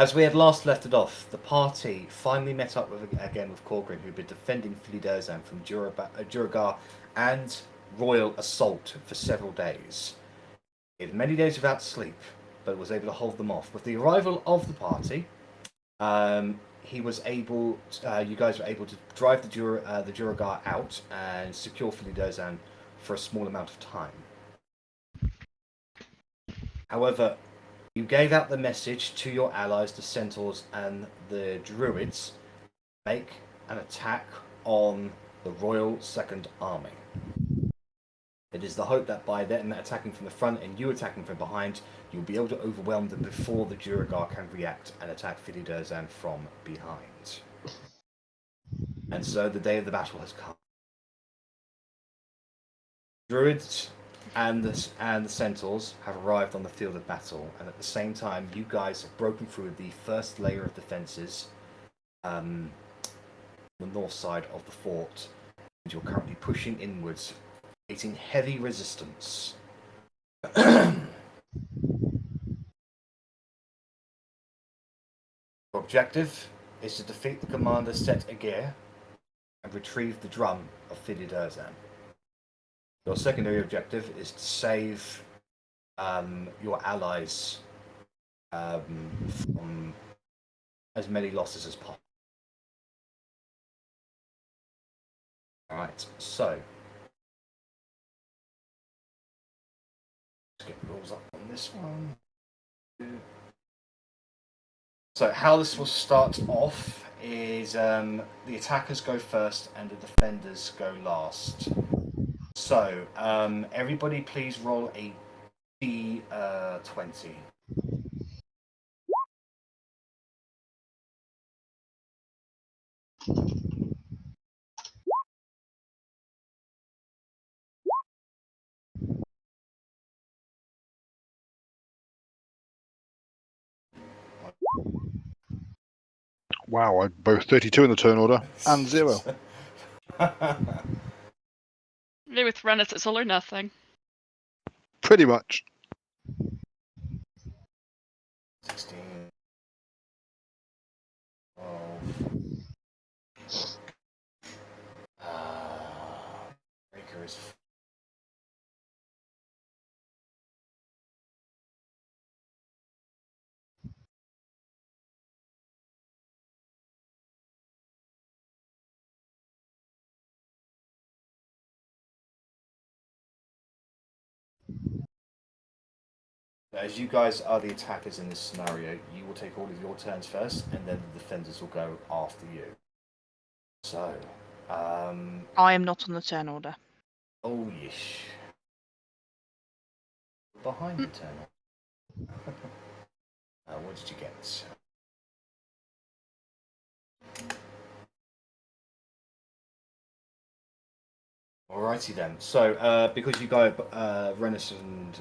As we had last left it off, the party finally met up again with Corgrin, who'd been defending Filidozan from Duragar and royal assault for several days. He had many days without sleep, but was able to hold them off. With the arrival of the party, he was able. You guys were able to drive the Duragar out and secure Filidozan for a small amount of time. However, you gave out the message to your allies, the centaurs and the druids, make an attack on the Royal Second Army. It is the hope that by them attacking from the front and you attacking from behind, you'll be able to overwhelm them before the Duragar can react and attack Filidozan from behind. And so the day of the battle has come. Druids and the centaurs have arrived on the field of battle, and at the same time, you guys have broken through the first layer of defences, the north side of the fort, and you're currently pushing inwards, facing heavy resistance. Your objective is to defeat the commander Set Agir and retrieve the drum of Filidozan. Your secondary objective is to save your allies from as many losses as possible. Alright, so let's get the rules up on this one. So how this will start off is the attackers go first and the defenders go last. So, everybody please roll a D20. Wow, I both 32 in the turn order and 0. Maybe with Rennas, it's all or nothing. Pretty much. 16. 12. Breaker is. As you guys are the attackers in this scenario, you will take all of your turns first, and then the defenders will go after you. So, I am not on the turn order. oh yeesh. Behind the turn. What did you get? Alrighty then. So, because you guys, Rennas and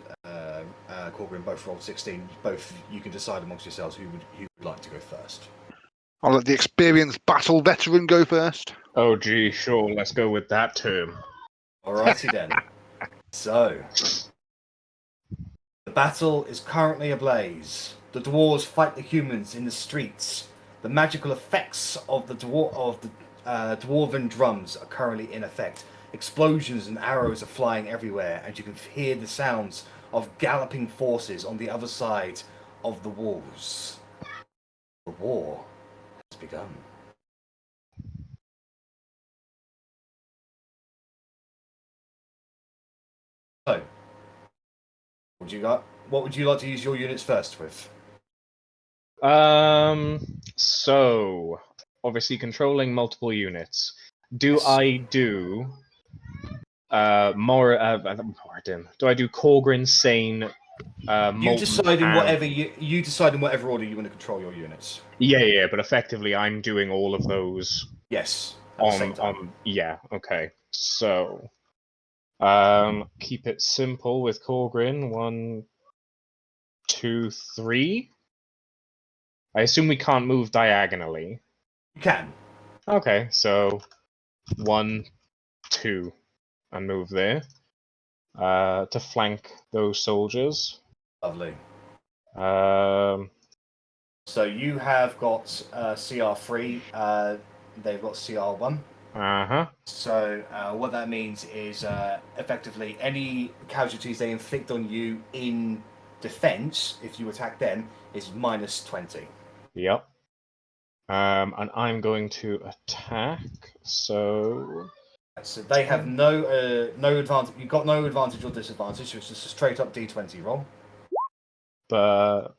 Corgrin both rolled 16, both you can decide amongst yourselves who would like to go first. I'll let the experienced battle veteran go first. Oh gee, sure, let's go with that term. Alrighty then. So, the battle is currently ablaze. The dwarves fight the humans in the streets. The magical effects of the dwarven drums are currently in effect. Explosions and arrows are flying everywhere, and you can hear the sounds of galloping forces on the other side of the walls. The war has begun. So, what would you like to use your units first with? So obviously controlling multiple units. Do Yes. I do more? Do I do Corgrin, Sane? You decide in whatever order you want to control your units. Yeah, but effectively I'm doing all of those. Yes. At the same time. Yeah, okay. So keep it simple with Corgrin. 1, 2, 3. I assume we can't move diagonally. You can. Okay, so 1, 2, and move there to flank those soldiers. Lovely. So you have got CR3. They've got CR1. So what that means is effectively any casualties they inflict on you in defense, if you attack them, is minus 20. Yep. And I'm going to attack. So they have no advantage. You've got no advantage or disadvantage. It's just a straight up D20 roll. But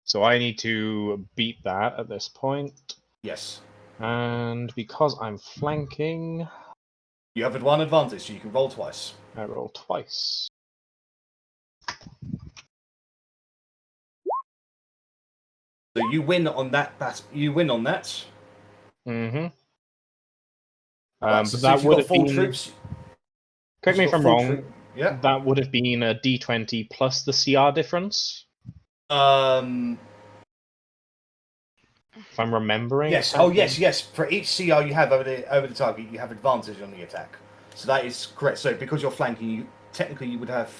so I need to beat that at this point. Yes. And because I'm flanking, you have one advantage, so you can roll twice. I roll twice. So you win on that. You win on that. Mm-hmm. Right, but that would have been. Troops, correct me if I'm wrong. Yeah. That would have been a D20 plus the CR difference. If I'm remembering. Yes. Correctly. Oh, yes. For each CR you have over the target, you have advantage on the attack. So that is correct. So because you're flanking, technically you would have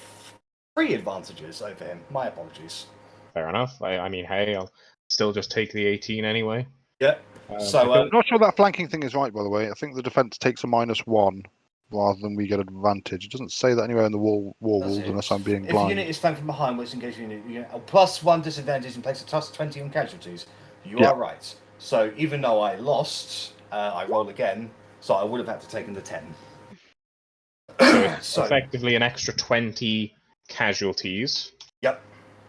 3 advantages over him. My apologies. Fair enough. I mean, hey, I'll still just take the 18 anyway. Yeah. I'm not sure that flanking thing is right, by the way. I think the defense takes a -1 rather than we get advantage. It doesn't say that anywhere in the war rules, unless I'm being blind. If a unit is flanked from behind, which engages unit, a +1 disadvantage in place of +20 on casualties. You are right. So even though I lost, I roll again. So I would have had to take the 10. So effectively an extra 20 casualties. Yep.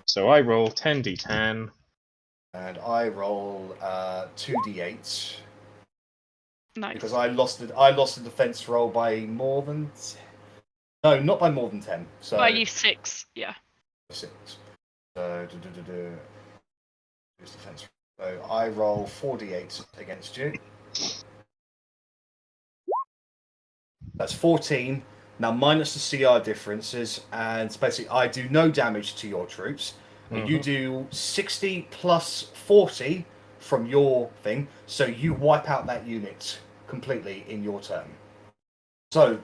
So I roll 10d10. And I roll 2d8. Nice. Because I lost the defense roll by more than... No, not by more than 10. So by 6, yeah. 6. So defense. So I roll 4d8 against you. That's 14. Now minus the CR differences, and basically I do no damage to your troops. And you do 60 plus 40 from your thing, so you wipe out that unit completely in your turn. So,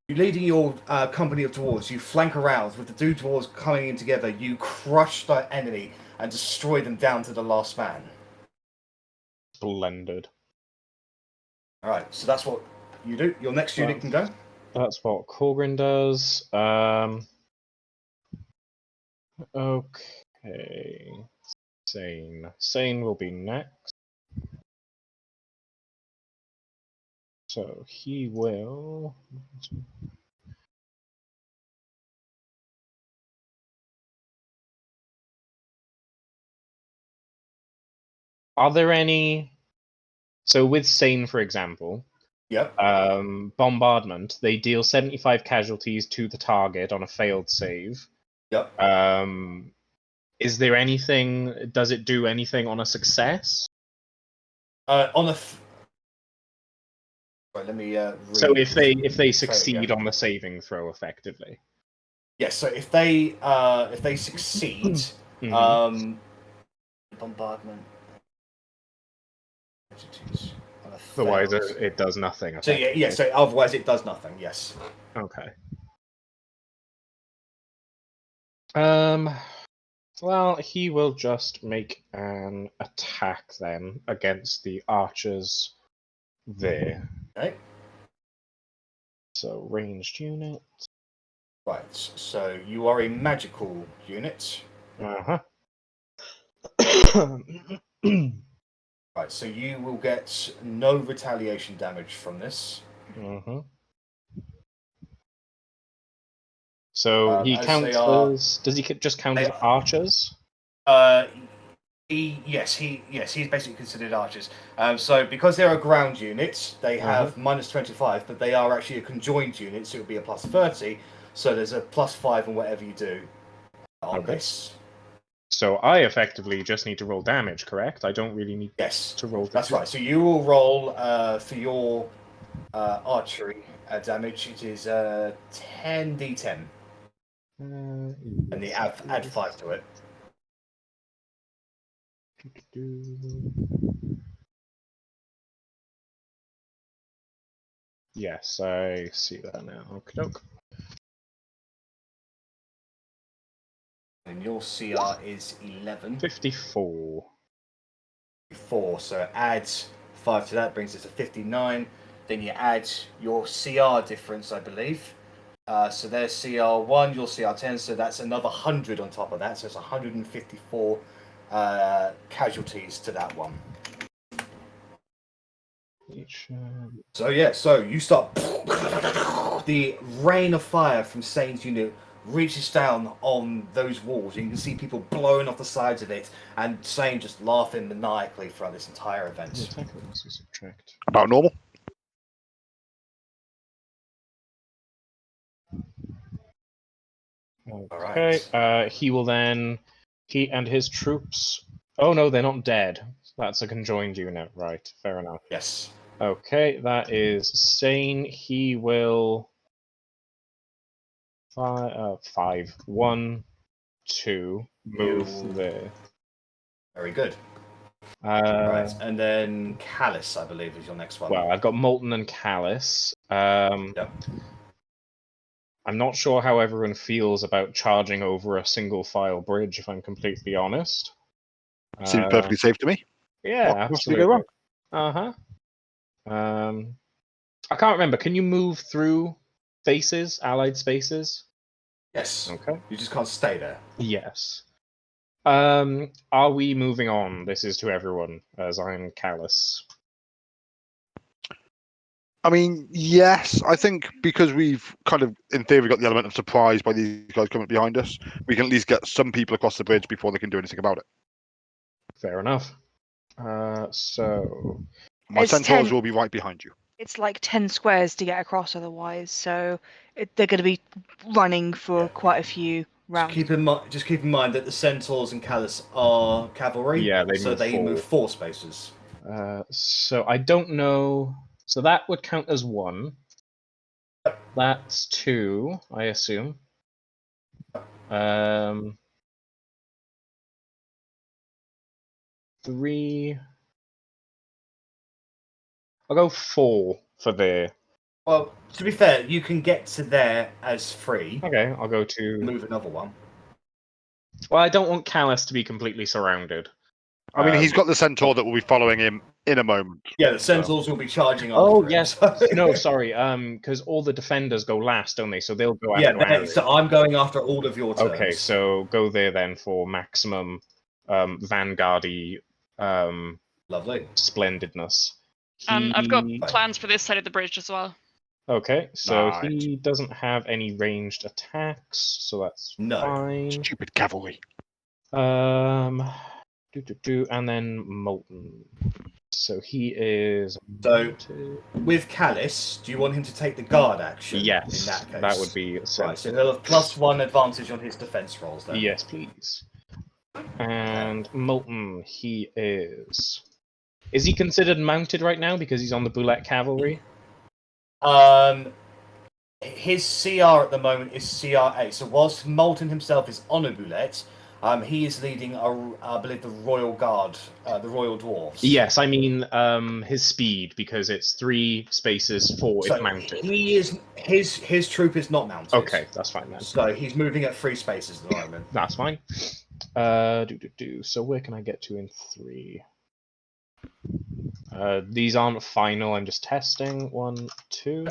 you leading your company of dwarves, you flank around with the 2 dwarves coming in together, you crush the enemy and destroy them down to the last man. Splendid. Alright, so that's what you do. Your next unit can go. That's what Corgrin does. Okay. Sane will be next. So he will. Are there any? So with Sane, for example, Yep. Bombardment, they deal 75 casualties to the target on a failed save. Yep. Is there anything? Does it do anything on a success? On a. Right, let me. So if they succeed on the saving throw, effectively. Yes. So if they succeed, bombardment. Otherwise, it does nothing. So yeah. So otherwise, it does nothing. Yes. Okay. Well, he will just make an attack then against the archers there. Okay. So ranged unit. Right. So you are a magical unit. Uh-huh. Right. So you will get no retaliation damage from this. Mm-hmm. So he counts as... Does he just count as archers? He's basically considered archers. So because they're a ground unit, they have minus 25, but they are actually a conjoined unit, so it would be a plus 30. So there's a plus 5 on whatever you do on this. So I effectively just need to roll damage, correct? I don't really need to roll. That's right. So you will roll for your archery damage. It is 10d10. And you add 5 to it. Yes, I see that now. Okey-doke. And your CR is 11. 54. 4, so add 5 to that, brings it to 59. Then you add your CR difference, I believe. So there's CR1, your CR10, so that's another 100 on top of that, so it's 154 casualties to that one. So yeah, so you start. The rain of fire from Sane's unit reaches down on those walls. You can see people blowing off the sides of it, and Sane just laughing maniacally throughout this entire event. Subtract. About normal. Okay. Alright. He will then. He and his troops. Oh no, they're not dead. That's a conjoined unit, right? Fair enough. Yes. Okay, that is Sane. He will. 5, 1, 2. Move there. Very good. Right, and then Callus, I believe, is your next one. Well, I've got Molten and Callus. Yep. I'm not sure how everyone feels about charging over a single file bridge, if I'm completely honest. Seems perfectly safe to me. Yeah, What possibly go absolutely. wrong? I can't remember. Can you move through faces, allied spaces? Yes. Okay. You just can't stay there. Yes. Are we moving on? This is to everyone, as I'm Callus. I mean, yes. I think because we've kind of, in theory, got the element of surprise by these guys coming behind us, we can at least get some people across the bridge before they can do anything about it. Fair enough. So My It's centaurs 10. will be right behind you. It's like 10 squares to get across otherwise, so they're going to be running for quite a few rounds. Just keep in mind that the centaurs and Callus are cavalry, yeah, they so move they forward. move 4 spaces. So I don't know. So that would count as 1. That's 2, I assume. 3. I'll go 4 for there. Well, to be fair, you can get to there as 3. Okay, I'll go to. Move another one. Well, I don't want Callus to be completely surrounded. I mean, he's got the centaur that will be following him in a moment. Yeah, the centaurs will be charging after Oh him, yes. so- No, sorry. Because all the defenders go last, don't they? So they'll go Yeah, after Arri. so I'm going after all of your turns. Okay, so go there then for maximum vanguardy Lovely. splendidness. I've got plans for this side of the bridge as well. Okay, so Nice. he doesn't have any ranged attacks, so that's No. fine. Stupid cavalry. And then Molten. So he is. So, with Callus, do you want him to take the guard action? Yes, In that case, that would be right. So he'll have +1 advantage on his defense rolls then. Yes, please. And Molten, he is. Is he considered mounted right now because he's on the Boulette cavalry? His CR at the moment is CR8. So whilst Molten himself is on a Boulette, he is leading, I believe, the Royal Guard, the Royal Dwarves. Yes, I mean his speed because it's 3 spaces 4 So if mounted. he is his troop is not mounted. Okay, that's fine then. So he's moving at 3 spaces at the moment. That's fine. So where can I get to in 3? These aren't final. I'm just testing. 1, 2.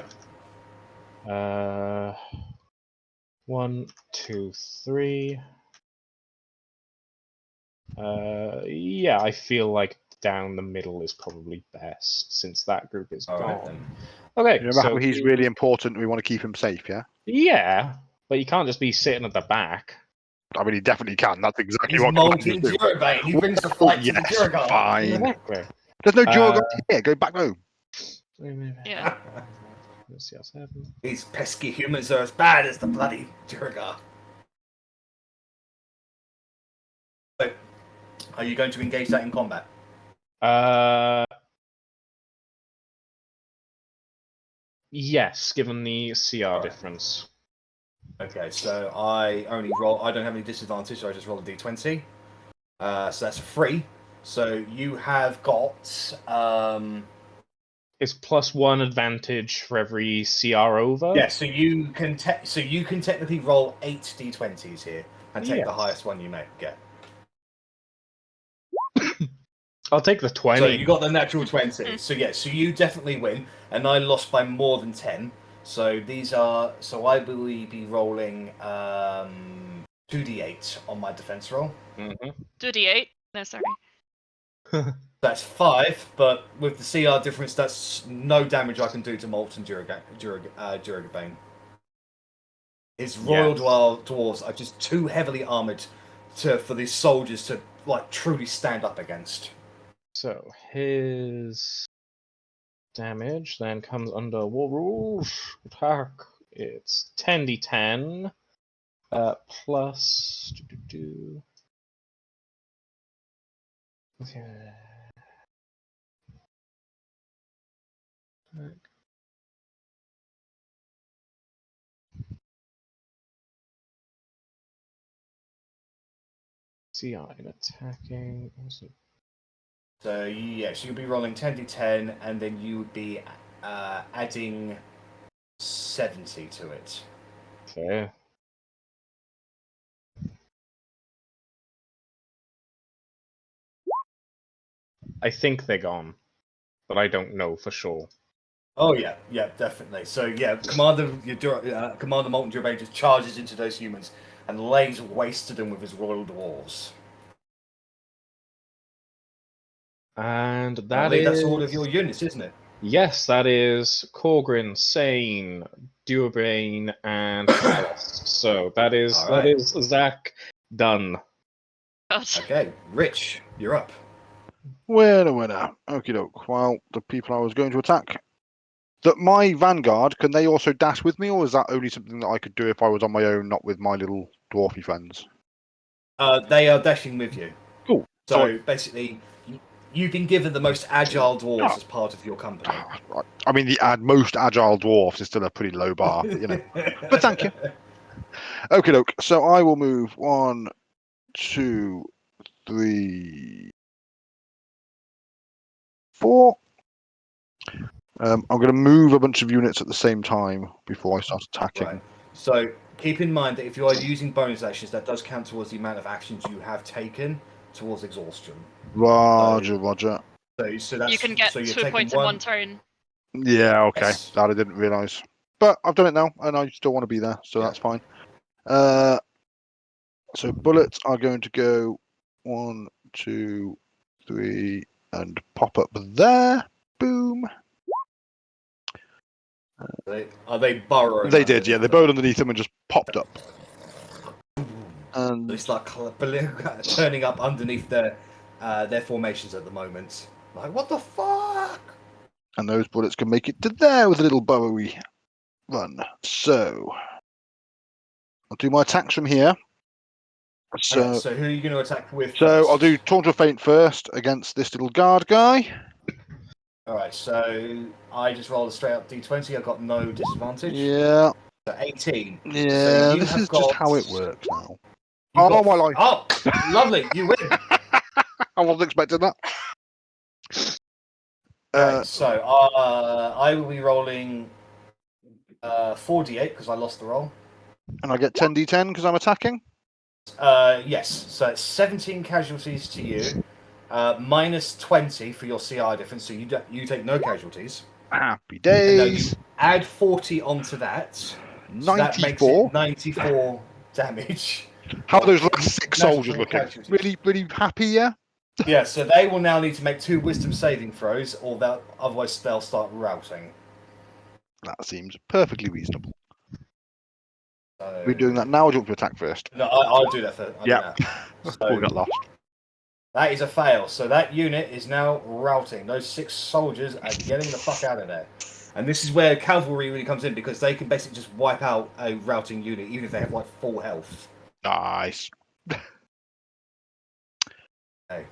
1, 2, 3. Yeah, I feel like down the middle is probably best since that group is All gone. right, then. Okay, Remember so how he's really important and we want to keep him safe, yeah? Yeah, but you can't just be sitting at the back. I mean, he definitely can. That's exactly He's what Molten commanders do. Durabane. He brings the fight to the Yes, Duragar. fine. Exactly. There's no Duragar here. Go back home. Yeah. Let's see what's happening. These pesky humans are as bad as the bloody Duragar. So, are you going to engage that in combat? Yes, given the CR Alright. difference. Okay, so I only roll. I don't have any disadvantage, so I just roll a d20. So that's a 3. So you have got. It's +1 advantage for every CR over. Yeah, so you can technically roll 8 d20s here, and take the Yes. highest one you may get. I'll take the 20. So you got the natural 20. So yeah, so you definitely win, and I lost by more than 10. So these are. So I will be rolling 2d8 on my defense roll. 2d8. No, sorry. That's 5, but with the CR difference, that's no damage I can do to Molten Duragabane. His Royal Dwarves are just too heavily armoured for these soldiers to like truly stand up against. So his damage then comes under Warwolf attack. It's 10d10 plus. Okay. See, I'm attacking. So yes, you'll be rolling 10d10, and then you would be adding 70 to it. Okay. I think they're gone, but I don't know for sure. Oh yeah, definitely. So yeah, Commander Molten Durabane just charges into those humans and lays waste to them with his Royal Dwarves. And I that believe is. that's all of your units, isn't it? Yes, that is Corgrin, Sane, Durabane, and Alice. So that is All right. Zach done. God. Okay, Rich, you're up. Winner. Okie doke. Well, the people I was going to attack. My Vanguard, can they also dash with me, or is that only something that I could do if I was on my own, not with my little dwarfy friends? They are dashing with you. Cool. So basically, you've been given the most agile dwarves as part of your company. I mean, the most agile dwarfs is still a pretty low bar, but, you know. But thank you. Okie doke. So I will move 1, 2, 3, 4. I'm going to move a bunch of units at the same time before I start attacking. Right. So keep in mind that if you are using bonus actions, that does count towards the amount of actions you have taken towards exhaustion. Roger. So that's You can get so you're 2 taking points in one turn. Yeah, okay. Yes. That I didn't realise. But I've done it now, and I still want to be there, so that's fine. So bullets are going to go 1, 2, 3, and pop up there. Boom. Are they burrowing? They did, yeah. They burrowed underneath them and just popped up. And They start turning up underneath their formations at the moment. Like, what the fuck? and those bullets can make it to there with a little burrowy run. So I'll do my attacks from here. So, So who are you going to attack with? so first? I'll do Taunt of Feint first against this little guard guy. All right. So I just rolled a straight up d20. I got no disadvantage. Yeah. So 18. Yeah, So you this have is got- just how it works now. You've Oh, got- my life. Oh, lovely. You win. I wasn't expecting that. Okay, so I will be rolling 4d8 because I lost the roll. And I get 10d10 because I'm attacking. Yes, so it's 17 casualties to you, minus 20 for your CI difference, so you take no casualties. Happy And now you days. add 40 onto that. So that makes 94. it 94 damage. How are those last 6 Natural soldiers looking? casualties. Really happy, yeah? Yeah, so they will now need to make 2 wisdom saving throws, or otherwise they'll start routing. That seems perfectly reasonable. So... Are we doing that now or do you want to attack first? No, I'll do that first. Yeah. So, We got lost. that is a fail. So that unit is now routing. Those 6 soldiers are getting the fuck out of there. And this is where cavalry really comes in, because they can basically just wipe out a routing unit, even if they have like full health. Nice. Okay.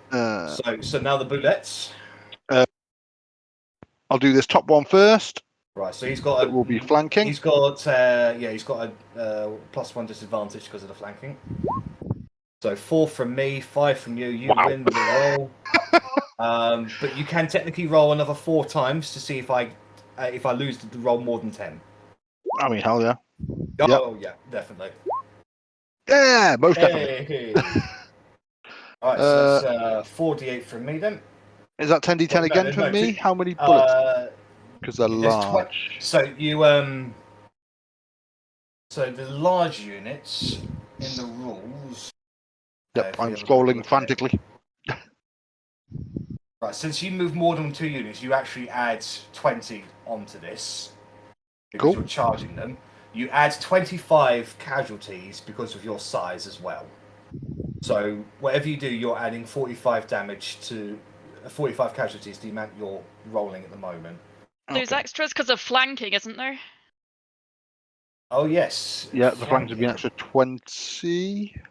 So now the bullets. I'll do this top one first. Right. So he's got. It will be flanking. He's got. He's got a +1 disadvantage because of the flanking. So 4 from me, 5 from you. You win the roll. But you can technically roll another 4 times to see if I lose the roll more than 10. I mean, hell yeah. Oh yeah, definitely. Yeah, most definitely. Hey. Alright, so that's 4d8 from me then. Is that 10d10 Well, no, again no, from no, me? two- How many bullets? Uh, Because they're there's large. So you so the large units in the rules. Yep, if we I'm have a quick scrolling look at it. frantically. Right, since you move more than 2 units, you actually add 20 onto this because Cool. you're charging them. You add 25 casualties because of your size as well. So whatever you do, you're adding 45 damage to 45 casualties to the amount you're rolling at the moment. There's Okay. extras because of flanking, isn't there? Oh yes. Yeah, the flanks would be an flanking. extra 20.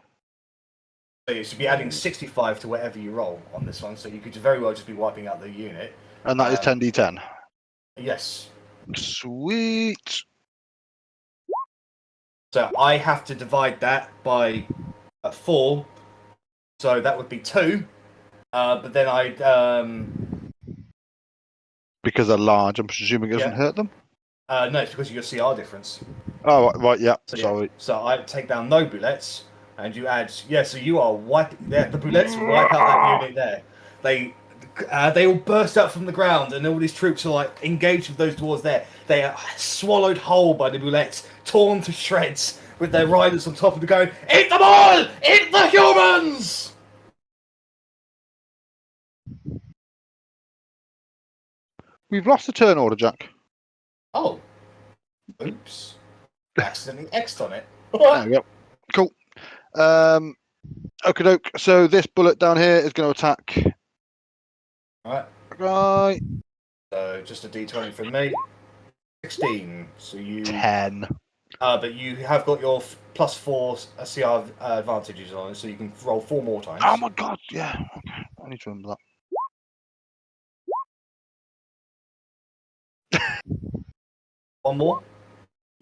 So you should be adding 65 to whatever you roll on this one. So you could very well just be wiping out the unit. And that is 10d10. Yes. Sweet. So I have to divide that by 4. So that would be 2. But then Because they're large, I'm presuming it doesn't Yeah. hurt them? no, it's because of your CR difference. Oh, right, yeah. So, Sorry. So I take down no bullets, and you add. Yeah, so you are wiping. Yeah, the bullets wipe out that unit there. They all burst out from the ground, and all these troops are like engaged with those dwarves there. They are swallowed whole by the bullets, torn to shreds, with their riders on top of them going, "Eat them all! Eat the humans!" We've lost the turn order, Jack. Oh, oops! Accidentally X'd on it. There we go. Cool. Okie doke. So this bullet down here is going to attack. Alright, Right. so just a d20 from me. 16. So you. 10. But you have got your +4 CR advantages on it, so you can roll 4 more times. Oh my god, yeah. Okay. I need to remember that. 1 more.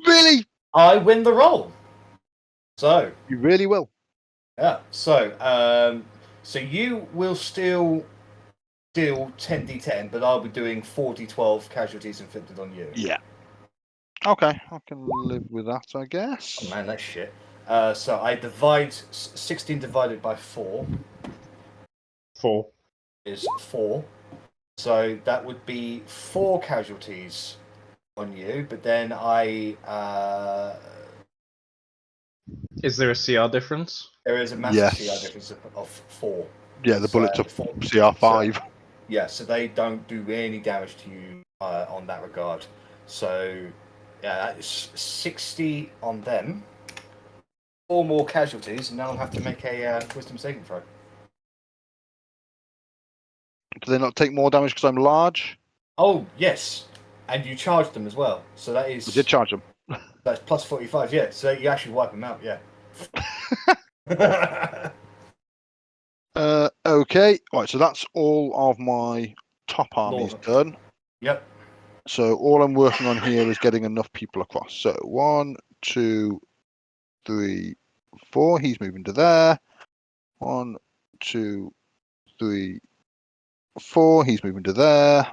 Really? I win the roll. So You really will. yeah. So you will still deal 10d10, but I'll be doing 4d12 casualties inflicted on you. Yeah. Okay, I can live with that, I guess. Oh man, that's shit. So I divide 16 divided by 4 4. is 4. So that would be 4 casualties on you, but then Is there a CR difference? there is a massive Yes. CR difference of 4. Yeah, the bullets are So, CR5. Yeah, so they don't do any damage to you on that regard. So yeah, that is 60 on them. 4 more casualties, and now I'll have to make a wisdom saving throw. Do they not take more damage because I'm large? Oh yes, and you charged them as well. So that is I did charge them. that's plus 45. Yeah, so you actually wipe them out. Yeah. Okay. Right, so that's all of my top armies Lord. done. Yep. So all I'm working on here is getting enough people across. So 1, 2, 3, 4. He's moving to there. 1, 2, 3, 4. He's moving to there.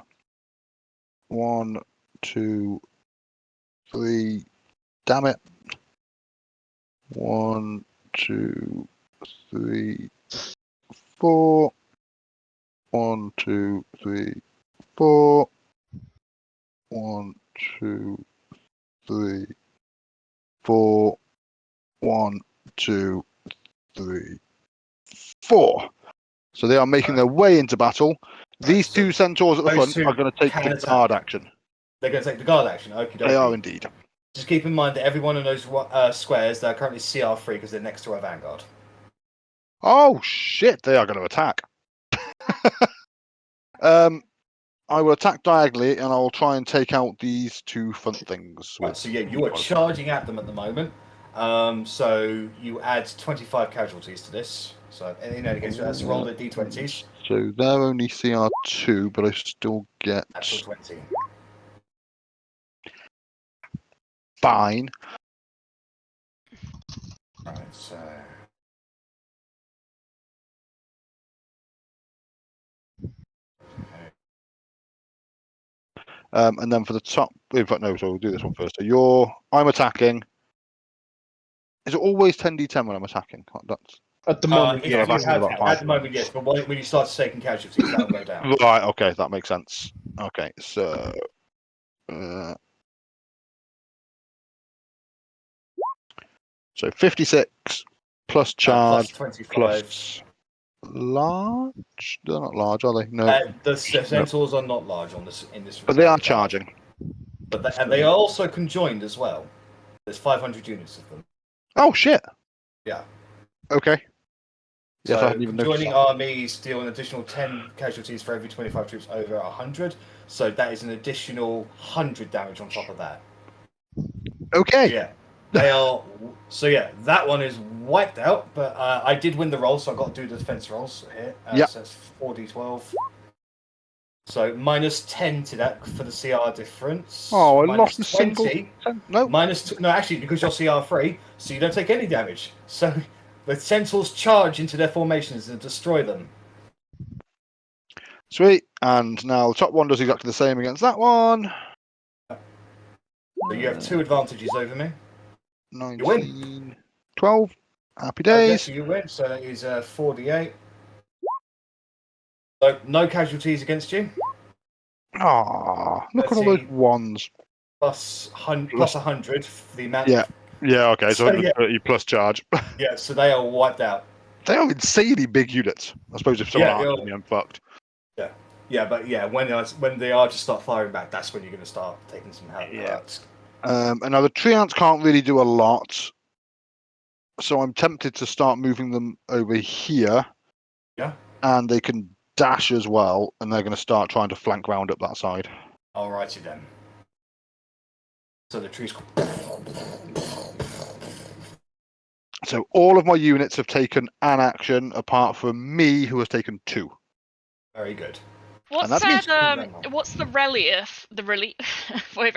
1, 2, 3. Damn it. 1, 2, 3, 4. 1, 2, 3, 4. 1, 2, 3, 4. 1, 2, 3, 4. So they are making their way into battle. These so two centaurs at the those front two are going to take can the attack. guard action. They're going to take the guard action. Okie They are dokie. indeed. Just keep in mind that every one of those squares they're currently CR3 because they're next to a vanguard. Oh shit! They are going to attack. I will attack diagonally, and I will try and take out these two front things. Right, so yeah, you are charging at them at the moment. So you add 25 casualties to this. So in any case, let's roll the d20s. So they're only CR2, but I still get Natural 20. fine. Right, so. And then for the top, in fact, no. So we'll do this one first. So I'm attacking. Is it always 10d10 when I'm attacking? That's At the moment, If yeah. I've you asked have, about at the moment, yes, but when you start taking casualties, that will go down. right. Okay, that makes sense. Okay, so so 56 plus Plus charge 25. plus large. They're not large, are they? No, The centaurs are not large on this in this. but they are regard. charging. And they are also conjoined as well. There's 500 units of them. Oh shit. Yeah. Okay. Yes, So I hadn't even noticed conjoining that. armies deal an additional 10 casualties for every 25 troops over 100. So that is an additional 100 damage on top of that. Okay. Yeah. They are. So yeah, that one is wiped out. But I did win the roll, so I got to do the defense rolls here. Yep. So that's 4d12. So minus 10 to that for the CR difference. Oh, I Minus lost a single. 20. No. No, actually, because you're CR3, so you don't take any damage. So the centaurs charge into their formations and destroy them. Sweet. And now the top one does exactly the same against that one. So you have 2 advantages over me. 19, 12. Happy Okay, days. so you win. So that is 4d8. So no casualties against you. Ah, look at all Let's those see. ones. Plus 100 for the amount. Yeah. Yeah, okay, so So, yeah. 130 plus charge. Yeah, so they are wiped out. They are insanely big units. I suppose if someone Yeah, arcs me, I'm fucked. Yeah, but yeah, when the archers start firing back, that's when you're going to start taking some help. Yeah. And now the tree ants can't really do a lot. So I'm tempted to start moving them over here. Yeah. And they can dash as well, and they're going to start trying to flank round up that side. Alrighty then. So the trees. So all of my units have taken an action, apart from me, who has taken 2. Very good. What's that means- that? What's the relief? The relief? Wait,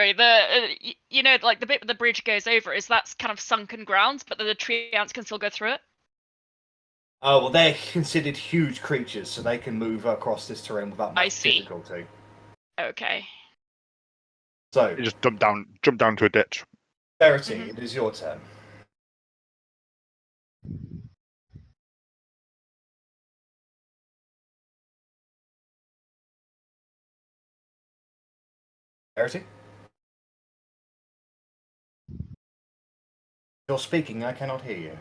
you know, like the bit where the bridge goes over. Is that's kind of sunken ground, but the tree ants can still go through it? Oh well, they're considered huge creatures, so they can move across this terrain without much difficulty. Okay. So You just jump down to a ditch. Verity, it is your turn. Verity? You're speaking, I cannot hear you.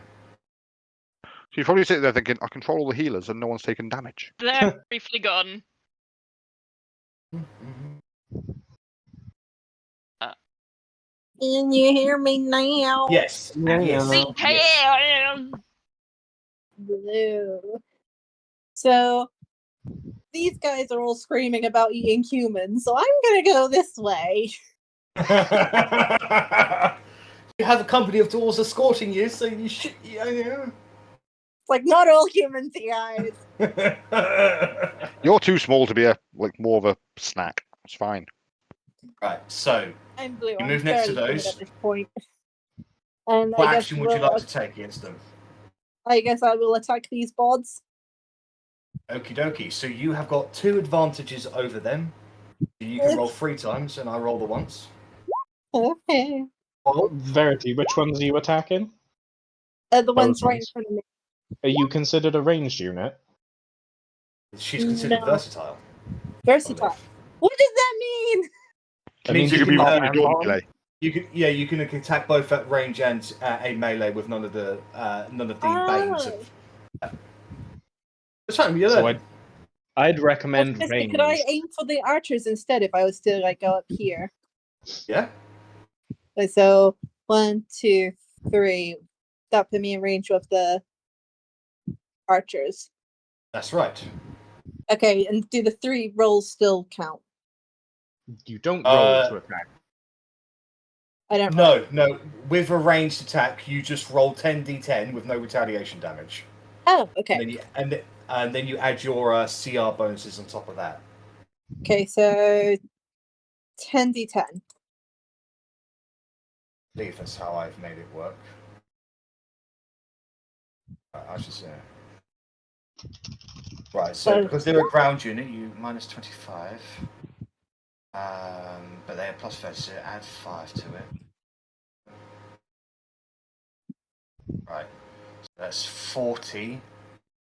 So you're probably sitting there thinking, I control all the healers and no one's taken damage. They're briefly gone. Can you hear me now? Yes. Yes. Blue. So these guys are all screaming about eating humans, so I'm gonna go this way. You have a company of dwarves escorting you, so you should. Yeah. It's like not all humans, you guys. You're too small to be more of a snack. It's fine. Right. So, I'm blue. You I'm move next to fairly timid those. at this point. And what I guess action would you like to take against them? I guess I will attack these bods. Okie dokie. So you have got 2 advantages over them. You can roll 3 times, and I roll the once. Okay. Verity, which ones are you attacking? The ones right in ones. front of me. Are you considered a ranged unit? She's considered No. versatile. Versatile. What does that mean? That means means you you can can be pop your handball? melee. You can attack both at range and a melee with none of the banes of. It's fine. You're So learning. I'd recommend range. Could I aim for the archers instead if I was to like go up here? Yeah. Okay, so 1, 2, 3. That put me in range of the archers. That's right. Okay, and do the 3 rolls still count? You don't roll to attack. I don't know. No. With a ranged attack, you just roll 10d10 with no retaliation damage. Oh, okay. And then you add your CR bonuses on top of that. Okay, so 10d10. I believe that's how I've made it work. I should say. Right, so because they're a ground unit, you minus 25. But they have plus 30, so add 5 to it. Right. So that's 40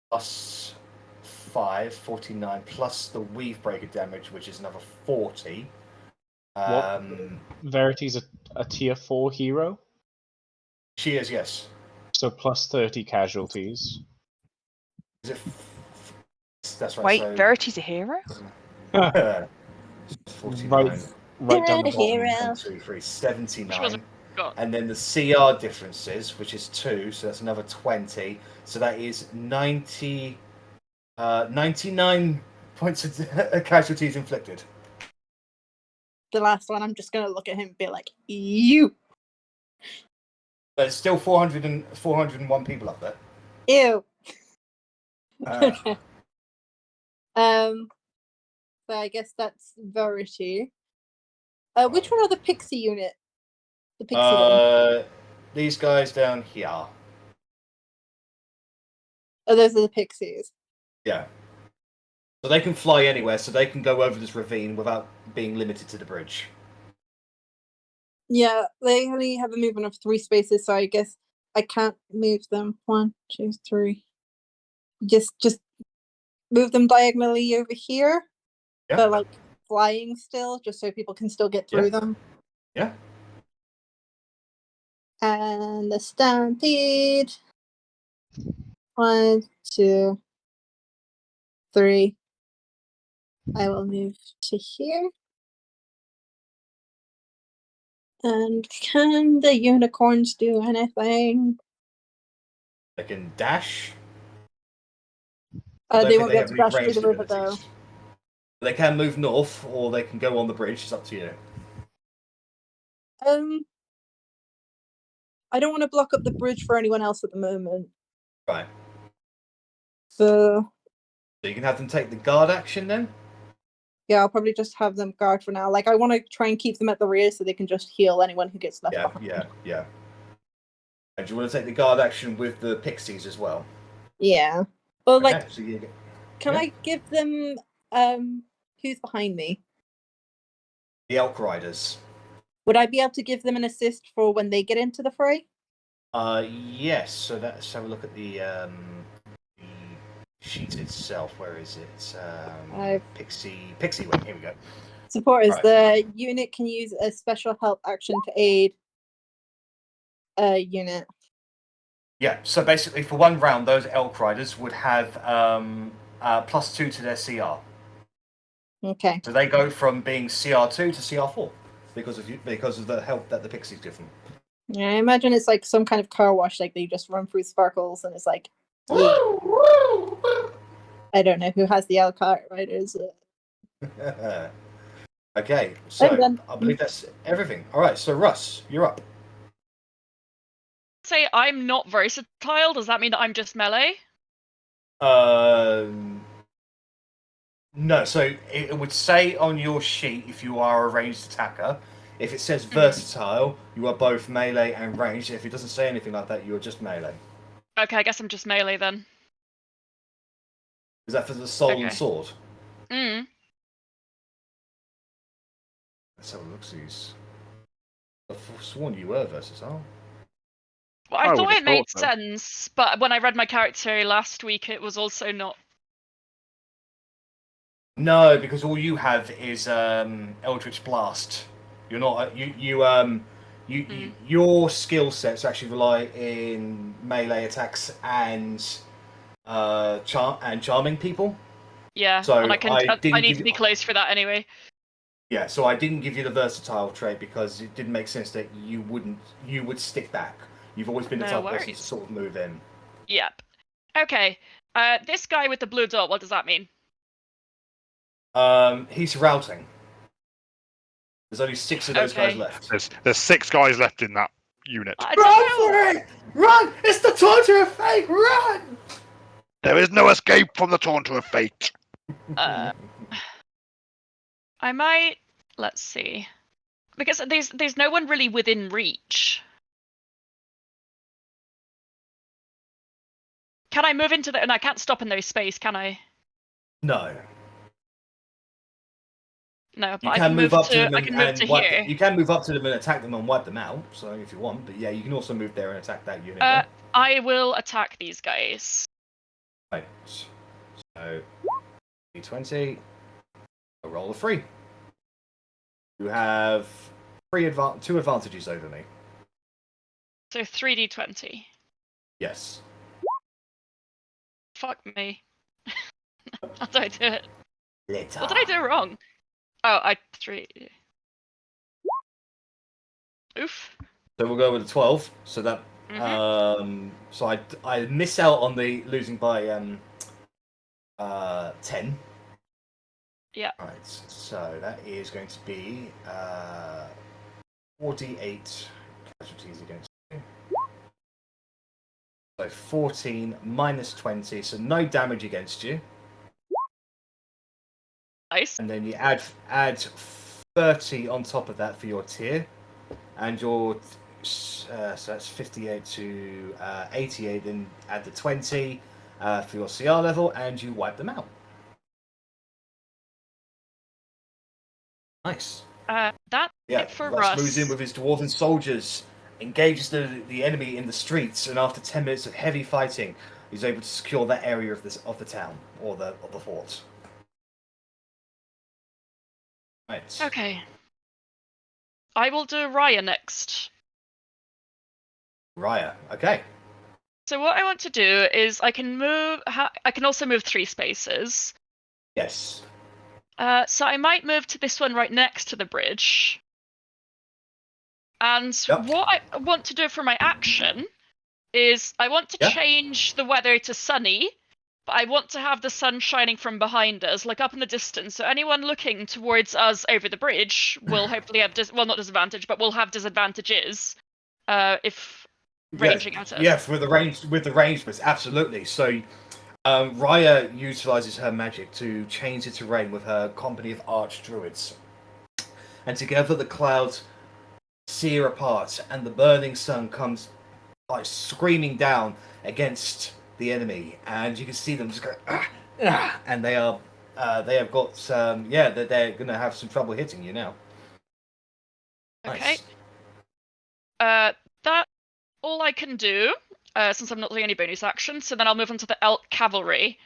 plus 5, 49 plus the weave breaker damage, which is another 40. What? Verity's a tier 4 hero, She is, yes. so plus 30 casualties. Is it? That's right. Wait, So Verity's a hero? 49. Right down the Good bottom. hero. 1, 2, 3, Which 79. wasn't got. And then the CR differences, which is 2, so that's another 20. So that is 90, 99 points of casualties inflicted. The last one, I'm just gonna look at him and be like, "You, But it's still 401 people up there. ew." Uh, Okay. So I guess that's Verity. Which one are the pixie unit? The pixie one. These guys down here. Oh, those are the pixies. Yeah. So they can fly anywhere, so they can go over this ravine without being limited to the bridge. Yeah, they only have a movement of 3 spaces, so I guess I can't move them. 1, 2, 3. Just move them diagonally over here, Yeah. but like flying still, just so people can still get through them. Yeah. And the stampede. 1, 2, 3. I will move to here. And can the unicorns do anything? They can dash. They won't be able to dash through the river though. They can move north, or they can go on the bridge. It's up to you. I don't want to block up the bridge for anyone else at the moment. Right. So So you can have them take the guard action then? yeah, I'll probably just have them guard for now. Like I want to try and keep them at the rear so they can just heal anyone who gets left behind. Yeah. And do you want to take the guard action with the pixies as well? Yeah. Well, like, Okay, so you can yeah. I give them who's behind me? the elk riders. Would I be able to give them an assist for when they get into the fray? Yes. So let's have a look at the sheet itself. Where is it? Pixie wing. Here we go. Supporters, Right. the unit can use a special help action to aid a unit. Yeah. So basically, for one round, those elk riders would have +2 to their CR. Okay. So they go from being CR2 to CR4 because of the help that the pixies give them. Yeah, I imagine it's like some kind of car wash, like they just run through sparkles and it's like, yeah. I don't know who has the L car riders. Okay, so I'm done. I believe that's everything. All right, so Russ, you're up. Say I'm not versatile. Does that mean that I'm just melee? No, so it would say on your sheet if you are a ranged attacker. If it says versatile, you are both melee and ranged. If it doesn't say anything like that, you're just melee. Okay, I guess I'm just melee then. Is that for the soul and Okay. sword? Mm. Let's have a look. These. I've sworn you were versatile. Well, I I would thought have it made thought so. sense, but when I read my character last week, it was also not. No, because all you have is Eldritch Blast. You're not your skill sets actually rely in melee attacks and charming people. Yeah, So and I didn't need give to you, be close for that anyway. yeah, so I didn't give you the versatile trait because it didn't make sense that you would stick back. You've always been the No type of person to worries. sort of move in. Yep. Okay. This guy with the blue dot. What does that mean? He's routing. There's only 6 of those guys Okay. left. There's 6 guys left in that unit. I don't know. Run for it! Run! It's the Taunter of Fate! Run! There is no escape from the Taunter of Fate. I might. Let's see. Because there's no one really within reach. Can I move into the? And I can't stop in those space, can I? No. No, but You I can can move up to them I can move and to wipe. here. You can move up to them and attack them and wipe them out. So if you want, but yeah, you can also move there and attack that unit. there. I will attack these guys. Right. So D20. A roll of 3. You have 2 advantages over me. So 3d20. Yes. Fuck me. How did I do it? Later. What did I do wrong? Oh, 3. Oof. So we'll go with a 12. So that so I miss out on the losing by 10. Yeah. Right. So that is going to be 48 casualties against you. So 14 minus 20, so no damage against you. Nice. And then you add 30 on top of that for your tier, and your so that's 58 to 88. Then add the 20 for your CR level, and you wipe them out. Nice. That's Yeah, it for Russ Russ. moves in with his dwarven soldiers, engages the enemy in the streets, and after 10 minutes of heavy fighting, he's able to secure that area of the town or the fort. Right. Okay. I will do Raya next. Raya. Okay. So what I want to do is I can move. I can also move 3 spaces. Yes. So I might move to this one right next to the bridge. And Yep. what I want to do for my action is I want to change the weather to sunny, but I want to have the sun shining from behind us, like up in the distance. So anyone looking towards us over the bridge will hopefully have not disadvantage, but will have disadvantages if ranging at us. Yes, with the range, but absolutely. So Raya utilizes her magic to change the terrain with her company of archdruids, and together the clouds sear apart, and the burning sun comes like screaming down against the enemy, and you can see them just go, and they have got they're going to have some trouble hitting you now. Okay. Nice. That's all I can do, since I'm not doing any bonus action. So then I'll move on to the Elk Cavalry.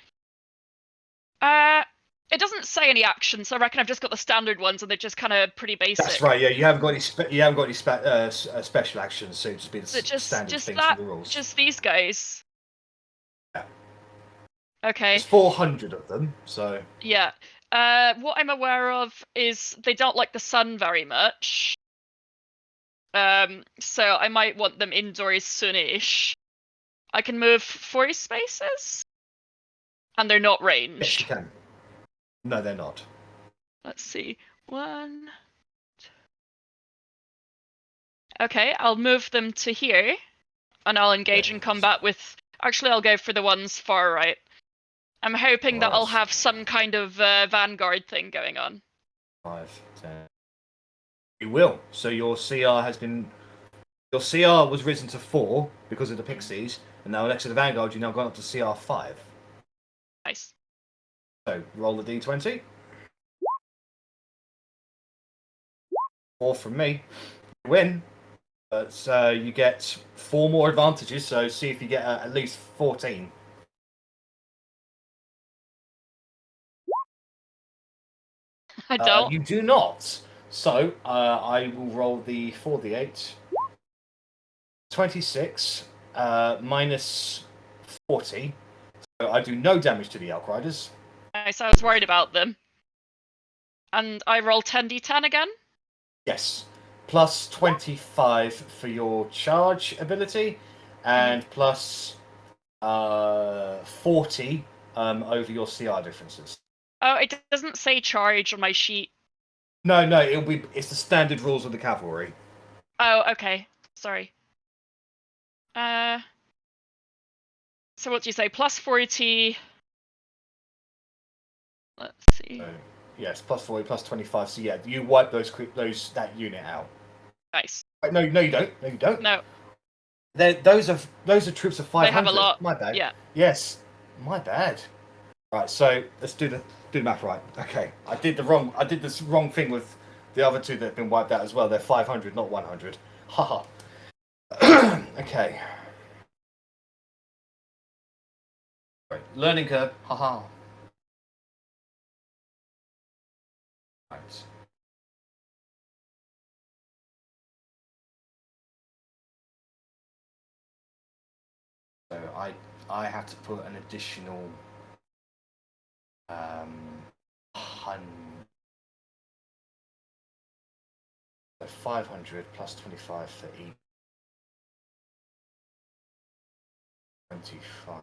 It doesn't say any actions, so I reckon I've just got the standard ones, and they're just kind of pretty basic. That's right. Yeah, you haven't got any special actions, so just be the standard things from the rules. Just these guys. Yeah. Okay. There's 400 of them, so. Yeah. What I'm aware of is they don't like the sun very much. So I might want them indoors soonish. I can move 40 spaces, and they're not ranged. Yes, you can. No, they're not. Let's see. 1. Okay, I'll move them to here, and I'll engage in combat with. Actually, I'll go for the ones far right. I'm hoping that I'll have some kind of vanguard thing going on. 5, 10. You will. So your CR was risen to 4 because of the pixies, and now next to the vanguard, you've now gone up to CR 5. Nice. So roll the D20. 4 from me. You win. But you get 4 more advantages, so see if you get at least 14. I don't. You do not. So I will roll the 4d8. 26 minus 40. So I do no damage to the Elk Riders. Nice, I was worried about them. And I roll 10d10 again? Yes. Plus 25 for your charge ability, and plus 40 over your CR differences. Oh, it doesn't say charge on my sheet. No, it's the standard rules of the cavalry. Oh, okay. Sorry. So what do you say? Plus 40. Let's see. Yes, plus 40, plus 25. So yeah, you wipe that unit out. Nice. Wait, no, you don't. No, you don't. No. Those are troops of 500. They have a lot. My bad. Yeah. Yes, my bad. Right, so let's do the math right. Okay, I did this wrong thing with the other two that have been wiped out as well. They're 500, not 100. Haha. Okay. Right. Learning curve. Haha. Right. So I have to put an additional 500 plus 25 for each. 25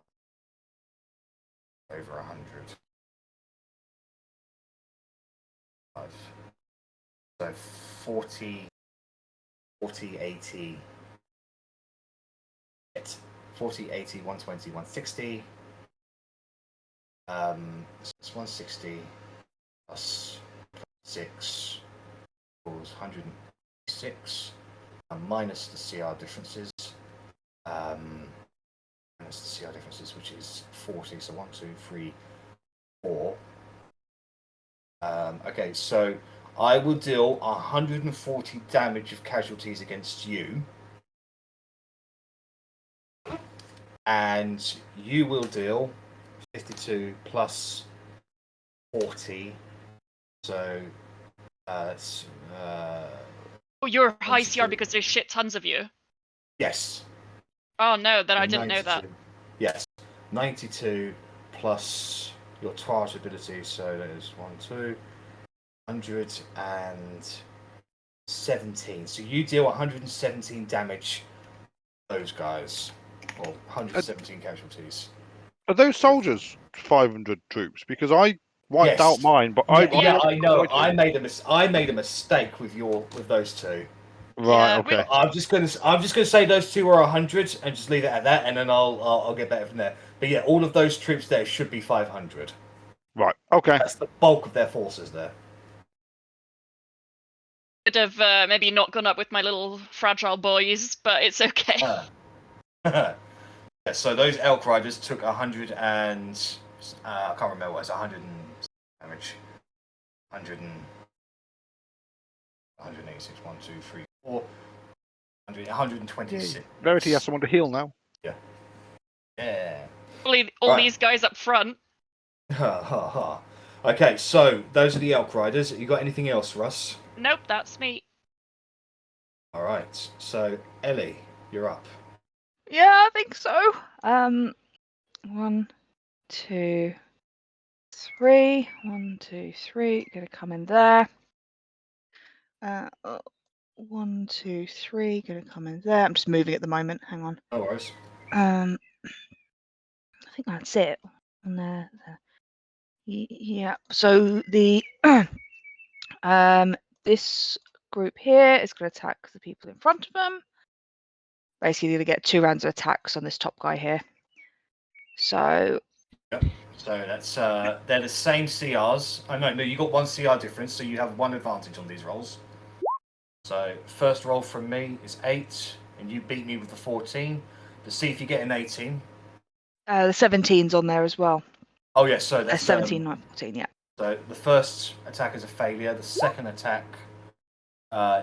over 100. So 40, 80. 40, 80, 120, 160. So it's 160 plus 6 equals 106, and minus the CR differences. Minus the CR differences, which is 40. So 1, 2, 3, 4. Okay, so I will deal 140 damage of casualties against you. And you will deal 52 plus 40. So that's Oh, you're high 92. CR because there's shit tons of you. Yes. Oh no, then I So didn't know that. 92. Yes. 92 plus your charge ability. So that is 1, 2, 117. So you deal 117 damage to those guys. Or 117 casualties. Are those soldiers 500 troops? Because I wiped Yes. out mine, but Yeah, I know. I I made a mistake with those two. Right. Yeah, Okay. I'm just gonna say those two are 100 and just leave it at that, and then I'll get better from there. But yeah, all of those troops there should be 500. Right. Okay. That's the bulk of their forces there. could have maybe not gone up with my little fragile boys, but it's okay. Yeah, so those elk riders took 100 and I can't remember what it's 100 damage. 100 and 186. 1, 2, 3, 4. 126. Verity has someone to heal now. Yeah. All Right. these guys up front. Ha ha ha. Okay, so those are the elk riders. You got anything else, Russ? Nope, that's me. All right. So Ellie, you're up. Yeah, I think so. 1, 2, 3. 1, 2, 3. Gonna come in there. 1, 2, 3. Gonna come in there. I'm just moving at the moment. Hang on. No worries. I think that's it. And there. Yeah. So the this group here is going to attack the people in front of them. Basically, you're going to get 2 rounds of attacks on this top guy here. So Yep. So that's they're the same CRs. Oh no, you got 1 CR difference, so you have 1 advantage on these rolls. So first roll from me is 8, and you beat me with the 14. To see if you get an 18. the 17's on there as well. Oh yes, so that's 17, not 14. Yeah. So the first attack is a failure. The second attack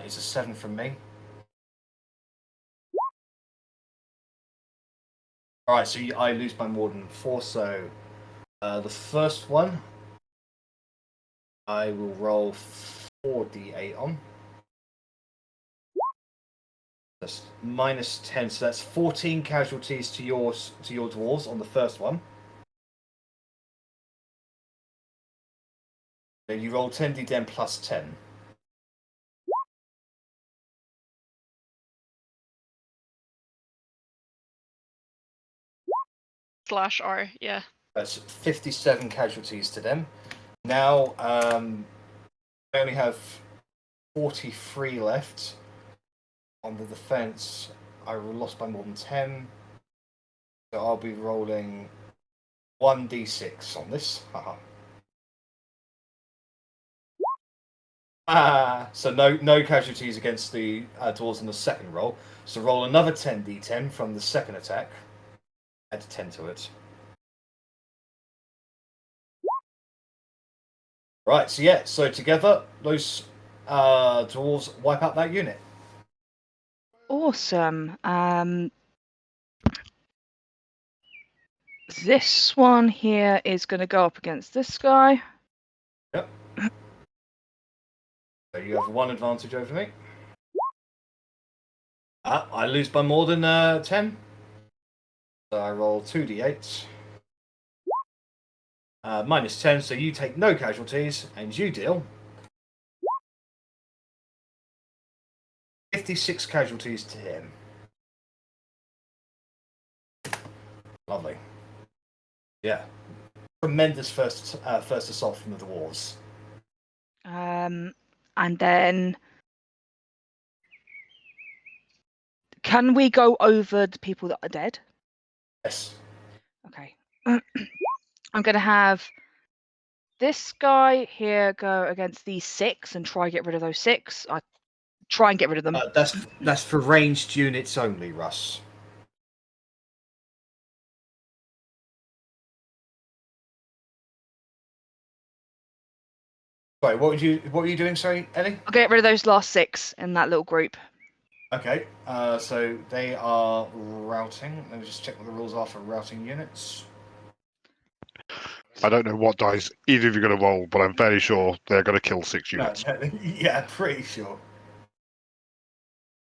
is a 7 from me. All right, so I lose by more than 4. So the first one, I will roll 4d8 on. That's minus 10, so that's 14 casualties to your dwarves on the first one. Then you roll 10d10 plus 10. /R, yeah. That's 57 casualties to them. Now, I only have 43 left. On the defense, I lost by more than 10. So I'll be rolling 1d6 on this. So no casualties against the dwarves in the second roll. So roll another 10d10 from the second attack. Add 10 to it. Right, so yeah, so together, those dwarves wipe out that unit. Awesome. This one here is going to go up against this guy. Yep. So you have 1 advantage over me. I lose by more than 10. So I roll 2d8. Minus 10, so you take no casualties, and you deal 56 casualties to him. Lovely. Yeah. Tremendous first assault from the dwarves. And then can we go over the people that are dead? Yes. Okay. I'm going to have this guy here go against these 6 and try and get rid of those 6. I try and get rid of them. That's for ranged units only, Russ. Sorry, what were you doing? Sorry, Ellie. I'll get rid of those last 6 in that little group. Okay. So they are routing. Let me just check what the rules are for routing units. I don't know what dice either of you are going to roll, but I'm fairly sure they're going to kill 6 units. Yeah, pretty sure.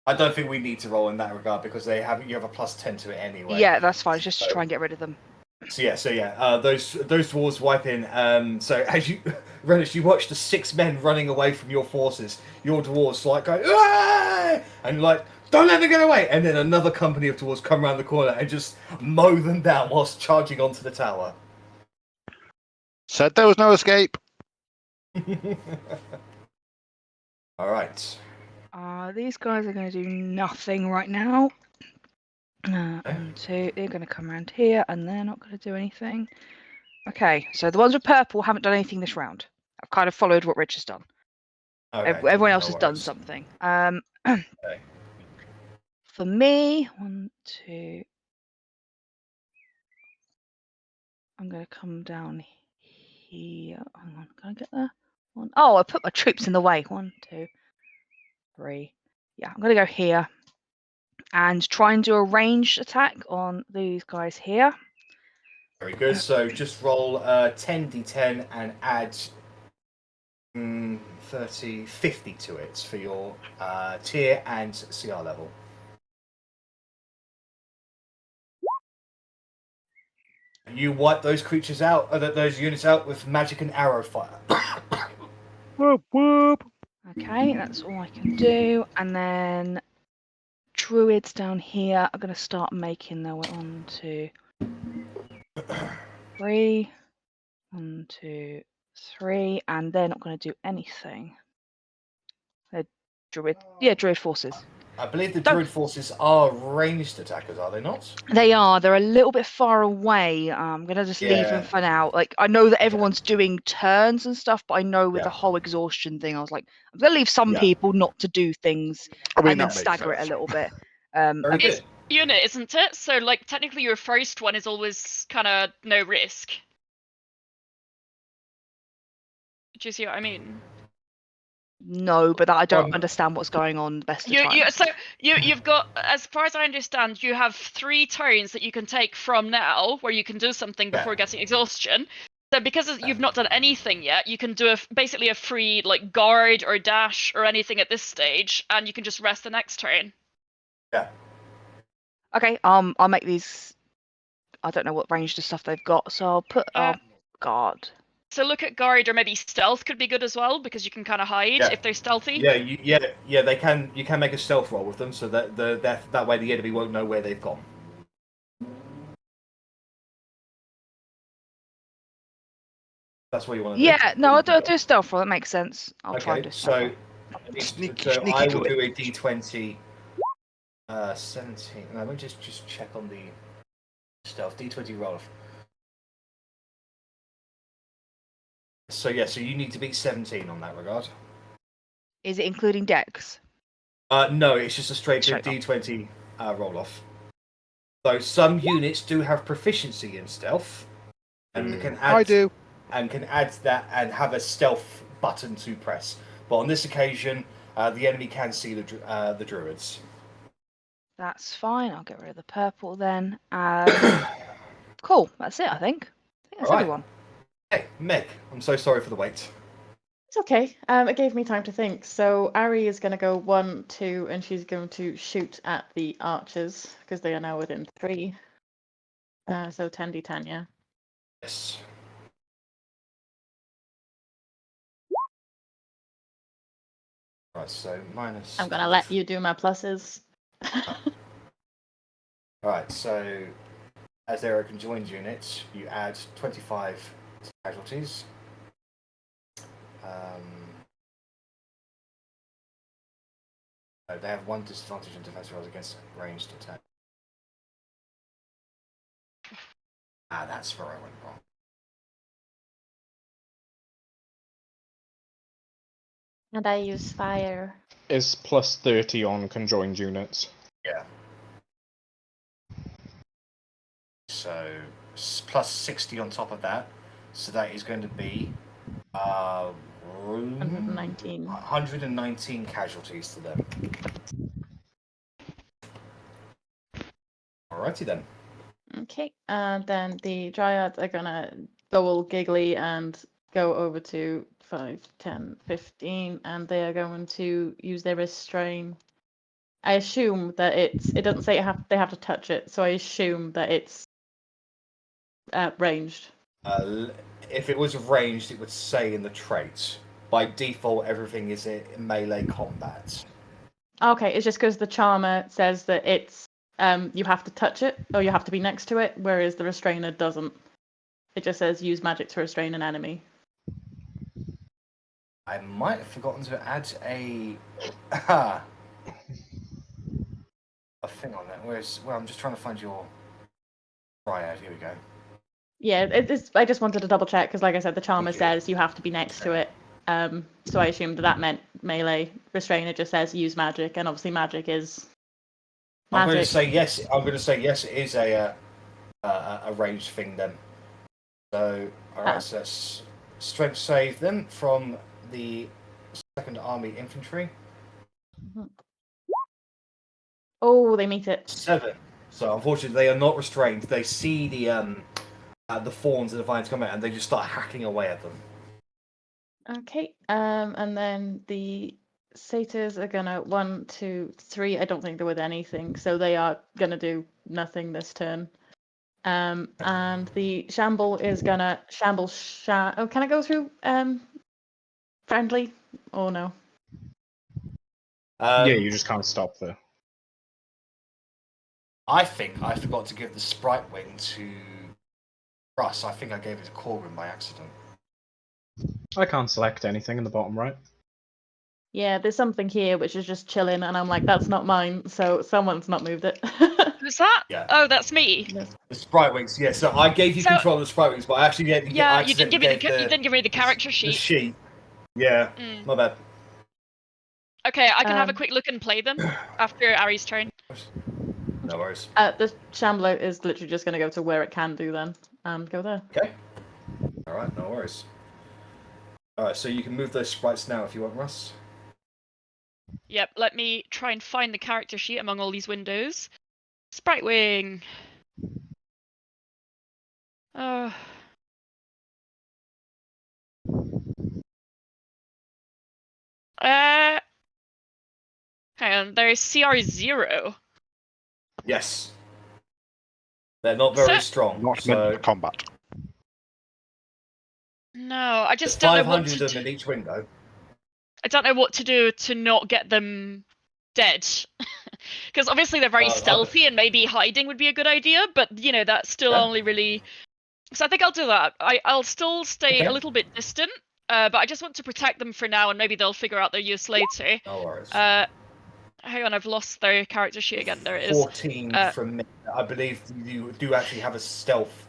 I don't think we need to roll in that regard because you have a +10 to it anyway. Yeah, that's fine. Just to try and get rid of them. So yeah. Those dwarves wipe in. So as you, Rennas, you watch the 6 men running away from your forces. Your dwarves like go, "Aah!" and you're like, don't let them get away. And then another company of dwarves come around the corner and just mow them down whilst charging onto the tower. Said there was no escape. All right. These guys are going to do nothing right now. 1, 2. They're going to come around here, and they're not going to do anything. Okay, so the ones with purple haven't done anything this round. I've kind of followed what Rich has done. Okay, Everyone else no has done worries. something. Okay. For me, 1, 2. I'm going to come down here. Hang on, can I get there? 1. Oh, I put my troops in the way. 1, 2, 3. Yeah, I'm going to go here and try and do a ranged attack on these guys here. Very good. So just roll 10d10 and add 30, 50 to it for your tier and CR level. You wipe those creatures out, those units out with magic and arrow fire. Whoop, whoop. Okay, that's all I can do. And then druids down here are going to start making their way. 1, 2, 3. 1, 2, 3. And they're not going to do anything. They're druid forces. I believe the druid forces are ranged attackers, are they not? They are. They're a little bit far away. I'm going to just leave them for now. Like, I know that everyone's doing turns and stuff, but I know with the whole exhaustion thing, I was like, I'm going to leave some people not to do things I mean, and then that makes stagger it a sense. little bit. Very good. It's unit, isn't it? So, like, technically your first one is always kind of no risk. Do you see what I mean? No, but I don't understand what's going on the best of times. So you've got, as far as I understand, you have 3 turns that you can take from now where you can do something before getting exhaustion. So because you've not done anything yet, you can do basically a free like guard or dash or anything at this stage, and you can just rest the next turn. Yeah. Okay, I'll make these. I don't know what range of stuff they've got, so I'll put guard. So look at guard, or maybe stealth could be good as well because you can kind of hide if they're stealthy. Yeah. They can. You can make a stealth roll with them, so that that way the enemy won't know where they've gone. That's what you want to do. Yeah, no, I'll do a stealth roll. That makes sense. I'll try and do stealth roll. Sneaky I will good. do a d20. 17. No, let me just check on the stealth d20 roll. So you need to beat 17 on that regard. Is it including dex? No, it's just a straight d20 roll off. So some units do have proficiency in stealth, and can add. I do. and can add that and have a stealth button to press. But on this occasion, the enemy can see the druids. That's fine. I'll get rid of the purple then. Cool. That's it, I think. That's Alright. everyone. Hey, Meg, I'm so sorry for the wait. It's okay. It gave me time to think. So Arri is going to go 1, 2, and she's going to shoot at the archers because they are now within 3. So 10d10, yeah. Yes. Right, so minus. I'm going to let you do my pluses. Alright, so as there are conjoined units, you add 25 casualties. They have 1 disadvantage in defense rolls against ranged attack. That's where I went wrong. And I use fire. It's plus 30 on conjoined units. Yeah. So plus 60 on top of that. So that is going to be 119. 119 casualties to them. Alrighty then. Okay, and then the dryads are going to go all giggly and go over to 5, 10, 15, and they are going to use their restrain. I assume that it doesn't say they have to touch it, so I assume that it's ranged. If it was ranged, it would say in the traits. By default, everything is in melee combat. Okay, it's just because the charmer says that it's you have to touch it or you have to be next to it, whereas the restrainer doesn't. It just says use magic to restrain an enemy. I might have forgotten to add a thing on that. Well, I'm just trying to find your triad. Here we go. Yeah, I just wanted to double check because, like I said, the charmer says you have to be next to it. So I assumed that meant melee. Restrainer just says use magic, and obviously magic is magic. I'm going to say yes. I'm going to say yes. It is a ranged thing then. So alright, so let's strength save them from the 2nd Army Infantry. Oh, they meet it. 7. So unfortunately, they are not restrained. They see the thorns and the vines come out, and they just start hacking away at them. Okay, and then the satyrs are gonna 1, 2, 3. I don't think they're with anything, so they are gonna do nothing this turn. And the shamble is gonna shamble. Oh, can I go through friendly or no? Yeah, you just can't stop there. I think I forgot to give the sprite wing to Russ. I think I gave it to Corbin by accident. I can't select anything in the bottom right. Yeah, there's something here which is just chilling, and I'm like, that's not mine, so someone's not moved it. Who's that? Yeah. Oh, that's me. The sprite wings, yeah. So I gave you control of the sprite wings, but I actually gave you didn't give me you didn't give me the character sheet. The sheet. Yeah, my bad. Okay, I can have a quick look and play them after Arri's turn. No worries. The shambler is literally just going to go to where it can do then, and go there. Okay. All right, no worries. All right, so you can move those sprites now if you want, Russ. Yep, let me try and find the character sheet among all these windows. Sprite wing. Hang on, there's CR0. Yes. They're not very strong. Not meant for combat. No, I just There's don't know what 500 to of them in each window. I don't know what to do to not get them dead. Because obviously they're very stealthy and maybe hiding would be a good idea, but you know, that's still only really... So I think I'll do that. I'll still stay a little bit distant, but I just want to protect them for now and maybe they'll figure out their use later. No worries. Hang on, I've lost their character sheet again. There it is. 14 from me. I believe you do actually have a stealth.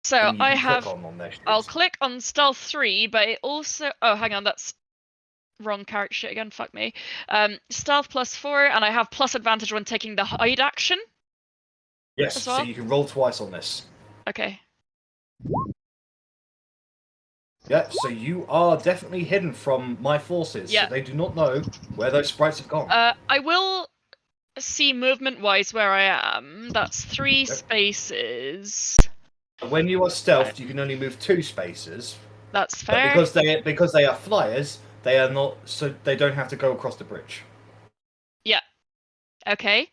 So I have... on their I'll click on stealth 3, but it also... Oh, hang on, that's... Wrong character sheet again, fuck me. Stealth +4, and I have plus advantage when taking the hide action. Yes, well. so you can roll twice on this. Okay. Yeah, so you are definitely hidden from my forces. Yeah. So they do not know where those sprites have gone. I will see movement-wise where I am. That's 3 Yep. spaces. When you are stealthed, you can only move 2 spaces. That's But fair. because they are flyers, they are not. So they don't have to go across the bridge. Yeah. Okay.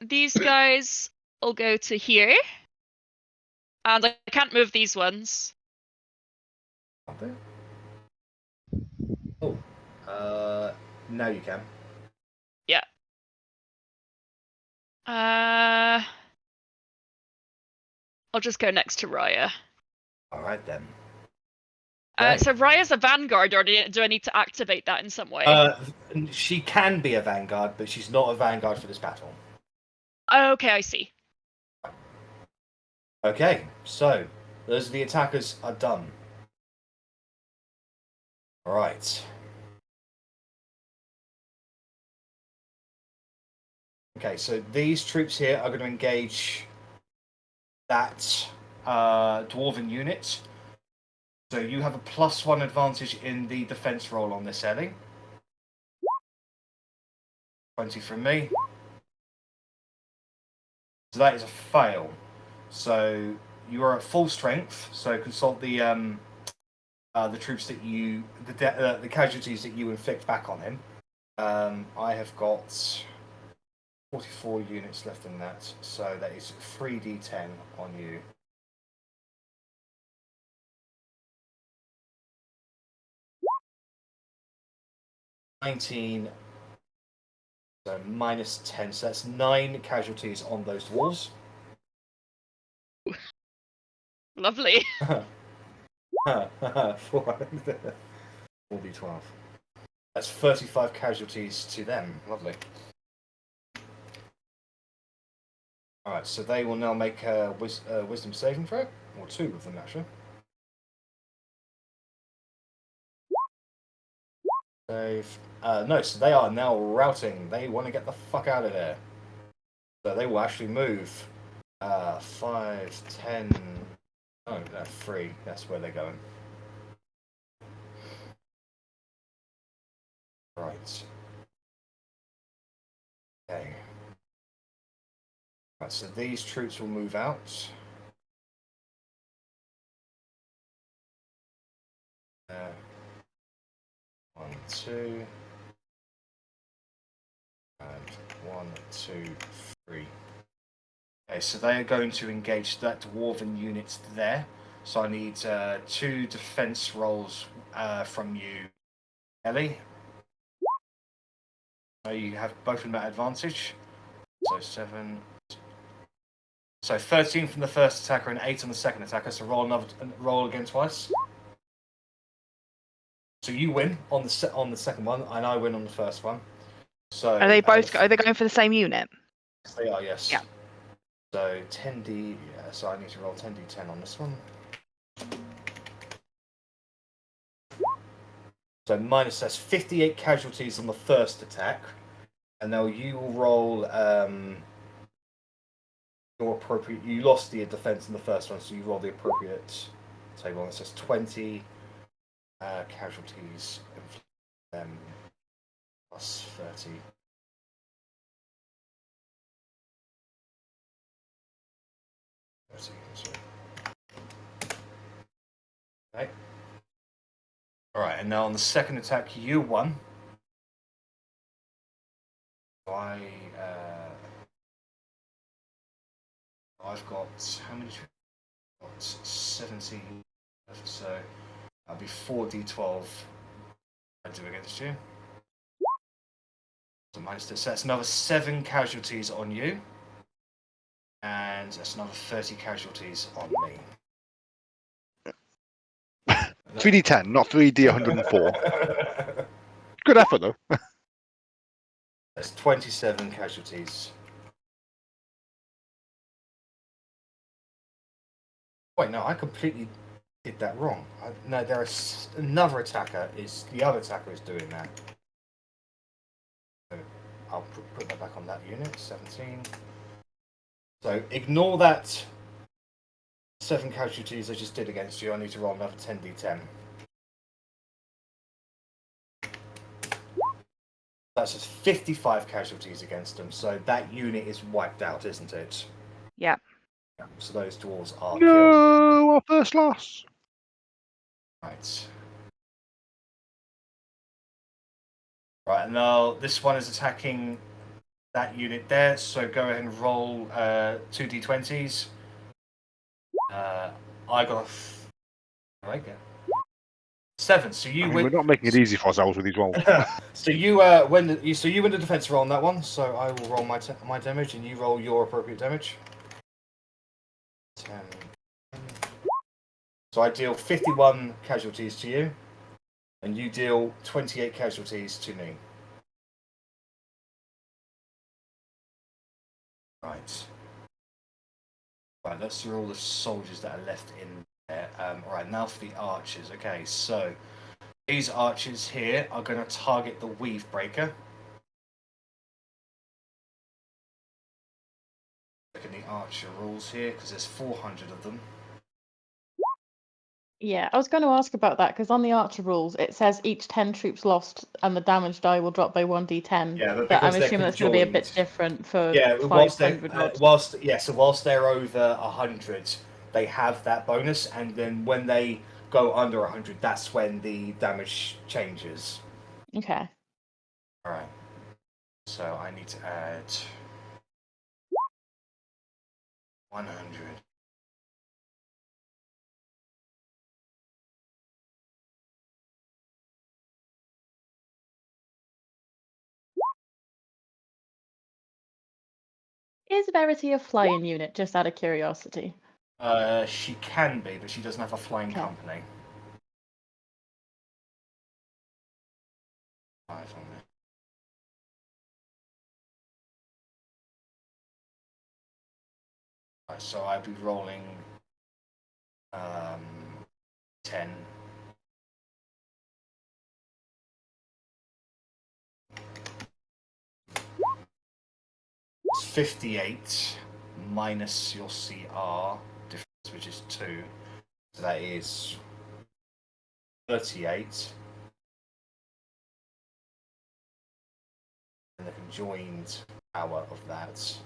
These guys will go to here. And I can't move these ones. Are they? Oh. Now you can. Yeah. I'll just go next to Raya. All right then. Okay. So Raya's a vanguard, or do I need to activate that in some way? She can be a vanguard, but she's not a vanguard for this battle. Okay, I see. Okay, so those are the attackers are done. All right. Okay, so these troops here are going to engage that dwarven unit. So you have a +1 advantage in the defense roll on this, Ellie. 20 from me. So that is a fail. So you are at full strength. So consult the troops that you, the casualties that you inflict back on him. I have got 44 units left in that, so that is 3d10 on you. -19, so -10, so that's 9 casualties on those dwarves. Lovely. 4d12. That's 35 casualties to them. Lovely. Alright, so they will now make a wisdom saving throw, or 2 of them actually. Save. No, so they are now routing. They want to get the fuck out of there. So they will actually move 5, 10. Oh, no, 3. That's where they're going. Right. Okay. Right, so these troops will move out. 1, 2. And 1, 2, 3. Okay, so they are going to engage that dwarven unit there. So I need 2 defense rolls from you, Ellie. You have both of them at advantage. So 7. So 13 from the first attacker and 8 on the second attacker. So roll again twice. So you win on the second one, and I win on the first one. So Are they going for the same unit? They are, yes. Yeah. So 10d. Yeah, so I need to roll 10d10 on this one. So minus, that's 58 casualties on the first attack, and now you will roll your appropriate. You lost the defense in the first one, so you roll the appropriate table. And it says 20 casualties plus 30. Okay. All right, and now on the second attack, you won. I've got how many? I've got 70 left, so that'll be 4d12. I do against you. So minus this. So that's another 7 casualties on you, and that's another 30 casualties on me. 3d10, not 3d104. Good effort, though. That's 27 casualties. Wait, no, I completely did that wrong. No, there is another attacker. The other attacker is doing that. So I'll put that back on that unit. 17. So ignore that 7 casualties I just did against you. I need to roll another 10d10. That's just 55 casualties against them. So that unit is wiped out, isn't it? Yeah. So those dwarves are killed. No, our first loss. Right. Right, now this one is attacking that unit there, so go ahead and roll 2d20s. I got a 7. So you We're not making it easy for ourselves with these rolls. so you win the defense roll on that one. So I will roll my damage, and you roll your appropriate damage. 10. So I deal 51 casualties to you, and you deal 28 casualties to me. Right. Right, let's see all the soldiers that are left in there. Alright, now for the archers. Okay, so these archers here are going to target the Weave Breaker. Look at the archer rules here, because there's 400 of them. Yeah, I was going to ask about that because on the Archer rules it says each 10 troops lost and the damage die will drop by 1d10. Yeah, but But I'm because they're assuming that's going to be a bit conjoined. different for Yeah, 500 odd. whilst they're over 100, they have that bonus, and then when they go under 100, that's when the damage changes. Okay. All right. So I need to add 100. Is Verity a flying unit, just out of curiosity? She can be, but she doesn't have a flying Okay. company. 5 on there. Right, so I'd be rolling 10. It's 58 minus your CR difference, which is 2. So that is 38. And the conjoined power of that.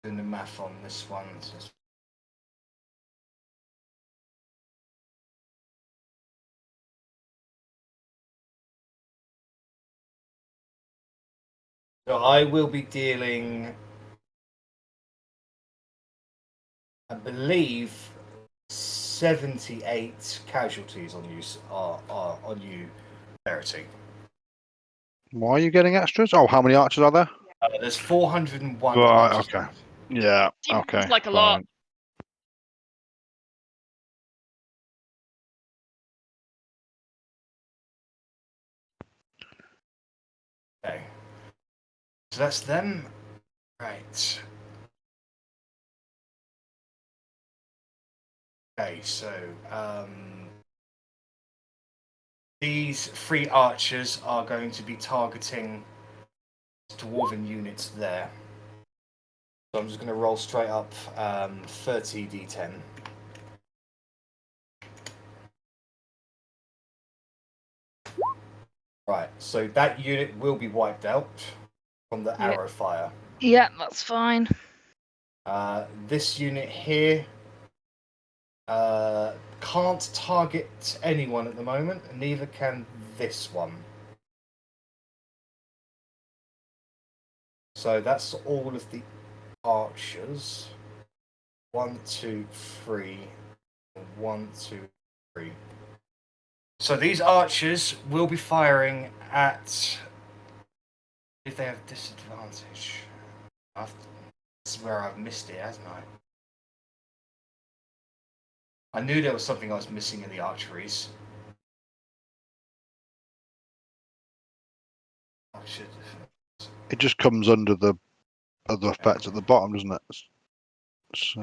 Doing the math on this one. So I will be dealing, I believe, 78 casualties on you, on you, Verity. Why are you getting extras? Oh, how many archers are there? There's 401 Right, archers. okay. Yeah, Seems okay. like a lot. Okay. So that's them. Right. Okay, so these 3 archers are going to be targeting dwarven units there. So I'm just going to roll straight up 30 d10. Right, so that unit will be wiped out from the Yeah. arrow fire. Yeah, that's fine. This unit here can't target anyone at the moment, and neither can this one. So that's all of the archers. 1, 2, 3. 1, 2, 3. So these archers will be firing at, if they have disadvantage. This is where I've missed it, hasn't I? I knew there was something I was missing in the archeries. I should. It just comes under the other effects at the bottom, doesn't it? So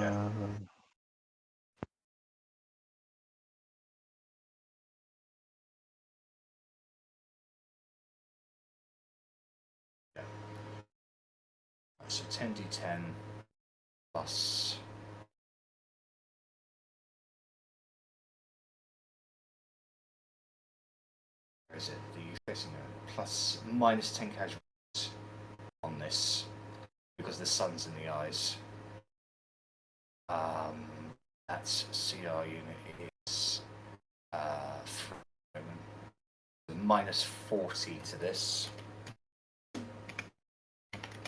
So 10d10 plus. Where is it? The facing plus minus 10 casualties on this because the sun's in the eyes. That's CR unit is minus 40 to this.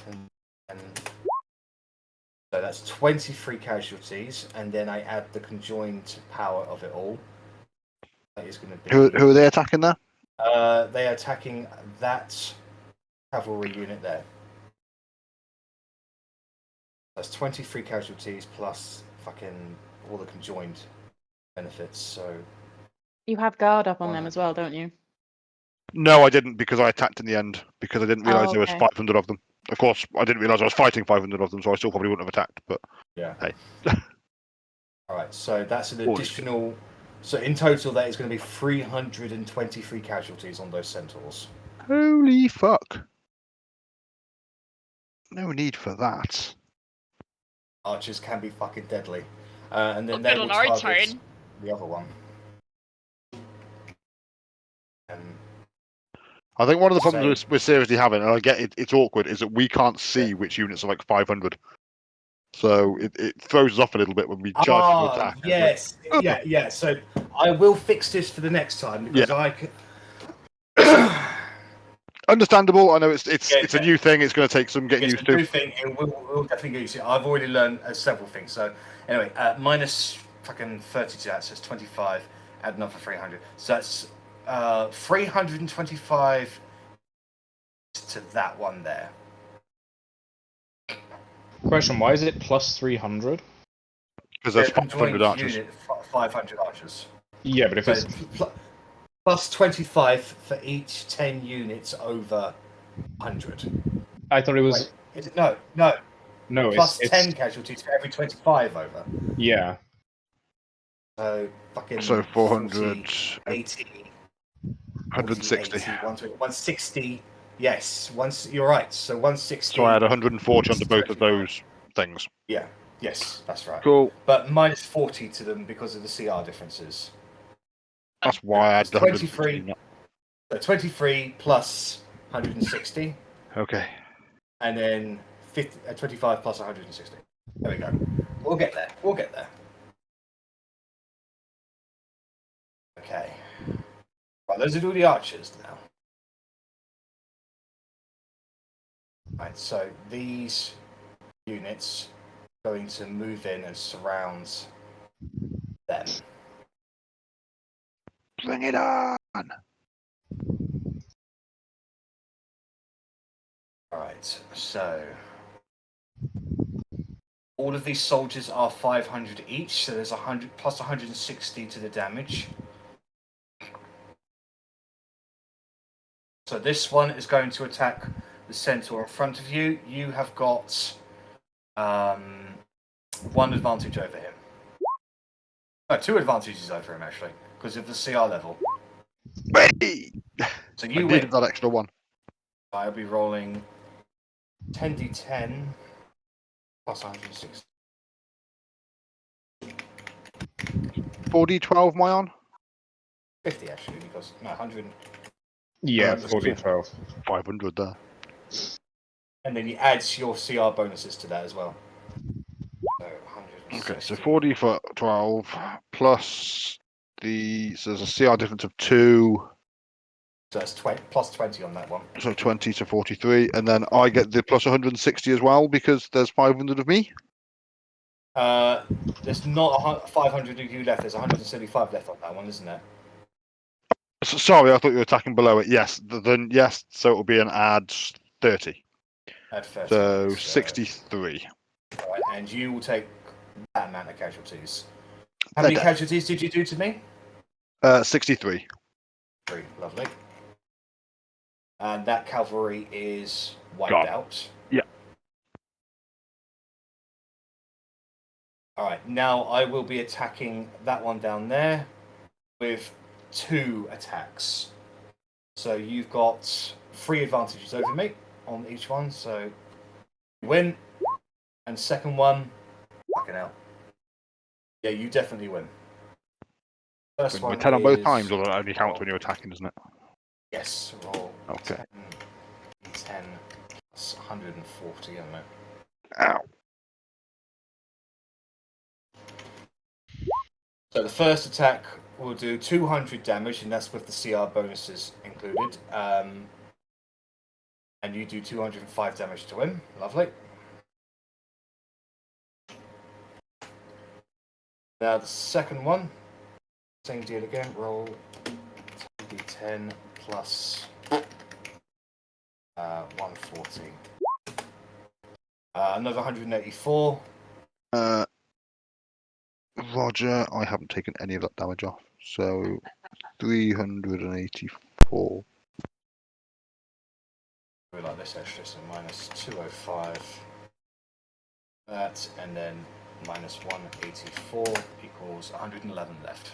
And so that's 23 casualties, and then I add the conjoined power of it all. That is going to be. who are they attacking there? They are attacking that cavalry unit there. That's 23 casualties plus fucking all the conjoined benefits. So You have guard up on them as well, don't you? No, I didn't because I attacked in the end because I didn't realise Oh, there was okay. 500 of them. Of course, I didn't realise I was fighting 500 of them, so I still probably wouldn't have attacked. But yeah. hey. All right. So that's an Holy additional. So in total, that is going to be 323 casualties on those centaurs. Holy fuck! No need for that. Archers can be fucking deadly, and then Well, they good will on our target turn. the other one. I think one of the So- problems we're seriously having, and I get it's awkward, is that we can't see which units are like 500. So it throws us off a little bit when we judge to attack. Yes, yeah. So I will fix this for the next time because I can. Understandable. I know it's Yeah. a new thing. It's going to take some getting It's used a to. new thing, and we'll definitely get used to it. I've already learned several things. So anyway, minus fucking 30 to that, so it's 25. Add another 300. So that's 325 to that one there. Question: why is it plus 300? Because there's They're 500 conjoined archers. unit, 500 archers. Yeah, but if So it's plus 25 for each 10 units over 100. I thought it was Wait, is it? No. no, Plus it's 10 casualties for every 25 over. yeah. So fucking So 400, 40, 80, 160. 80, 160. Yes, you're right. So 160. So I had 140 onto both of those things. Yeah, yes, that's right. Cool. But minus 40 to them because of the CR differences. That's why I had It's the 23. So 23 plus 160, Okay. and then 25 plus 160. There we go. We'll get there. Okay. Right, those are all the archers now. Right, so these units are going to move in and surround them. Bring it on! Alright, so all of these soldiers are 500 each, so there's 100 plus 160 to the damage. So this one is going to attack the centaur in front of you. You have got one advantage over him. No, two advantages over him actually, because of the CR level. Ready! So I you win. needed that extra one. I'll be rolling 10d10 plus 160. 4d12 my on? 50 actually, because no 100. Yeah, That's 40 cool. 12. 500 there. And then you add your CR bonuses to that as well. So 160. Okay, so 4d for 12 plus so there's a CR difference of 2, So that's 20, plus 20 on that one. so 20 to 43, and then I get the plus 160 as well because there's 500 of me. There's not 500 of you left. There's 175 left on that one, isn't there? Sorry, I thought you were attacking below it. Yes, then yes, so it'll be an add 30. Add 30. So 63. All right, and you will take that amount of casualties. How many Okay. casualties did you do to me? 63. 3. Lovely. And that cavalry is wiped Gone. out. Yeah. Alright, now I will be attacking that one down there with 2 attacks. So you've got 3 advantages over me on each one, so you win. And second one, fucking hell. Yeah, you definitely win. First We're one 10 on both is- times, or that only counts when you're attacking, doesn't it? Yes, roll Okay. 10 plus 140, isn't it? Ow. So the first attack will do 200 damage, and that's with the CR bonuses included. And you do 205 damage to him. Lovely. Now the second one, same deal again. Roll 2d10 plus 140. Another 184. Roger, I haven't taken any of that damage off, so 384. We like this extra, so minus 205. That, and then minus 184 equals 111 left.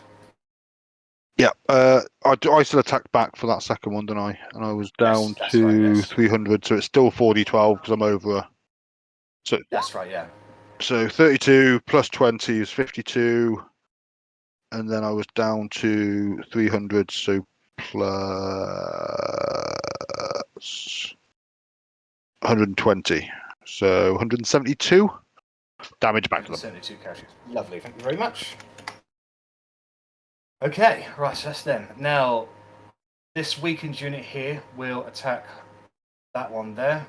Yeah, I still attacked back for that second one, didn't I? And I was down Yes, that's to right, yes. 300, so it's still 4d12 because I'm over. So That's right, yeah. So 32 plus 20 is 52, and then I was down to 300, so plus 120, so 172 damage back to them. 72 casualties. Lovely, thank you very much. Okay, right, so that's them. Now, this weakened unit here will attack that one there.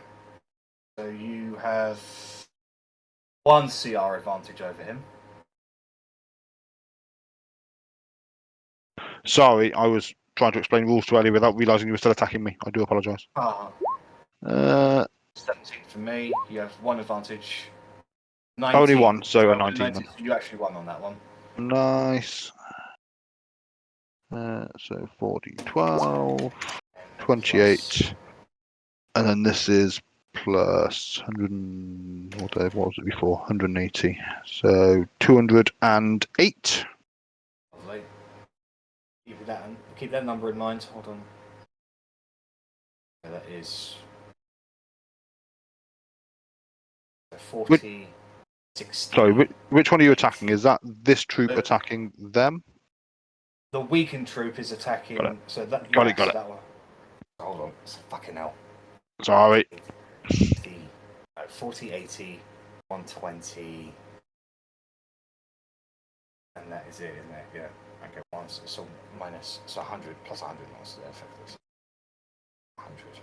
So you have 1 CR advantage over him. Sorry, I was trying to explain rules to Ellie without realising you were still attacking me. I do apologise. 17 for me. You have 1 advantage. 19. Only one, so a 19 then. So you actually won on that one. Nice. So 40, 12, 28, and then this is plus 100. What was it before? 180. So 208. Lovely. Keep that number in mind. Hold on. That is 40. 60. Sorry, which one are you attacking? Is that this troop attacking them? The weakened troop is attacking. Got it. So that Got it. That one. Hold on. It's fucking hell. Sorry. 40, 80, 120. And that is it, isn't it? Yeah. Okay, once. So minus. So 100 plus 100 once they're effective. 100.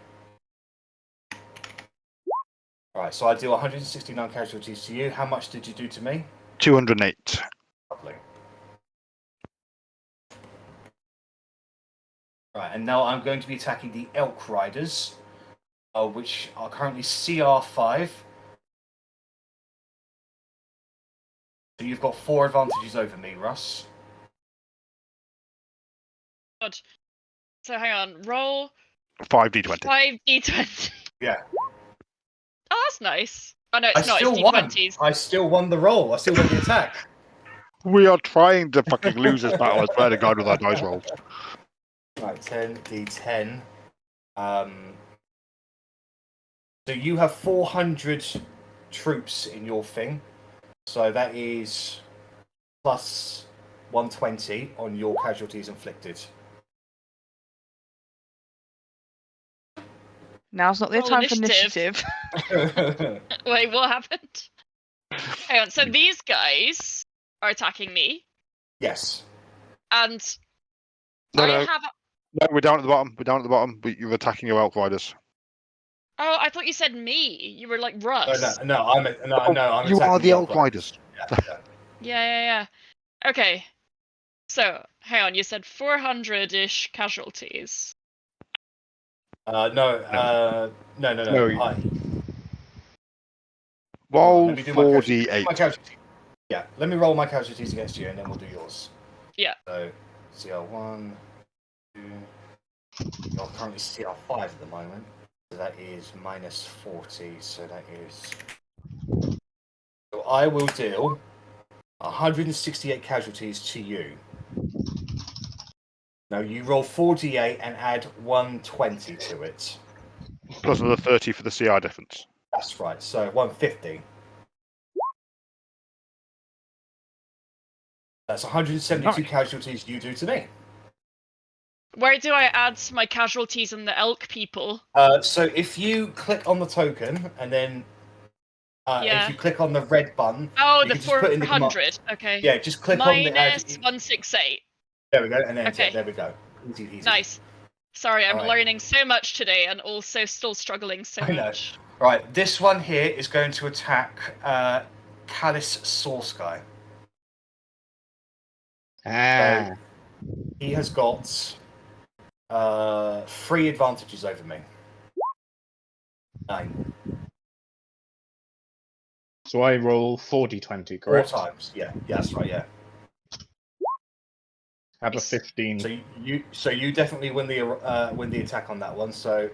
Alright, so I deal 169 casualties to you. How much did you do to me? 208. Lovely. Right, and now I'm going to be attacking the Elk Riders, which are currently CR5. So you've got 4 advantages over me, Russ. God. So hang on, roll 5d20. 5d20. Yeah. Oh, that's nice. Oh no, it's I not. still It's won. d20s. I still won the roll. I still won the attack. We are trying to fucking lose this battle, I swear to God, with our dice rolls. Right, 10d10. So you have 400 troops in your thing. So that is plus 120 on your casualties inflicted. Now's not the Roll time for initiative. initiative. Wait, what happened? Hang on. So these guys are attacking me, Yes. and No, I no. have. No, we're down at the bottom. We're down at the bottom, but you're attacking your Elk Riders. Oh, I thought you said me. You were like Russ. No, I'm You are attacking the Elk Riders. Yeah. Okay. So, hang on. You said 400-ish casualties. No. No. Roll Let me do my casualties. 4d8. Yeah, let me roll my casualties against you, and then we'll do yours. Yeah. So, CR1, 2. You're currently CR5 at the moment. So that is minus 40. So that is. So I will deal 168 casualties to you. Now you roll 48 and add 120 to it. Plus another 30 for the CR difference. That's right. So 150. That's 172 Nice. casualties you do to me. Where do I add my casualties and the elk people? So if you click on the token and then Yeah. if you click on the red button, Oh, you the can just put in the command. 400. Okay. Yeah, just click on the Minus add. 168. There we go, and then Okay. there we go. Easy, easy. Nice. Sorry, I'm Alright. learning so much today and also still struggling so I know. much. Right, this one here is going to attack Callus Sourceguy. Ah. So he has got 3 advantages over me. 9. So I roll 40-20, 4 correct? times. Yeah, that's right. Yeah. Have a 15. So you definitely win the attack on that one. So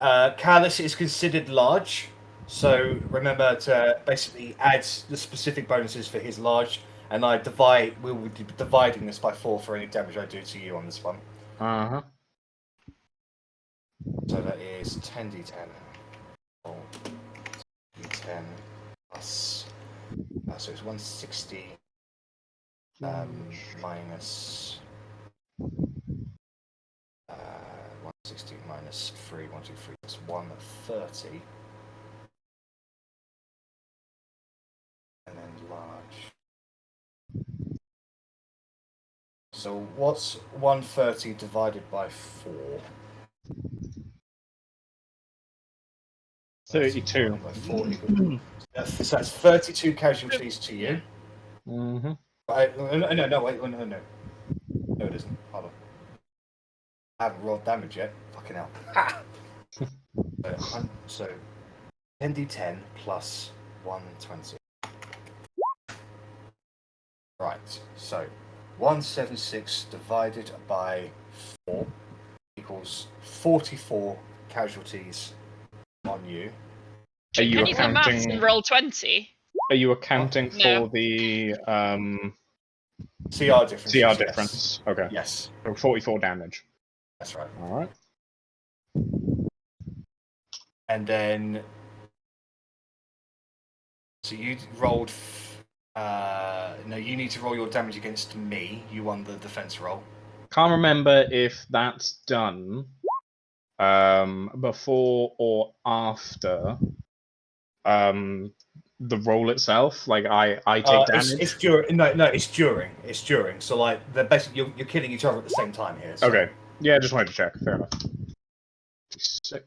Callus is considered large. So remember to basically add the specific bonuses for his large, and we'll be dividing this by 4 for any damage I do to you on this one. Uh-huh. So that is 10d10. Oh, d10 plus. So it's 160 minus 160 minus 3, 1, 2, 3, that's 130. And then large. So what's 130 divided by 4? 32. By 4 equals, so that's 32 casualties to you. Mm-hmm. No, wait, no. No, it isn't. Hold on. I haven't rolled damage yet. Fucking hell. So 10d10 plus 120. Right, so 176 divided by 4 equals 44 casualties on you. Are you Can you do maths and roll 20? Are you accounting No. for the CR difference. CR difference? Okay. Yes, So 44 damage. that's right. All right. And then, so you rolled. No, you need to roll your damage against me. You won the defense roll. Can't remember if that's done before or after the roll itself. Like I take damage. It's during. No, it's during. It's during. So like they're basically you're killing each other at the same time here. So. Okay. Yeah, just wanted to check. Fair enough. 6.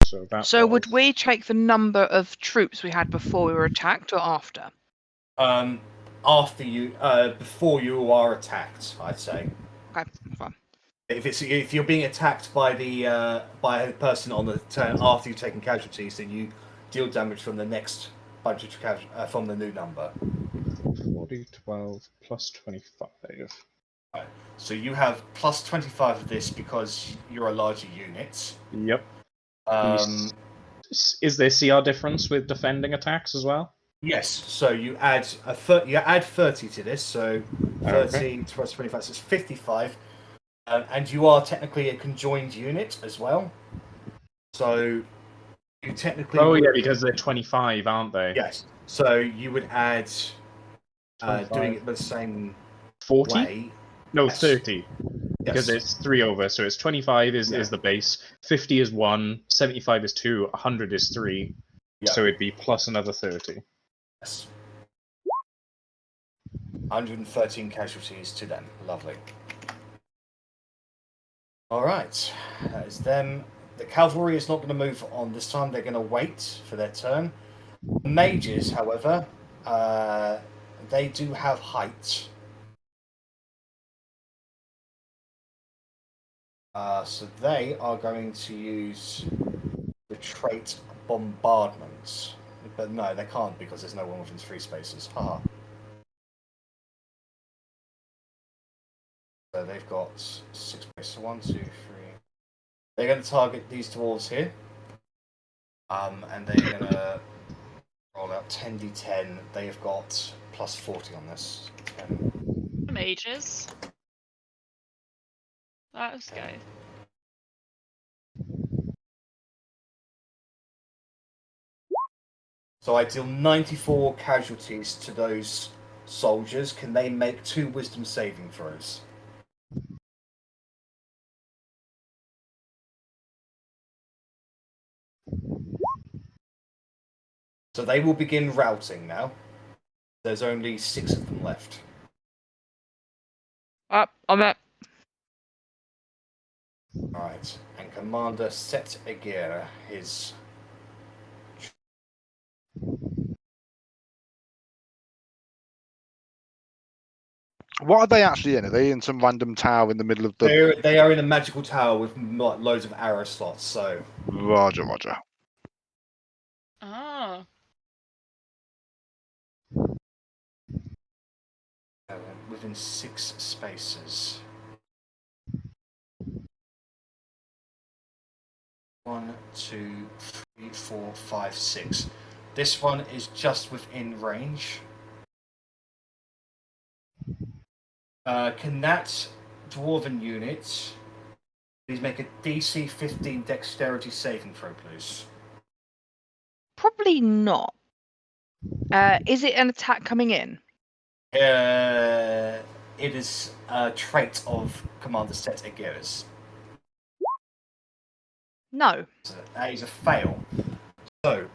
So that. So was... would we take the number of troops we had before we were attacked or after? After you, before you are attacked, I'd say. Okay, fine. If you're being attacked by a person on the turn after you've taken casualties, then you deal damage from the next bunch of from the new number. 40, 12 plus 25. Right. So you have plus 25 of this because you're a larger unit. Yep. Is there CR difference with defending attacks as well? Yes. So you add 30 to this. So 30 Okay. plus 25, so it's 55. And you are technically a conjoined unit as well. So you technically. Oh yeah, because they're 25, aren't they? Yes. So you would add 25. doing it the same 40? way. No, Yes. 30. Because Yes. it's 3 over, so it's 25 is Yeah. the base, 50 is 1, 75 is 2, 100 is 3. Yeah. So it'd be plus another 30. Yes. 113 casualties to them. Lovely. All right. That is them. The cavalry is not going to move on this time. They're going to wait for their turn. Mages, however, they do have height. So they are going to use the trait Bombardment. But no, they can't because there's no one within 3 spaces. Haha. So they've got 6 spaces. So 1, 2, 3. They're going to target these dwarves here. And they're going to Roll out 10d10. They have got plus 40 on this. 10. Mages. Let's go. So I deal 94 casualties to those soldiers. Can they make 2 wisdom saving throws? So they will begin routing now. There's only 6 of them left. I'm at. Alright, and Commander Set Agir, his... What are they actually in? Are they in some random tower in the middle of the... They are in a magical tower with loads of arrow slots, so... Roger, roger. Oh. Within 6 spaces. 1, 2, 3, 4, 5, 6. This one is just within range. Can that dwarven unit please make a DC 15 dexterity saving throw, please? Probably not. Is it an attack coming in? It is a trait of Commander Set Agir's. No. That is a fail. So,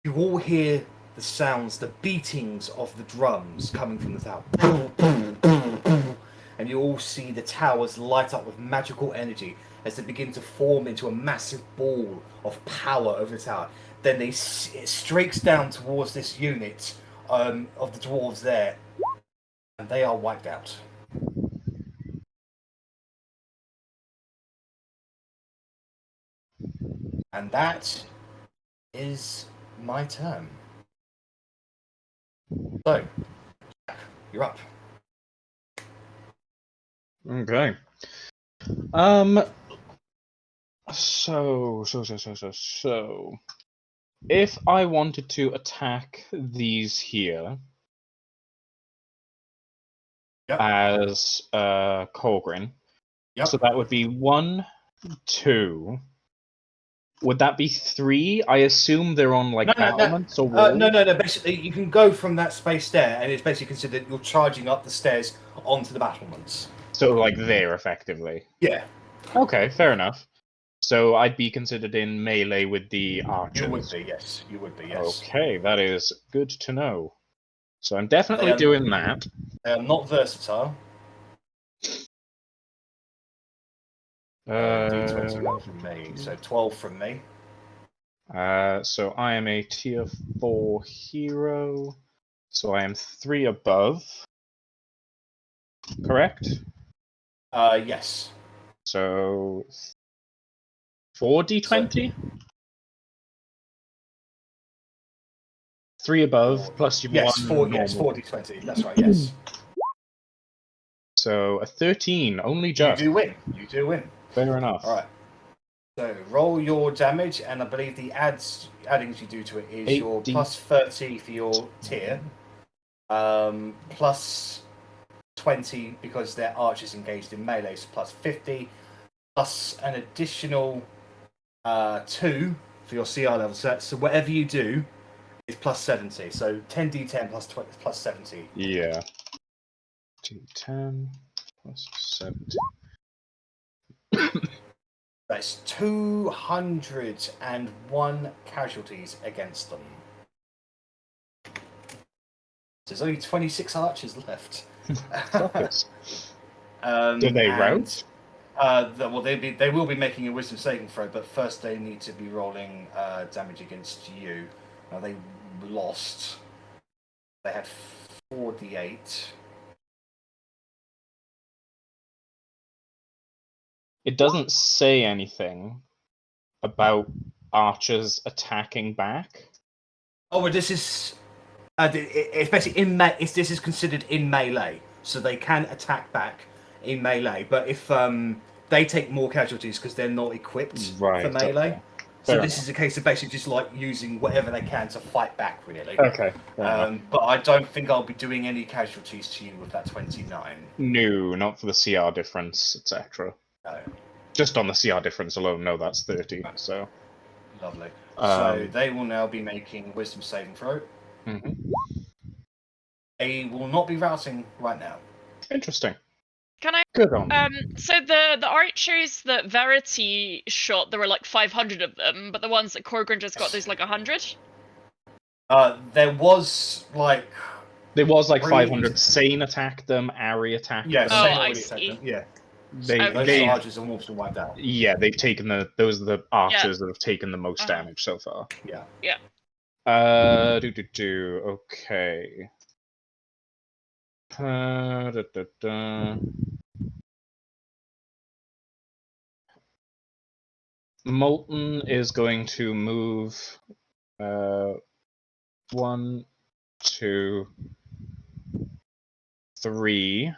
you all hear the sounds, the beatings of the drums coming from the tower. And you all see the towers light up with magical energy as they begin to form into a massive ball of power over the tower. Then it streaks down towards this unit of the dwarves there, and they are wiped out. And that is my turn. So, you're up. Okay. So. If I wanted to attack these here Yep. as Colgrin, Yep. so that would be 1, 2. Would that be 3? I assume they're on like battlements or walls. No. Basically, you can go from that space there, and it's basically considered you're charging up the stairs onto the battlements. So like there, effectively. Yeah. Okay, fair enough. So I'd be considered in melee with the archers. You would be, yes. You would be, yes. Okay, that is good to know. So I'm definitely doing that. They are not versatile. D21 from me, so 12 from me. So I am a tier 4 hero. So I am 3 above. Correct? Yes. So 4d20? 3 above plus your yes, 1 yes, normal. 4d20. That's right, yes. So a 13, only just. You do win. You do win. Fair enough. All right. So roll your damage, and I believe the addings you do to it is your plus 30 for your tier, plus 20 because they're archers engaged in melee, so plus 50, plus an additional 2 for your CR level set. So whatever you do is plus 70. So 10d10 plus 20 plus 70. Yeah. D10 plus 70. That's 201 casualties against them. There's only 26 archers left. Do they rout? Well, they will be making a wisdom saving throw, but first they need to be rolling damage against you. Now they lost. They had 4d8. It doesn't say anything about archers attacking back. Oh, well, this is it's basically this is considered in melee, so they can attack back in melee. But if they take more casualties because they're not equipped for melee, So this is a case of basically just like using whatever they can to fight back, really. Okay. fair enough. But I don't think I'll be doing any casualties to you with that 29. No, not for the CR difference, etc. No. Just on the CR difference alone, no, that's 30. So. Lovely. So they will now be making wisdom saving throw. Mhm. They will not be routing right now. Interesting. Can I? Good on them. So the archers that Verity shot, there were like 500 of them, but the ones that Corgrin just got, there's like 100. There was like. There was like Reed. 500. Sane attacked them. Arri attacked Yeah, them. Oh, Sane I already see. attacked them. Yeah. Okay. Those charges are also wiped out. Yeah, they've taken those are the archers that have taken the most damage so far. Yeah. Yeah. Okay. Molten is going to move 1, 2, 3.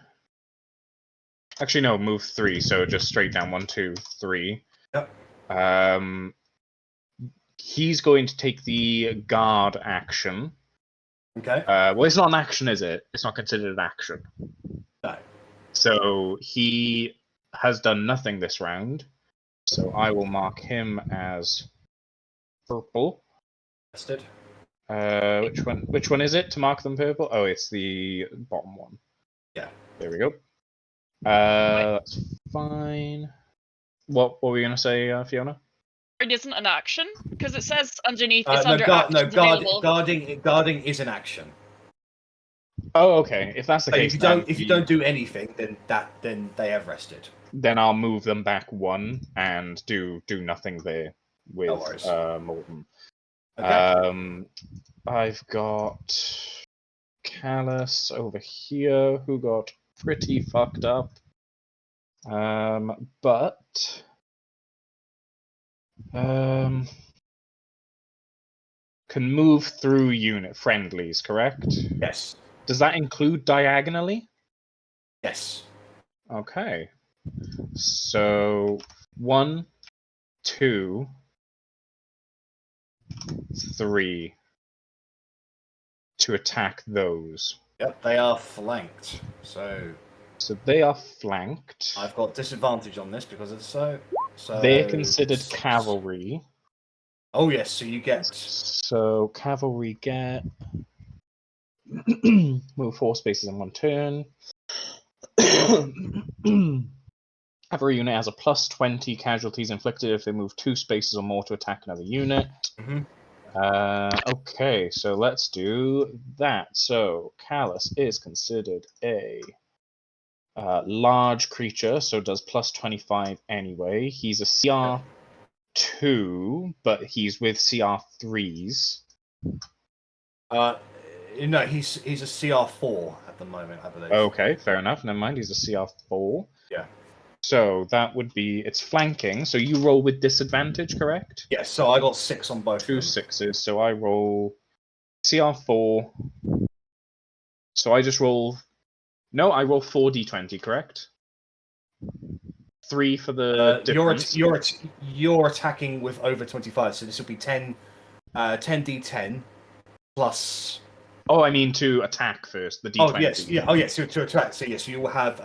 Actually, no, move 3, so just straight down 1, 2, 3. Yep. He's going to take the guard action. Okay. Well, it's not an action, is it? It's not considered an action. No. So he has done nothing this round. So I will mark him as purple. Tested. Which one is it to mark them purple? Oh, it's the bottom one. Yeah. There we go. That's fine. What were we gonna say, Fiona? It isn't an action because it says underneath it's under No, actions available. guarding is an action. Oh, okay. If that's the So case, if you don't do anything, then they have rested. then I'll move them back 1 and do nothing there with No worries. Molten. Okay. I've got Callus over here who got pretty fucked up. But can move through unit friendlies, correct? Yes. Does that include diagonally? Yes. Okay. So 1, 2, 3 to attack those. Yep. They are flanked. So they are flanked. I've got disadvantage on this because it's so. They're considered cavalry. Oh yes. So you get. So cavalry get move 4 spaces in 1 turn. Cavalry unit has a plus 20 casualties inflicted if they move 2 spaces or more to attack another unit. Mm-hmm. Okay, so let's do that. So Callus is considered a large creature, so does plus 25 anyway. He's a CR 2, but he's with CR 3s. No, he's a CR4 at the moment, I believe. Okay, fair enough. Never mind, he's a CR 4. Yeah. So that would be it's flanking. So you roll with disadvantage, correct? Yes. So I got 6 on both. 2 6s. So I roll CR 4. So I just roll. No, I roll 4d20, correct? 3 for the difference. You're attacking with over 25, so this will be 10d10 plus. Oh, I mean to attack first. The d20. Oh yes, yeah. Oh yes, to attack. So yes, you will have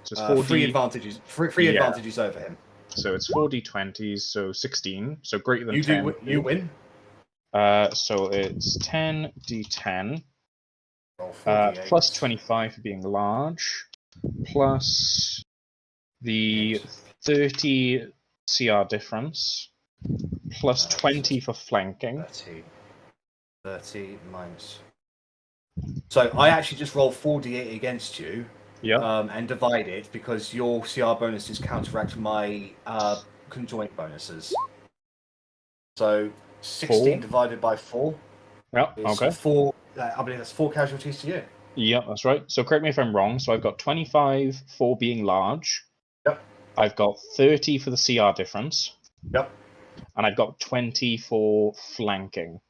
So it's 4d. 3 advantages. Three advantages over him. So it's 4d20s, so 16. So greater than you 10. You win. So it's 10d10. Roll 4d8. Plus 25 for being large. Plus the 30 CR difference. Plus 20 for flanking. 30 minus. So I actually just roll 4d8 against you. Yeah. And divide it because your CR bonuses counteract my conjoint bonuses. So 16 4. divided by 4. Yeah. Is Okay. 4. I believe that's 4 casualties to you. Yeah, that's right. So correct me if I'm wrong. So I've got 25 for being large. Yep. I've got 30 for the CR difference. Yep. And I've got 20 for flanking.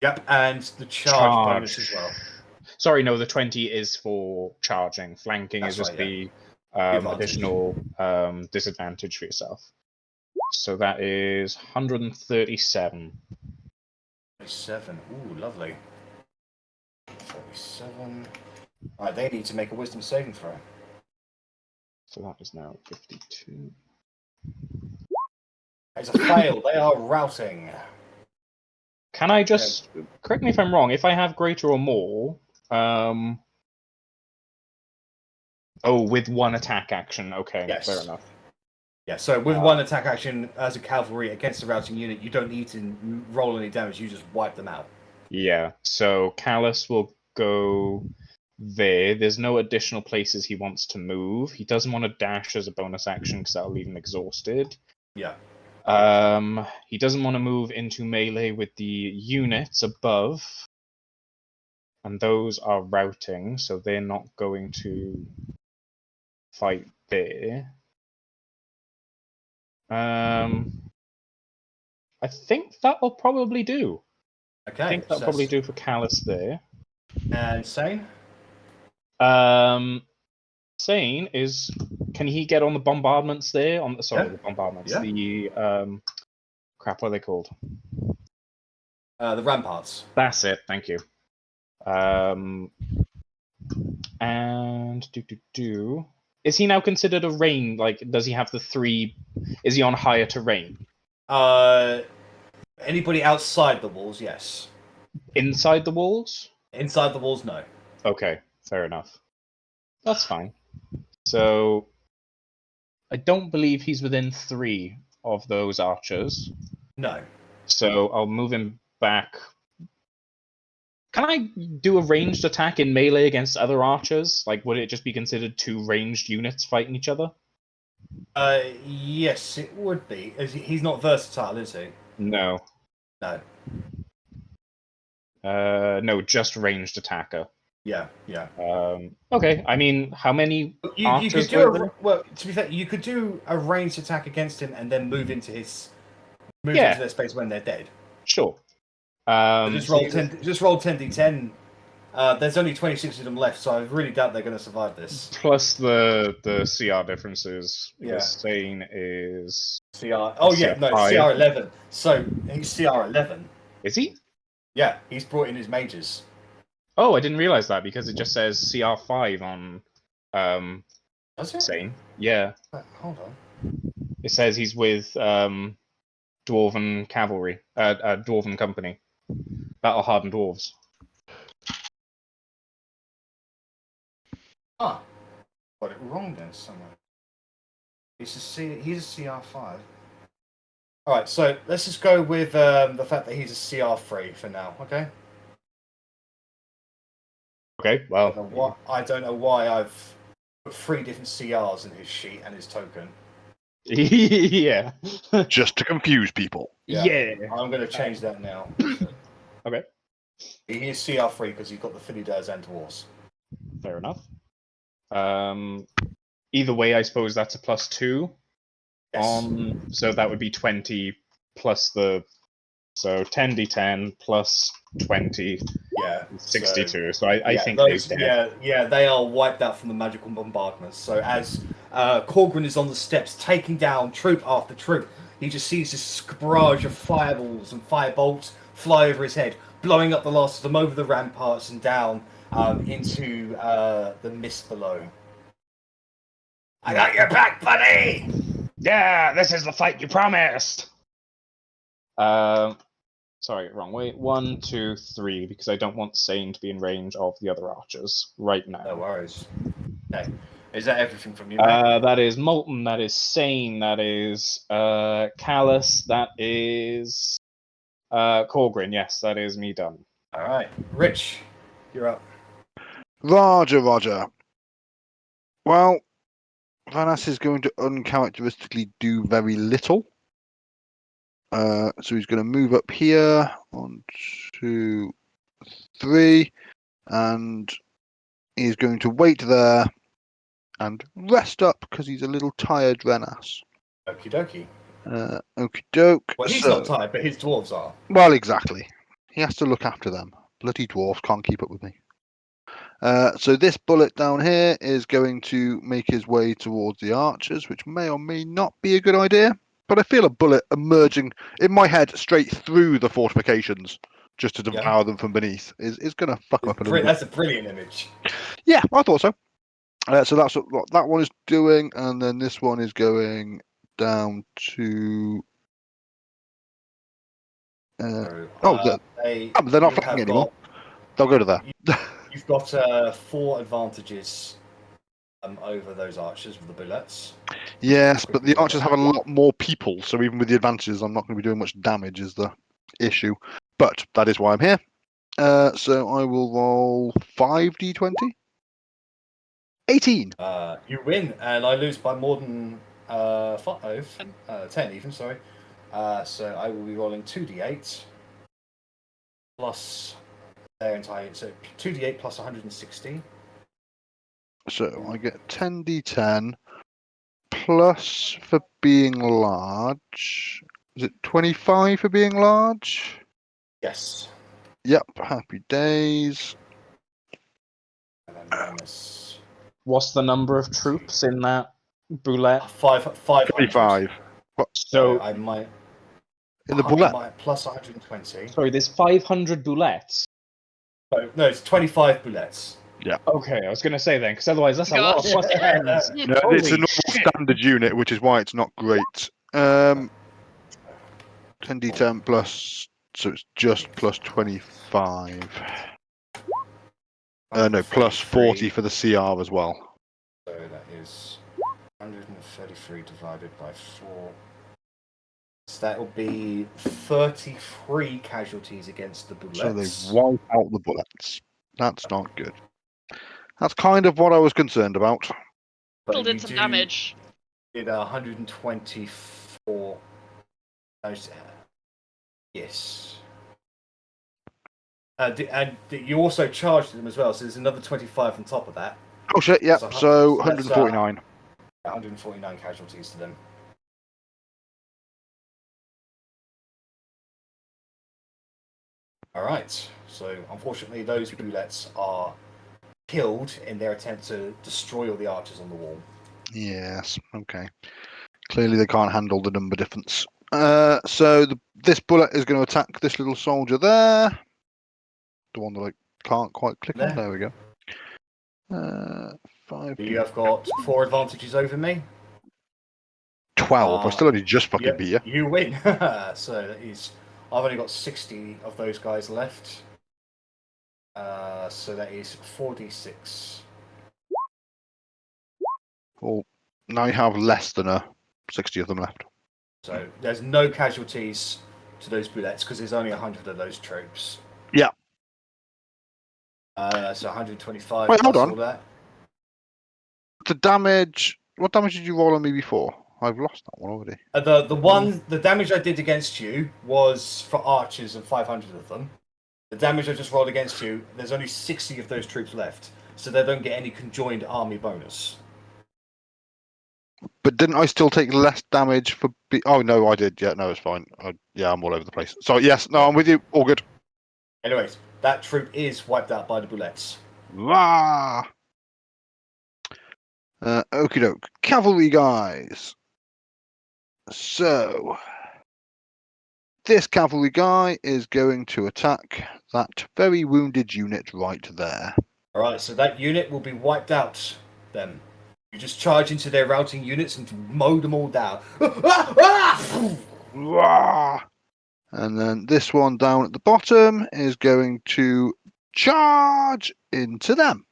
Yep, and the charge bonus as well. Sorry, no, the 20 is for charging. Flanking That's is just right, the additional disadvantage for yourself. So that is 137. 47. Ooh, lovely. 47. Alright, they need to make a wisdom saving throw. So that is now 52. It's a fail. They are routing. Can I just correct me if I'm wrong? If I have greater or more, with one attack action. Okay, Yes. fair enough. Yeah, so with one attack action as a cavalry against the routing unit, you don't need to roll any damage, you just wipe them out. Yeah, so Callus will go there. There's no additional places he wants to move. He doesn't want to dash as a bonus action because that'll leave him exhausted. Yeah. He doesn't want to move into melee with the units above. And those are routing, so they're not going to fight there. I think that will probably do. Okay. I think that'll probably do for Callus there. And Sane? Sane is. Can he get on the bombardments there? Yeah. The bombardments. Yeah. The crap. What are they called? The ramparts. That's it. Thank you. And is he now considered a rain? Like, does he have the 3? Is he on higher terrain? Anybody outside the walls, yes. Inside the walls? Inside the walls, no. Okay, fair enough. That's fine. So, I don't believe he's within 3 of those archers. No. So, I'll move him back. Can I do a ranged attack in melee against other archers? Like, would it just be considered 2 ranged units fighting each other? Yes, it would be. He's not versatile, is he? No. No. No, just ranged attacker. Yeah, yeah. Okay, I mean, how many You could archers do were there? well. To be fair, you could do a ranged attack against him and then move into into their space when they're dead. Sure. Just roll 10d10. There's only 26 of them left, so I really doubt they're going to survive this. Plus the CR differences. Yeah. Because Sane is CR. Oh yeah, no, CR5. CR11. So he's CR11. Is he? Yeah, he's brought in his mages. Oh, I didn't realize that because it just says CR5 on Does it? Sane. Yeah. Hold on. It says he's with Dwarven Cavalry, Dwarven Company. Battle Hardened Dwarves. Ah, got it wrong then somewhere. He's a CR5. All right, so let's just go with the fact that he's a CR3 for now. Okay. Okay, well. I don't know why I've put 3 different CRs in his sheet and his token. Yeah. Just to confuse people. Yeah. I'm going to change that now. Okay. He is CR3 because he's got the Philidars and Dwarves. Fair enough. Either way, I suppose that's a +2. Yes. So that would be 20 plus the. So 10d10 plus 20. Yeah. 62. So I think those, they're dead. yeah, they are wiped out from the magical bombardments. So as Corgrin is on the steps, taking down troop after troop, he just sees this barrage of fireballs and firebolts fly over his head, blowing up the last of them over the ramparts and down into the mist below. I got your back, buddy! Yeah, this is the fight you promised! Sorry, wrong way. 1, 2, 3, because I don't want Sane to be in range of the other archers right now. No worries. Okay. Is that everything from you, mate? That is Molten, that is Sane, that is Callus, that is Corgrin, yes, that is me done. Alright. Rich, you're up. Roger. Well, Rennas is going to uncharacteristically do very little. So he's going to move up here. 1, 2, 3. And he's going to wait there and rest up because he's a little tired, Rennas. Okie dokie. Okie doke. Well, he's not tired, but his dwarves are. Well, exactly. He has to look after them. Bloody dwarves can't keep up with me. So this bullet down here is going to make his way towards the archers, which may or may not be a good idea. but I feel a bullet emerging in my head straight through the fortifications, just to devour them from beneath. Is going to fuck them up a little bit. That's a brilliant image. Yeah, I thought so. So that's what that one is doing, and then this one is going down to. They're not flanking anymore. They'll go to there. You've got 4 advantages over those archers with the bullets. Yes, but the archers have a lot more people, so even with the advantages, I'm not going to be doing much damage. Is the issue? But that is why I'm here. So I will roll 5d20. 18. You win, and I lose by more than 10 even. Sorry. So I will be rolling 2d8 plus their entire. So 2d8 plus 160. So I get 10d10 plus for being large. Is it 25 for being large? Yes. Yep. Happy days. And then minus What's the number of troops in that boulette? 500. 25. So I might. In the bullet. Plus 120. sorry, there's 500 boulettes. No, it's 25 bullets. Okay, I was going to say then, because otherwise that's a lot of Gosh. plus 10s. No, it's a Holy normal shit. standard unit, which is why it's not great. 10d10 plus, so it's just plus 25. No, plus 40 for the CR as well. So that is 133 divided by 4. So that will be 33 casualties against the bullets. So they wipe out the bullets. That's not good. That's kind of what I was concerned about. Still did some damage. Did 124. Yes. And you also charged them as well, so there's another 25 on top of that. Oh shit, yeah, So so that's, 149. 149 casualties to them. Alright, so unfortunately those bullets are killed in their attempt to destroy all the archers on the wall. Yes, okay. Clearly they can't handle the number difference. So this bullet is going to attack this little soldier there. The one that I can't quite click on. There we go. 5. You have got 4 advantages over me. 12. I still only just fucking beat you. You win. So that is. I've only got 60 of those guys left. So that is 4d6. Well, now you have less than 60 of them left. So there's no casualties to those bullets because there's only 100 of those troops. Yeah. So 125. Wait, hold plus on. all that. The damage. What damage did you roll on me before? I've lost that one already. The damage I did against you was for archers and 500 of them. The damage I just rolled against you, there's only 60 of those troops left, so they don't get any conjoined army bonus. But didn't I still take less damage for? Oh no, I did. Yeah, no, it's fine. I'm all over the place. So yes, no, I'm with you. All good. Anyways, that troop is wiped out by the bullets. Rah! Okie doke. Cavalry guys. So, this cavalry guy is going to attack that very wounded unit right there. Alright, so that unit will be wiped out then. You just charge into their routing units and mow them all down. Rah! And then this one down at the bottom is going to charge into them.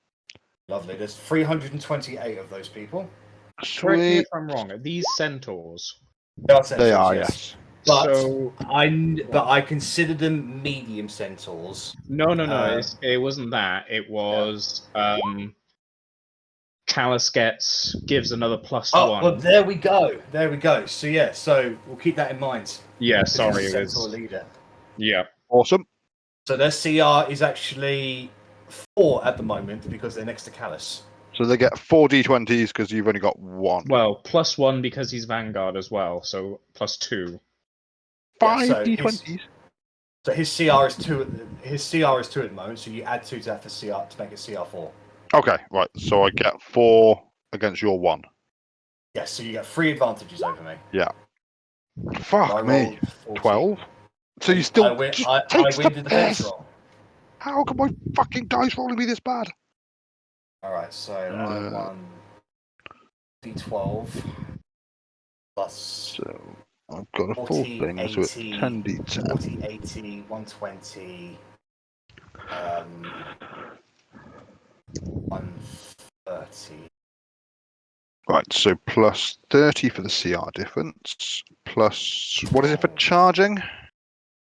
Lovely, there's 328 of those people. Correct me if Sweet. I'm wrong. Are these centaurs? They are, yes. But So I consider them medium centaurs. no, it wasn't that. It was Chalice gives another +1. Well, there we go. So yeah, so we'll keep that in mind. Yeah, This sorry, is it a centaur was. leader. Yeah. Awesome. So their CR is actually 4 at the moment because they're next to Callus. So they get 4 d20s because you've only got 1. Well, +1 because he's Vanguard as well, so +2. 5 so d20s. So his CR is 2. His CR is 2 at the moment. So you add 2 to that for CR to make it CR4. Okay, right. So I get 4 against your 1. Yes. So you get 3 advantages over me. Yeah. Fuck I me. rolled 14. 12. So you still I win. just I takes win the the defense piss. roll. How come my fucking dice rolling me this bad? All right, so I won d12 plus So I've got a full 40, thing, so it's 80, 10d10. 40, 80, 120, 130. Right, so plus 30 for the CR difference, plus, what is it for charging?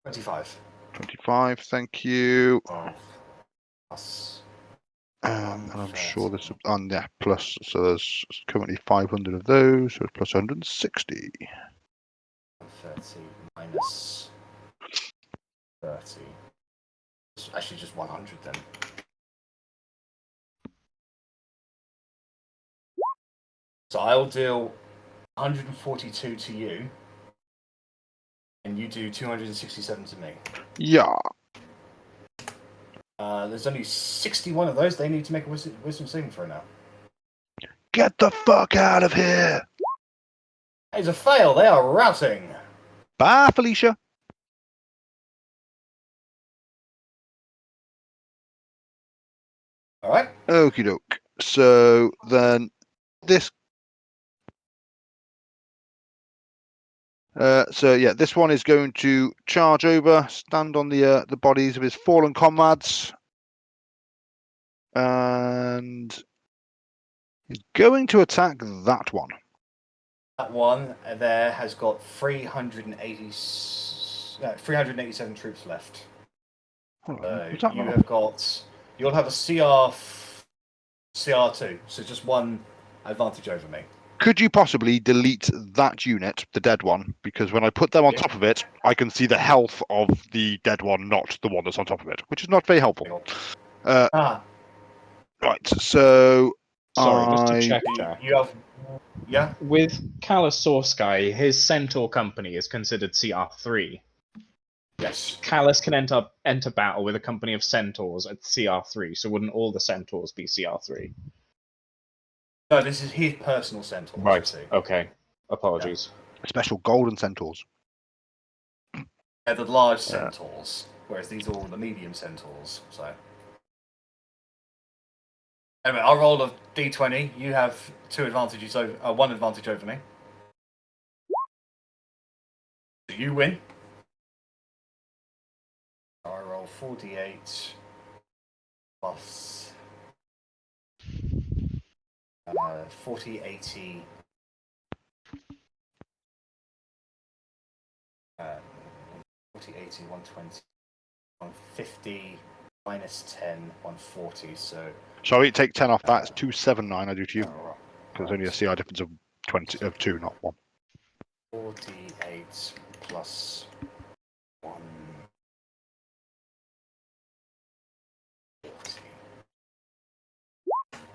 25. 25, thank you. Plus And I'm sure 130. this, and yeah, plus, so there's currently 500 of those, so it's plus 160. 130 minus 30. It's actually just 100 then. So I'll deal 142 to you, and you do 267 to me. Yeah. There's only 61 of those. They need to make a wisdom saving throw now. Get the fuck out of here! It's a fail. They are routing. Bye, Felicia. All right. Okie doke. So then this. So yeah, this one is going to charge over, stand on the bodies of his fallen comrades, and he's going to attack that one. That one there has got 387 troops left. Hold on, So was that you not have got. You'll have a CR2, so just one advantage over me. Could you possibly delete that unit, the dead one? Because when I put them on Yeah. top of it, I can see the health of the dead one, not the one that's on top of it, which is not very helpful. Right, so Sorry, just to check, Jack. You have. Yeah. With Callus Sourceguy, his Centaur company is considered CR3. Yes. Callus can enter battle with a company of centaurs at CR3, so wouldn't all the centaurs be CR3? No, this is his personal centaur. Right. Okay. Apologies. special golden centaurs. They're the large centaurs, whereas these are all the medium centaurs. So. Anyway, I'll roll a d20. You have one advantage over me. So you win. I roll 4d8 plus 40, 80, 40, 80, 120, 150, minus 10, 140. So. Sorry, take 10 off that. It's 279 I do to you. Because There's only a CR difference of 2, not 1. 48 plus 1. 40.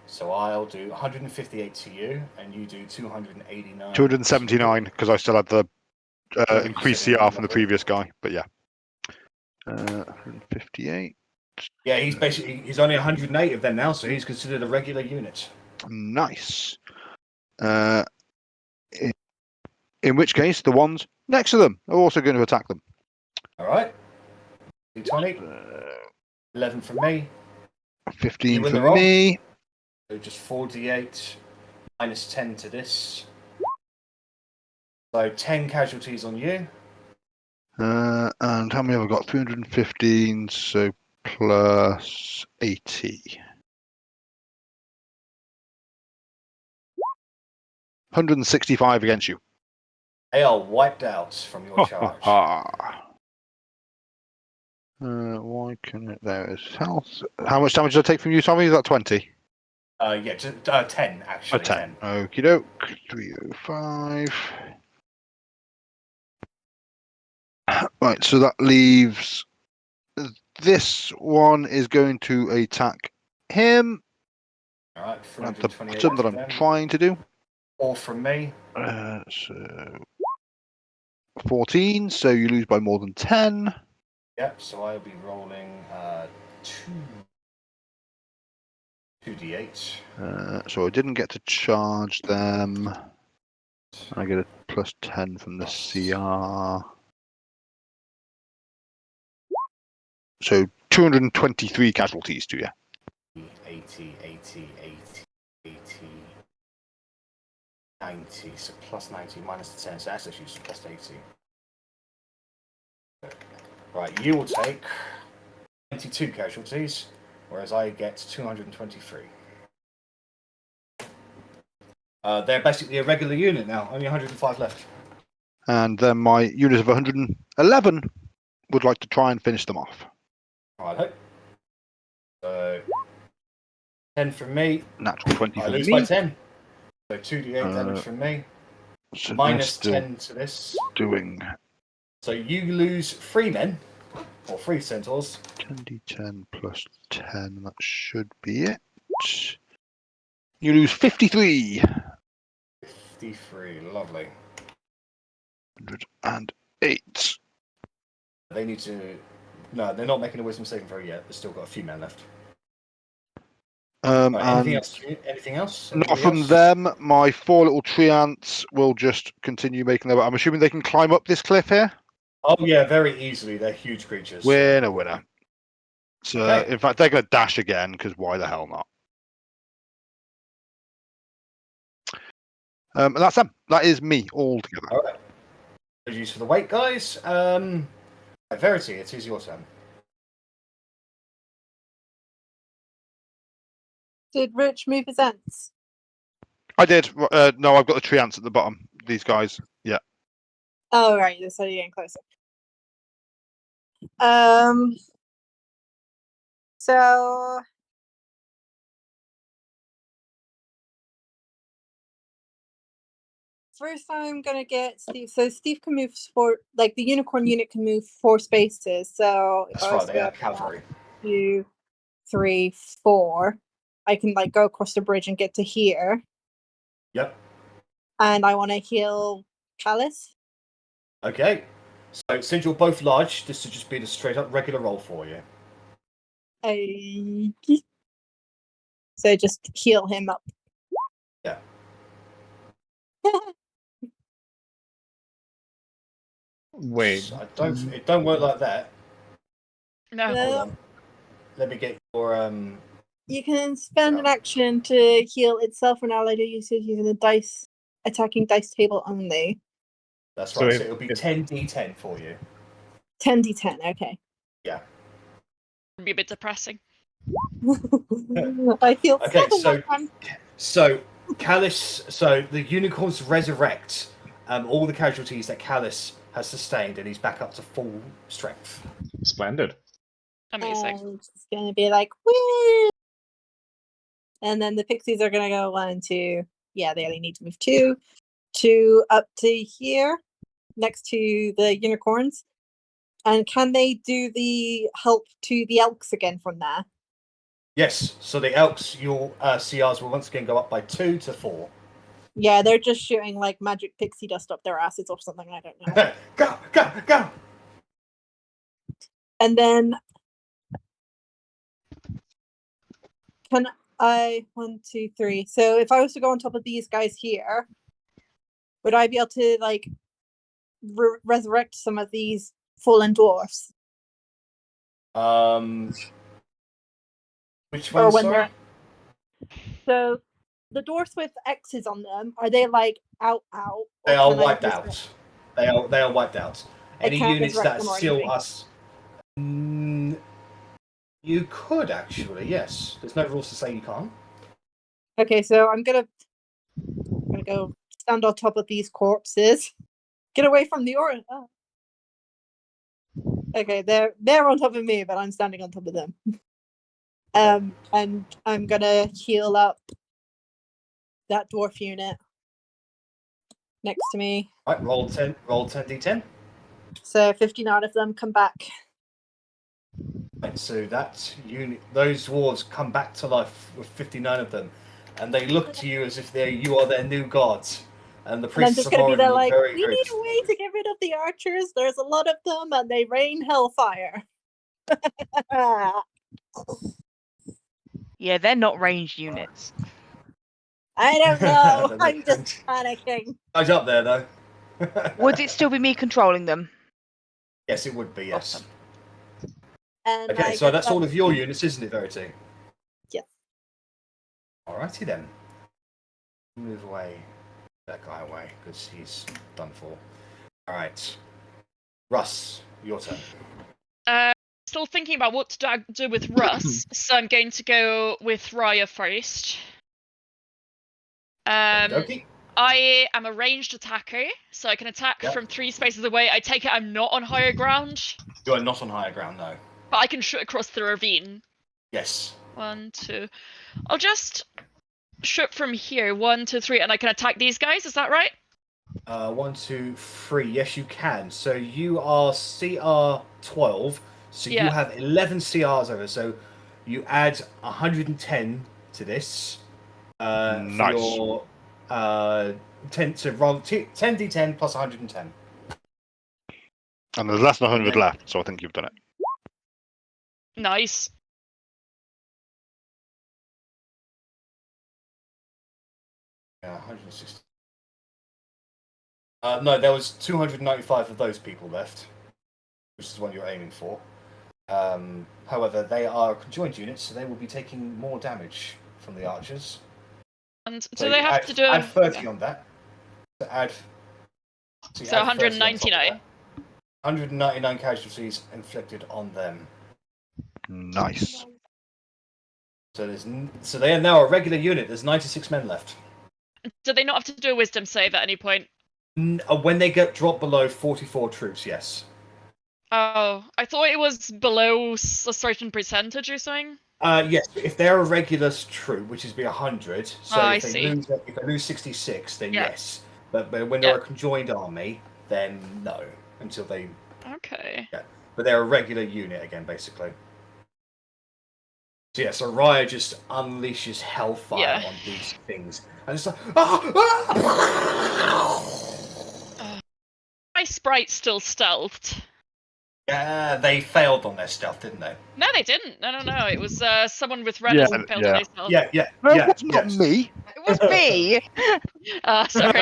So I'll do 158 to you, and you do 289. 279 because I still had the increased CR from the previous guy, but yeah. 158. Yeah, he's only 108 of them now, so he's considered a regular unit. Nice. In which case, the ones next to them are also going to attack them. All right. D20. 11 from me. 15 from me. So just 4d8 minus 10 to this. So 10 casualties on you. And how many have I got? 315, so plus 80. 165 against you. They are wiped out from your charge. Why can it? There is health. How much damage did I take from you, Tommy? Is that 20? Yeah, just 10 actually. 10. Okie doke. 305. Right, so that leaves. This one is going to attack him. All right, At the bottom that I'm trying to do. 4 from me. So 14, so you lose by more than 10. Yep, so I'll be rolling 2d8. So I didn't get to charge them. I get a plus 10 from the CR. So 223 casualties to you. 80, 90. So plus 90 minus the 10. So that's actually just plus 80. Right, you will take 22 casualties, whereas I get 223. They're basically a regular unit now. Only 105 left. And then my unit of 111 would like to try and finish them off. Right. So 10 from me. Natural 20 I from lose me. by 10. So 2d8 damage from me. So Minus they're still 10 to this. doing So you lose 3 men. Or 3 centaurs. 10d10 plus 10. That should be it. You lose 53. 53. Lovely. 108. They need to... No, they're not making a wisdom saving throw yet. They've still got a few men left. Right, anything else? Anything else? Not Anybody from else? them. My 4 little tree ants will just continue making their way. I'm assuming they can climb up this cliff here. Oh yeah, very easily. They're huge creatures. Winner. So Okay. in fact, they're going to dash again because why the hell not? And that's them. That is me all together. All right. Apologies for the wait, guys. Verity, it is your turn. Did Rich move his ants? I did. No, I've got the tree ants at the bottom. These guys. Yeah. Oh, right. So you're getting closer. So first I'm gonna get Steve. So Steve can move the unicorn unit can move 4 spaces. So if That's I was right. to They go are cavalry. 2, 3, 4, I can go across the bridge and get to here. Yep. And I want to heal Callus. Okay. So since you're both large, this should just be the straight up regular roll for you. So just heal him up. Yeah. Wait. It don't work like that. No. Hold on. Let me get your You can spend an action to heal itself or an ally to use it using the attacking dice table only. That's So right. if- So it'll be if- 10d10 for you. 10d10, okay. Yeah. It'd be a bit depressing. I feel Okay, 7 so Callus, so the unicorns resurrect all the casualties that Callus has sustained, and he's back up to full strength. Splendid. Amazing. And it's gonna be like, woo! And then the pixies are gonna go 1, 2. Yeah, they only need to move 2 up to here, next to the unicorns. And can they do the help to the elks again from there? Yes. So the elks, your CRs will once again go up by 2 to 4. Yeah, they're just shooting like magic pixie dust up their asses or something. I don't know. Go! And then can I 1, 2, 3? So if I was to go on top of these guys here, would I be able to resurrect some of these fallen dwarfs? Which Or one? when Sorry. So the dwarfs with X's on them, are they out? They or are can I wiped resurrect- out. They are wiped out. I Any can't units resurrect that them or still anything. us. You could actually, yes. There's no rules to say you can't. Okay, so I'm gonna go stand on top of these corpses. Get away from the orange. Oh. Okay, they're on top of me, but I'm standing on top of them. And I'm gonna heal up that dwarf unit next to me. Right, roll 10d10. So 59 of them come back. Right, so that unit, those dwarves come back to life with 59 of them, and they look to you as if you are their new gods. And the And I'm priests just of gonna be Orin there look like, very we need a way to get rid of the archers. There's a lot of them, and they rain hellfire. Yeah, they're not ranged units. I don't know. That I'm makes just sense. panicking. Charge up there, though. Would it still be me controlling them? Yes, it would be, yes. Awesome. And Okay, I so get that's that- all of your units, isn't it, Verity? Yes. Alrighty then. Move away. That guy away, because he's done for. Alright. Russ, your turn. Still thinking about what to do with Russ, so I'm going to go with Raya first. Okey-dokey. I am a ranged attacker, so I can attack Yep. from 3 spaces away. I take it I'm not on higher ground, You are not on higher ground, no. but I can shoot across the ravine. Yes. 1, 2. I'll just shoot from here. 1, 2, 3, and I can attack these guys. Is that right? 1, 2, 3. Yes, you can. So you are CR 12. So you Yeah. have 11 CRs over. So you add 110 to this. Nice. For your 10 to roll 10d10 plus 110. And there's less than 100 Okay. left, so I think you've done it. Nice. Yeah, 160. No, there was 295 of those people left, which is what you're aiming for. However, they are conjoined units, so they will be taking more damage from the archers. And So do they you have add, to do add 30 okay. on that. So add. you So add 30 on top of 199. that. 199 casualties inflicted on them. Nice. So so they are now a regular unit. There's 96 men left. Do they not have to do a wisdom save at any point? When they get dropped below 44 troops, yes. Oh, I thought it was below a certain percentage or something. Yes, if they're a regular troop, which is be 100, so I if they see. lose 66, then Yeah. yes. But when they're a conjoined army, then no, until they. Okay. Yeah, but they're a regular unit again, basically. So yeah, so Raya just unleashes hellfire on these things, and it's like, My sprite's still stealthed. yeah, they failed on their stealth, didn't they? No, they didn't. No. It was someone with Rennas Yeah, and failed yeah. on their stealth. Yeah. No, yeah, it's not yes. me. It was me. Sorry.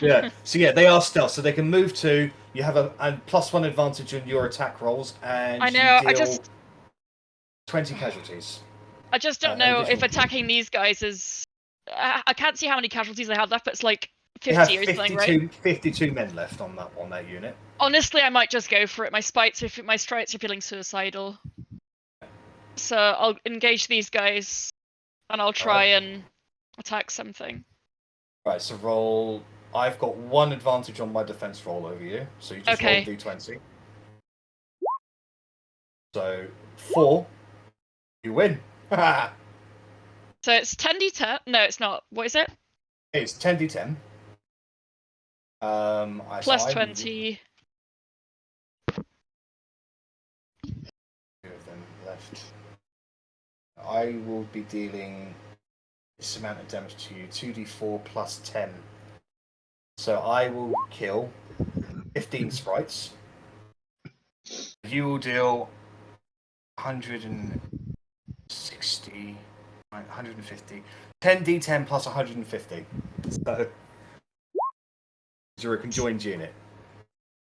Yeah. So yeah, they are stealth, so they can move to. You have a +1 advantage on your attack rolls, and I know. you I deal just 20 casualties. don't know if additional attacking these guys is. I can't see how many casualties they have left, but it's like They have 50 or something, right? 52 men left on that unit. Honestly, I might just go for it. My strikes are feeling suicidal. So I'll engage these guys, and I'll try and attack something. Right. So roll. I've got 1 advantage on my defense roll over you, so you just Okay. roll d20. So 4, you win. So it's 10d10. No, it's not. What is it? It's 10d10. Plus so 20. 2 of them left. I will be dealing this amount of damage to you, 2d4 plus 10. So I will kill 15 sprites. You will deal 160, 150, 10d10 plus 150. So you're a conjoined unit.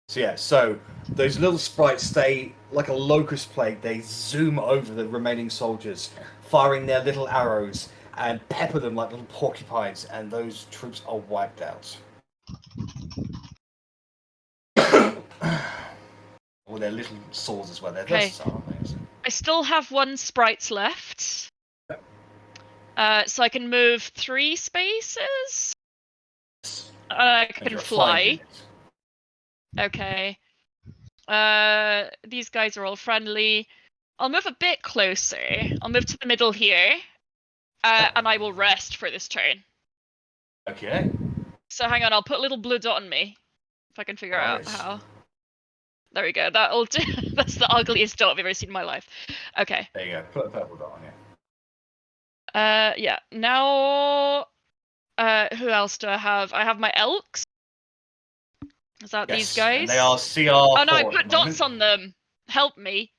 So yeah, so those little sprites stay like a locust plague. They zoom over the remaining soldiers, firing their little arrows and pepper them like little porcupines, and those troops are wiped out. Or their little swords as well. They're Okay. versatile, aren't they? I still have 1 sprite left. So I can move 3 spaces. I And can you're a fly. flying unit. Okay. These guys are all friendly. I'll move a bit closer. I'll move to the middle here. And I will rest for this turn. Okay. So hang on, I'll put a little blue dot on me. If I can figure out Nice. how. There we go. That'll do. That's the ugliest dot I've ever seen in my life. Okay. There you go. Put a purple dot on you. Yeah. Now, who else do I have? I have my elks. Is that these guys? And they are CR. Oh no, I put dots on them. Help me.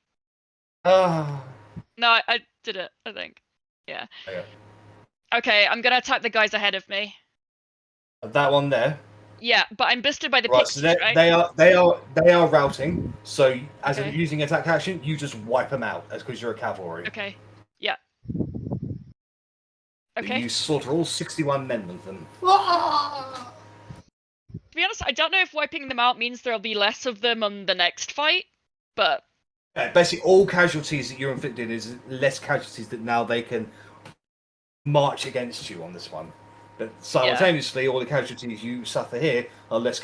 No, I did it, I think. Yeah. Okay. Okay, I'm gonna attack the guys ahead of me. That one there. Yeah, but I'm boosted by the Right, so pixies, right? they are routing. So as Okay. in using attack action, you just wipe them out as because you're a cavalry. Okay. Yeah. So Okay. you slaughter all 61 men with them. To be honest, I don't know if wiping them out means there'll be less of them on the next fight, but Basically, all casualties that you're inflicted is less casualties that now they can march against you on this one. But simultaneously, all the casualties you suffer here are less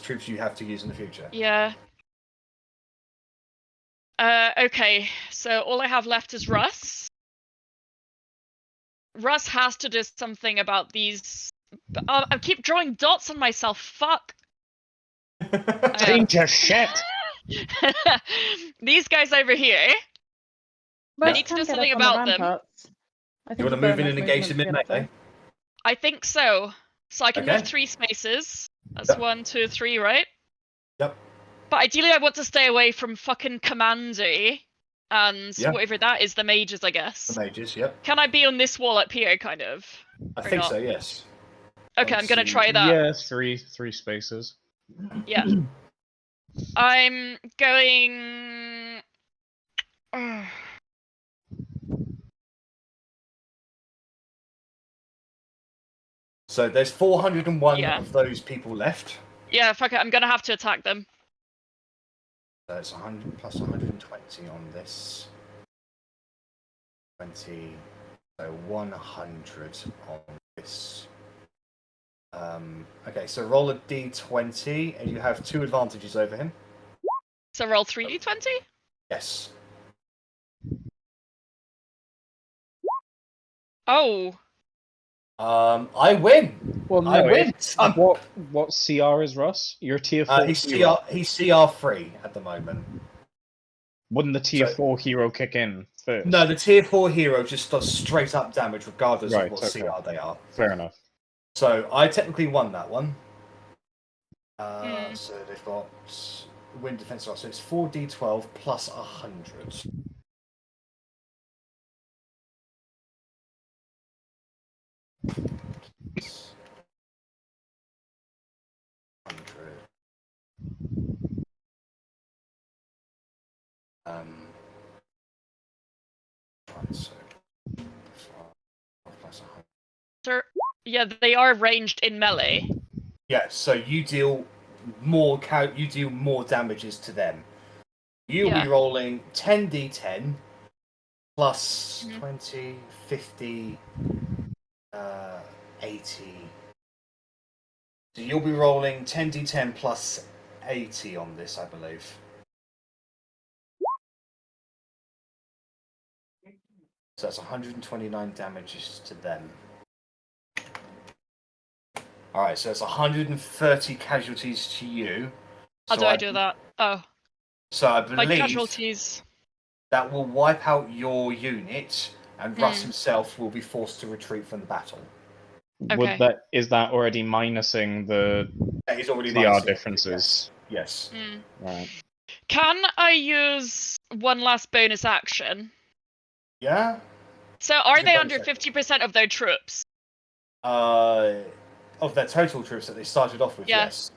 troops you have to use in the future. yeah. Okay, so all I have left is Russ. Russ has to do something about these. I keep drawing dots on myself. Fuck. Danger shit! These guys over here. But I need to do can get something up on the about them. ramparts. I You want think to a move in bonus and engage them movement in to get up melee? I think so. So I can Okay. move 3 spaces. That's Yep. 1, 2, 3, right? Yep. But ideally, I want to stay away from fucking Commandery and Yeah. whatever that is, the mages, I guess. The mages, yep. Can I be on this wall up here, kind of? I Or think not? so, yes. Okay, I'm gonna Let's see. try that. Yeah, three spaces. Yeah. I'm going. So there's 401 Yeah. of those people left. Yeah, fuck it. I'm gonna have to attack them. So it's 100 plus 120 on this. 20. So 100 on this. Okay, so roll a d20, and you have 2 advantages over him. So roll 3d20? Yes. Oh. I win. Well, I no. win. What CR is Russ? You're tier 4 He's hero. CR free at the moment. Wouldn't the tier So- 4 hero kick in first? No, the tier 4 hero just does straight up damage regardless Right, of what okay. CR they are. Fair enough. So I technically won that one. Hmm. So they've got wind defense, so it's 4d12 plus 100. So plus 100. Sir, yeah, they are ranged in melee. Yeah, so you deal more damages to them. You'll Yeah. be rolling 10d10 plus Mhm. 20, 50, 80. So you'll be rolling 10d10 plus 80 on this, I believe. So that's 129 damages to them. Alright, so it's 130 casualties to you. How So do I do that? Oh, So I by believe casualties. that will wipe out your unit, and Russ Hmm. himself will be forced to retreat from the battle. Okay. Is that already minusing the That is already CR minus it, differences? Yes. Hmm. Right. Can I use one last bonus action? Yeah. So are Use a they bonus under action. 50% of their troops? Of their total troops that they started off with, Yeah. yes.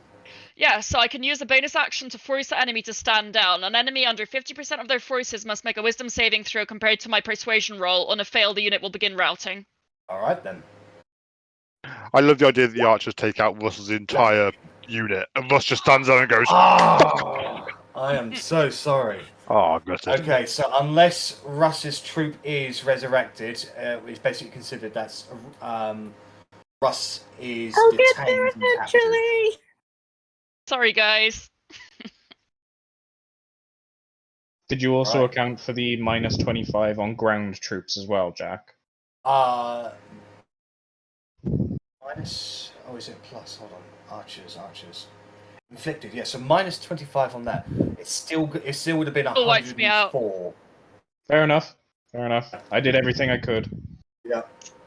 Yeah, so I can use a bonus action to force the enemy to stand down. An enemy under 50% of their forces must make a wisdom saving throw compared to my persuasion roll. On a fail, the unit will begin routing. All right then. I love the idea that the archers take out Russ's entire unit, and Russ just stands there and goes, Oh, I am so sorry. "Oh, gutted." Okay, so unless Russ's troop is resurrected, it's basically considered that's Russ is I'll get detained there and captured. eventually. Sorry, guys. Did you also Right. account for the minus 25 on ground troops as well, Jack? Minus. Oh, is it plus? Hold on. Archers. Inflicted. Yeah. So minus 25 on that. It still would have been Still wipes me out. 104. Fair enough. I did everything I could. Yeah.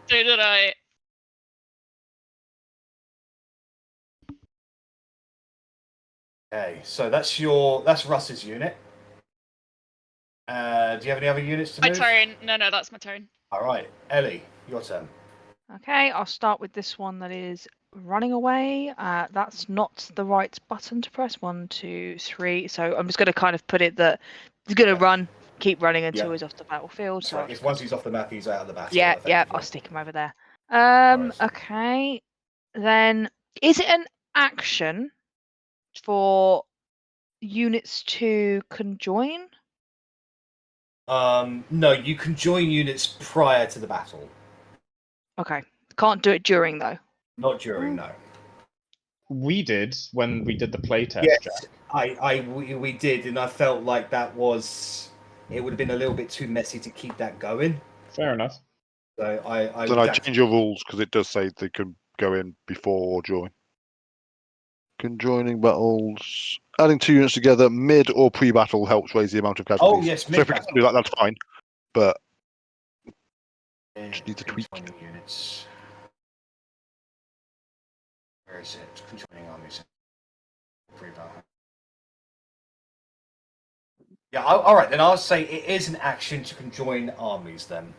So did I. Okay. So that's Russ's unit. Do you have any other units to My move? turn. No, that's my turn. All right, Ellie, your turn. Okay, I'll start with this one that is running away. That's not the right button to press. 1, 2, 3. So I'm just going to kind of put it that he's going to run, keep running until he's off the battlefield. That's So right. If once he's off the map, he's out of the battle. yeah, Effectively. I'll stick him over there. Right. Okay. Then is it an action for units to conjoin? No, you can join units prior to the battle. Okay. Can't do it during though. Not during, no. We did when we did the playtest. Yes, Jack. we did, and I felt like it would have been a little bit too messy to keep that going. Fair enough. So I Then I change your rules because it does say they can go in before or join. Conjoining battles. Adding 2 units together mid or pre-battle helps raise the amount of casualties. Oh yes, So if we mid-battle. can do that, that's fine. But Yeah, just need to tweak. conjoining units. Where is it? Conjoining armies. Pre-battle. Yeah, all right. Then I'll say it is an action to conjoin armies. Then.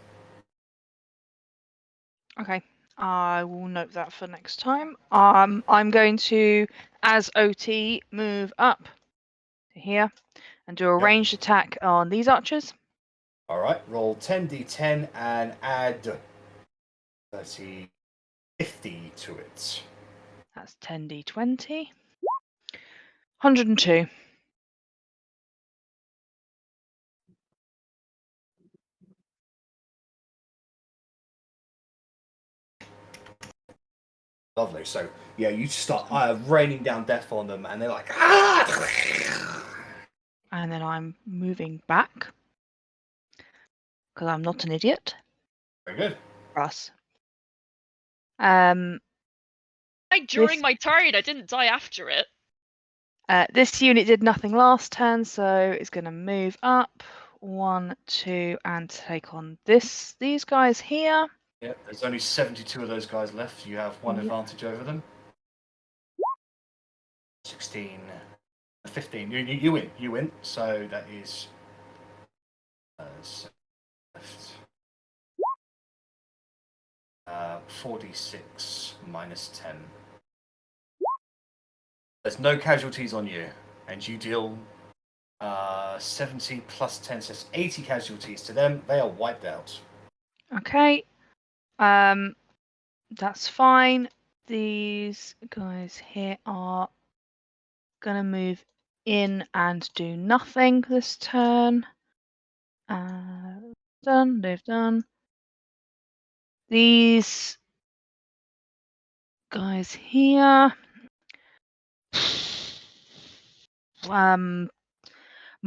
Okay. I will note that for next time. I'm going to, as OT, move up to here and do a ranged attack on these archers. All right. Roll 10d10 and add 30, 50 to it. That's 10d20. 102. Lovely. So yeah, you start raining down death on them, and they're like, ah! And then I'm moving back because I'm not an idiot. Very good. Russ. During my turn, I didn't die after it. This unit did nothing last turn, so it's going to move up 1, 2, and take on these guys here. Yeah, there's only 72 of those guys left. You have one advantage over them. 16, 15. You win. You win. So that is left. 46 minus 10. There's no casualties on you, and you deal 70 plus 10, so 80 casualties to them. They are wiped out. Okay. That's fine. These guys here are gonna move in and do nothing this turn. Done. They've done. These guys here. Might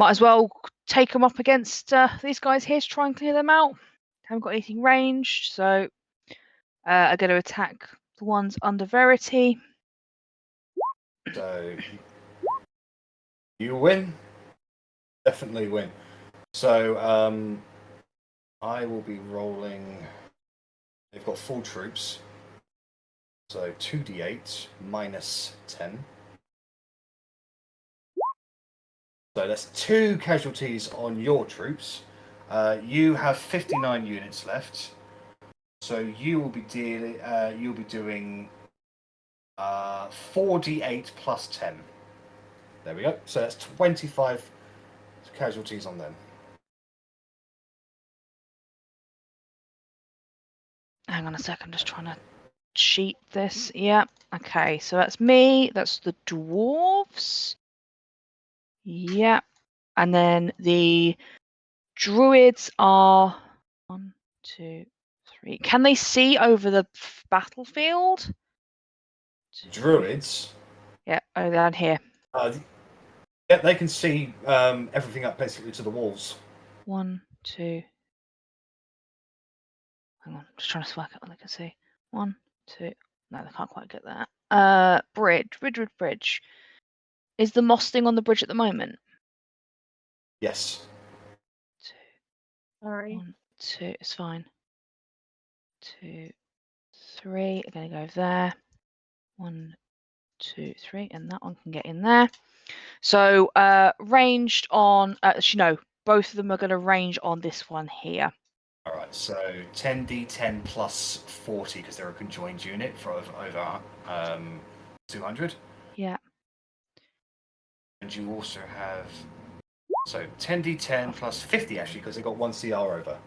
as well take them up against these guys here to try and clear them out. Haven't got anything ranged, so I'm going to attack the ones under Verity. So you win. Definitely win. So I will be rolling. They've got full troops. So 2d8 minus 10. So that's 2 casualties on your troops. You have 59 units left. So you will be dealing. You'll be doing 4d8 plus 10. There we go. So that's 25 casualties on them. Hang on a sec, I'm just trying to sheet this. Yeah, okay, so that's me, that's the dwarves. Yeah, and then the druids are 1, 2, 3. Can they see over the battlefield? Druids. Yeah, oh, down here. Yeah, they can see everything up basically to the walls. 1, 2. Hang on, just trying to work out what they can see. 1, 2. No, they can't quite get that. Bridge. Is the moss thing on the bridge at the moment? Yes. 2. Sorry. 1, 2. It's fine. 2, 3. I'm gonna go there. 1, 2, 3, and that one can get in there. So ranged on. Actually, no. Both of them are going to range on this one here. All right, so 10d10 plus 40 because they're a conjoined unit for over 200. Yeah. And you also have 10d10 plus 50 actually because they got 1 CR over.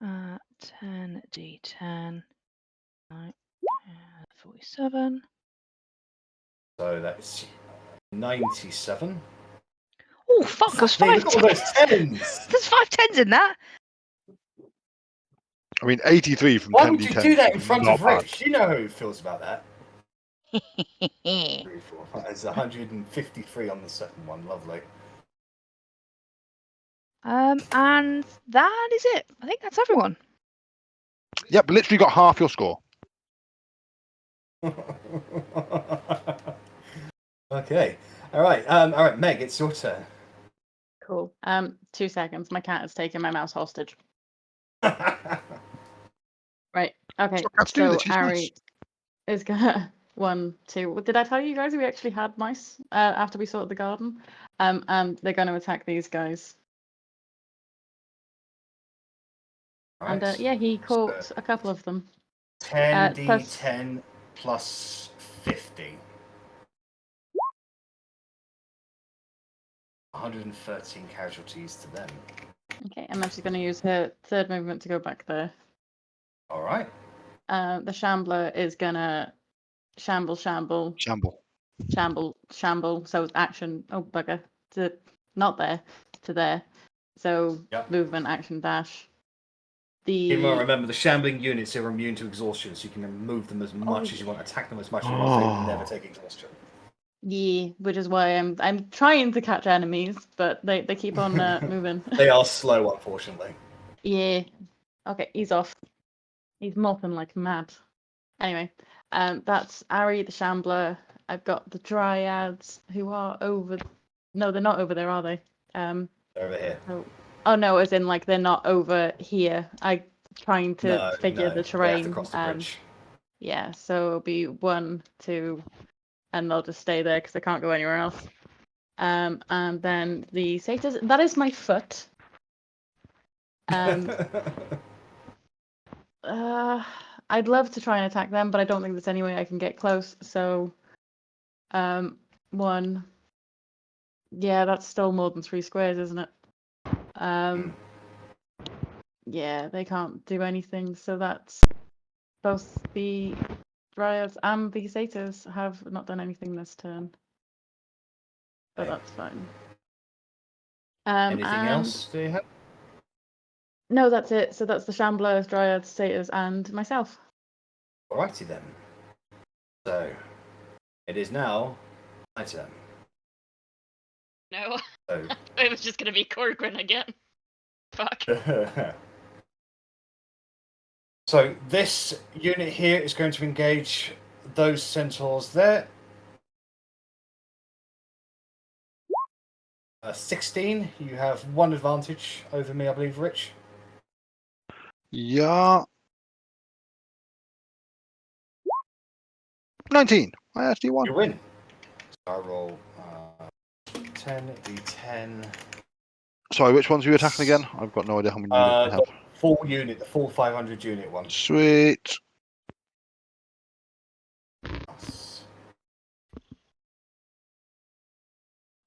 10d10. 47. So that's 97. Oh fuck! There's Hey, 5 look at all those tens. There's 5 10s in that. I mean, 83 from Why 10d10. would you do that in front not of bad. Rich? You know how he feels about that. 3, 4, 5. There's 153 on the second one. Lovely. And that is it. I think that's everyone. Yep, literally got half your score. Okay. All right, Meg, it's your turn. Cool. 2 seconds. My cat has taken my mouse hostage. Right. Okay. So cats do So this, she's Arri nice. is gonna 1, 2. Did I tell you guys we actually had mice after we sorted the garden? And they're going to attack these guys. Right. And yeah, he caught a couple of them. 10d10 plus 50. 113 casualties to them. Okay, and then she's going to use her third movement to go back there. All right. The Shambler is gonna shamble. Shamble. So action. Oh bugger! To not there, to there. So Yep. movement, action, dash. You might remember the shambling units are immune to exhaustion, so you can move them as much as you want, attack them as much as you want. They will never take exhaustion. Yeah, which is why I'm trying to catch enemies, but they keep on moving. They are slow, unfortunately. Yeah. Okay, he's off. He's mopping like mad. Anyway, that's Arri the Shambler. I've got the Dryads who are over. No, they're not over there, are they? Over here. Oh no, as in like they're not over here. I trying to No, figure the they have to terrain. cross the bridge. Yeah, so it'll be 1, 2, and they'll just stay there because they can't go anywhere else. And then the satyrs. That is my foot. I'd love to try and attack them, but I don't think there's any way I can get close. So, 1. Yeah, that's still more than 3 squares, isn't it? Yeah, they can't do anything. So that's both the Dryads and the Satyrs have not done anything this turn. But that's fine. Anything else do you have? No, that's it. So that's the Shamblers, Dryads, Satyrs, and myself. Alrighty then. So, it is now my turn. No. So. It was just going to be Corgrin again. Fuck. So, this unit here is going to engage those centaurs there. 16. You have 1 advantage over me, I believe, Rich. Yeah. 19. I actually won. You win. So I roll 10d10. Sorry, which ones are you attacking again? I've got no idea how many units I have. The full unit, the full 500 unit one. Sweet.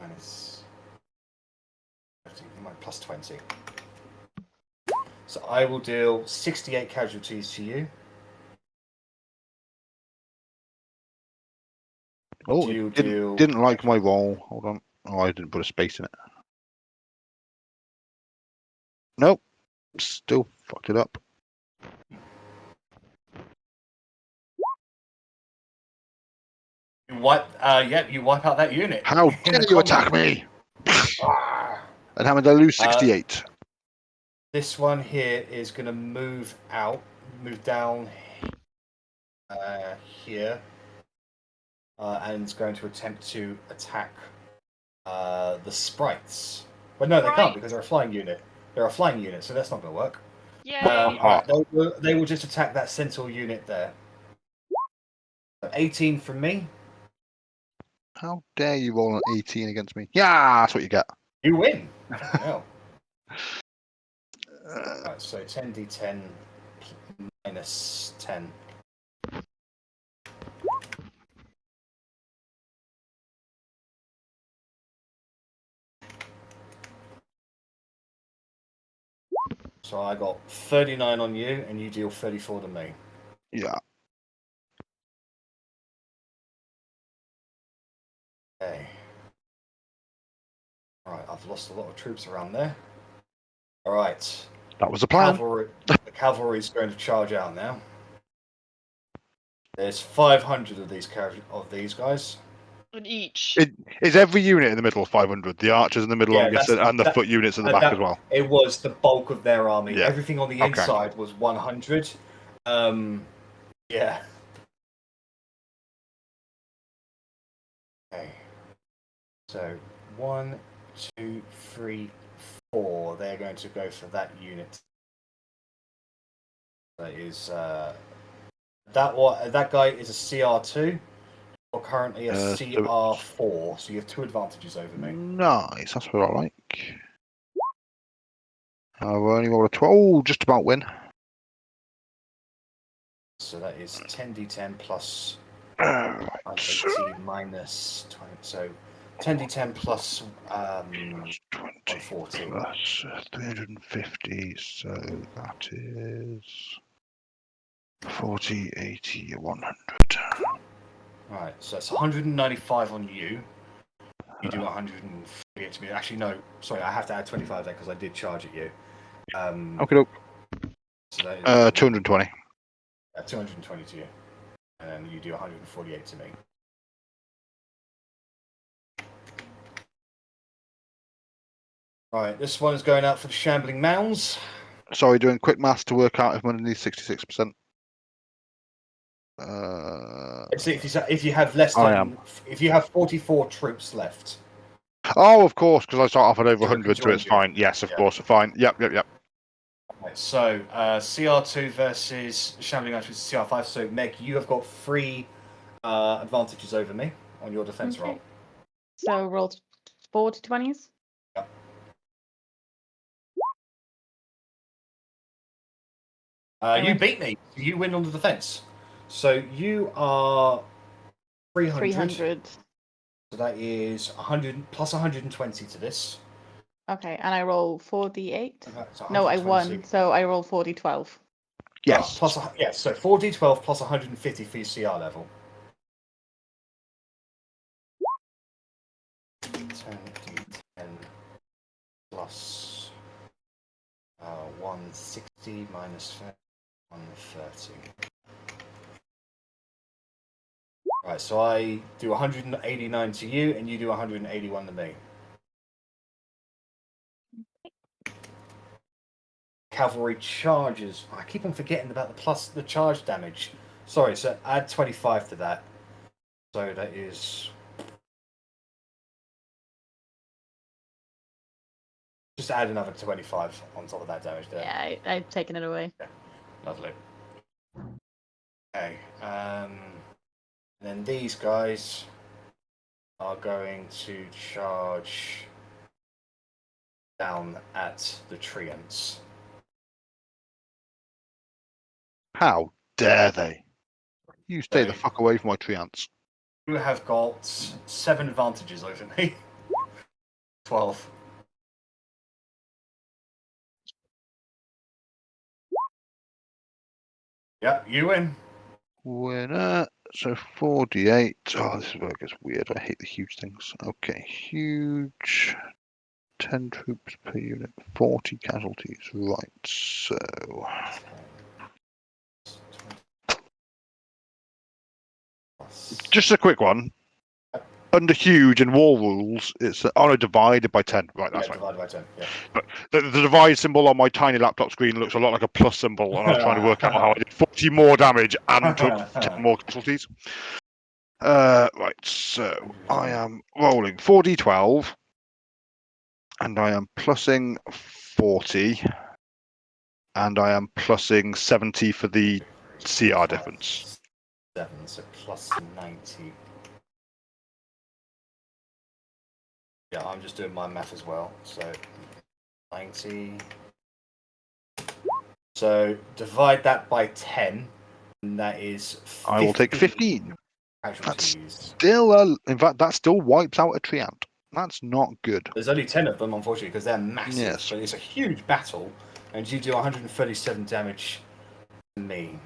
Minus 15, plus 20. So I will deal 68 casualties to you. Oh, it didn't like my roll. Hold on. Oh, I didn't put a space in it. Nope. Still fucked it up. You wipe out that unit. How dare you attack me? And how did I lose 68? This one here is going to move down here, and it's going to attempt to attack the sprites. Well, no, they can't because they're a flying unit. They're a flying unit, so that's not going to work. Yeah. They will just attack that centaur unit there. So 18 from me. How dare you roll an 18 against me? Yeah, that's what you get. You win. No. Right, so 10d10 minus 10. So I got 39 on you, and you deal 34 to me. Yeah. Okay. Right, I've lost a lot of troops around there. All right. That was the plan. The cavalry's going to charge out now. There's 500 of these guys. On each. Is every unit in the middle 500? The archers in the middle, I'm guessing, and the foot units at the back as well. It was the bulk of their army. Yeah. Everything on the Okay. inside was 100. Yeah. Okay. So 1, 2, 3, 4. They're going to go for that unit. That is that guy is a CR2. You're currently a CR4, so you have 2 advantages over me. Nice, that's what I like. I've only rolled a 12, just about win. So that is 10d10 plus Right. 18 minus 20. So 10d10 plus 20 140. plus 350, so that is 40, 80, 100. Right, so that's 195 on you. You do 148 to me. Actually, no, sorry, I have to add 25 there because I did charge at you. Okay, So that is 220. 220 to you. And then you do 148 to me. Right, this one is going out for the Shambling Mounds. Sorry, doing quick maths to work out if I'm underneath 66%. If you have less than, if you have 44 troops left. Oh, of course, because I start off at over You're 100, so it's fine. Yes, of course, fine. Yep. Right, so CR2 versus Shambling Mounds versus CR5. So Meg, you have got 3 advantages over me on your defense roll. So roll 4 d20s. Yep. You beat me. You win on the defense. So you are 300. 300. So that is 100 plus 120 to this. Okay, and I roll 4d8. So No, I 120. won, so I roll 4d12. Yes. Plus, yes, so 4d12 plus 150 for your CR level. 10d10 plus 160 minus 130. Right, so I do 189 to you, and you do 181 to me. Cavalry charges. I keep on forgetting about the charge damage. Sorry, so add 25 to that. So that is just add another 25 on top of that damage there. Yeah, I've taken it away. Yeah, lovely. Okay, then these guys are going to charge down at the treants. How dare they? You stay the fuck away from my treants. You have got 7 advantages over me. 12. Yeah, you win. Winner. So 48. Oh, this is where it gets weird. I hate the huge things. Okay, huge. 10 troops per unit, 40 casualties. Right, so. Just a quick one. Under huge and war rules, it's divided by 10. Right, that's right. Divided by 10. Yeah. But the divide symbol on my tiny laptop screen looks a lot like a plus symbol, and I was trying to work out how I did 40 more damage and took 10 more casualties. Right, so I am rolling 4d12, and I am plussing 40, and I am plussing 70 for the CR difference. 7, so plus 90. Yeah, I'm just doing my math as well. So 90 So divide that by 10, and that is 15 I will take 15. casualties. In fact, that still wipes out a treant. That's not good. There's only 10 of them, unfortunately, because they're massive. Yes. But it's a huge battle, and you do 137 damage to me.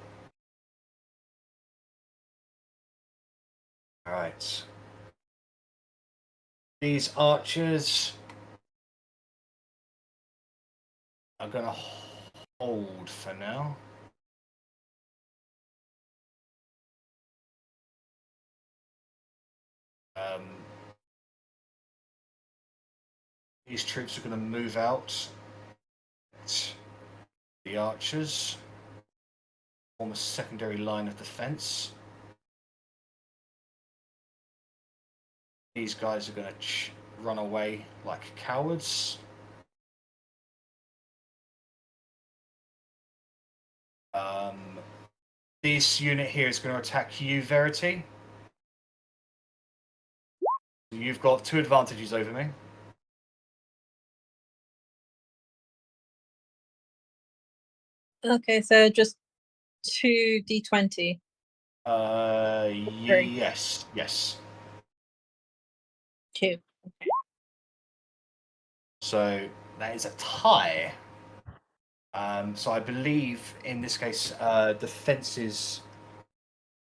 Alright. These archers are going to hold for now. These troops are going to move out. The archers form a secondary line of defense. These guys are going to run away like cowards. This unit here is going to attack you, Verity. You've got 2 advantages over me. Okay, so just 2d20. Yes. 2. So that is a tie. So I believe in this case, defenses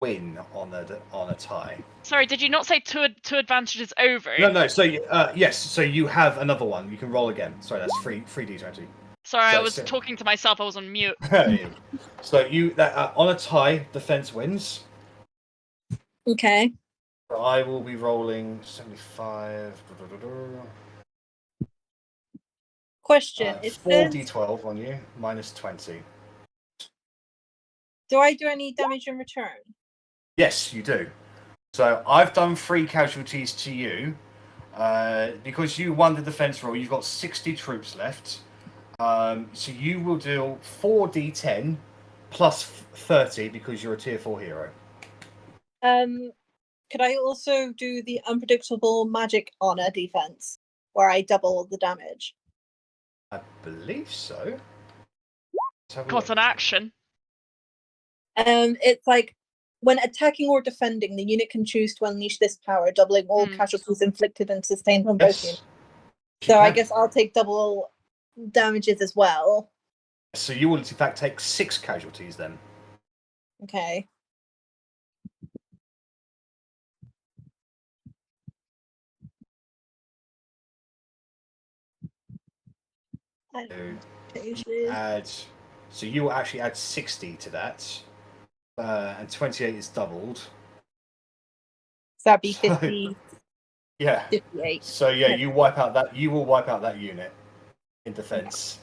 win on a tie. Sorry, did you not say two advantages over? No. So yes. So you have another one. You can roll again. Sorry, that's 3d20. Sorry, So- I was so- talking to myself. I was on mute. So on a tie, defense wins. Okay. So I will be rolling 75. Question. It says, 4d12 on you, minus 20. do I do any damage in return? Yes, you do. So I've done 3 casualties to you. Because you won the defense roll, you've got 60 troops left. So you will deal 4d10 plus 30 because you're a tier 4 hero. Could I also do the unpredictable magic honor defense, where I double the damage? I believe so. Let's have a Got look. an action. It's like when attacking or defending, the unit can choose to unleash this power, doubling all casualties inflicted and sustained from both units. So I guess I'll take double damages as well. So you will in fact take 6 casualties then. Okay. So you will actually add 60 to that, and 28 is doubled. So that'd be 50. Yeah. 58. So yeah, you wipe out that. You will wipe out that unit in defense.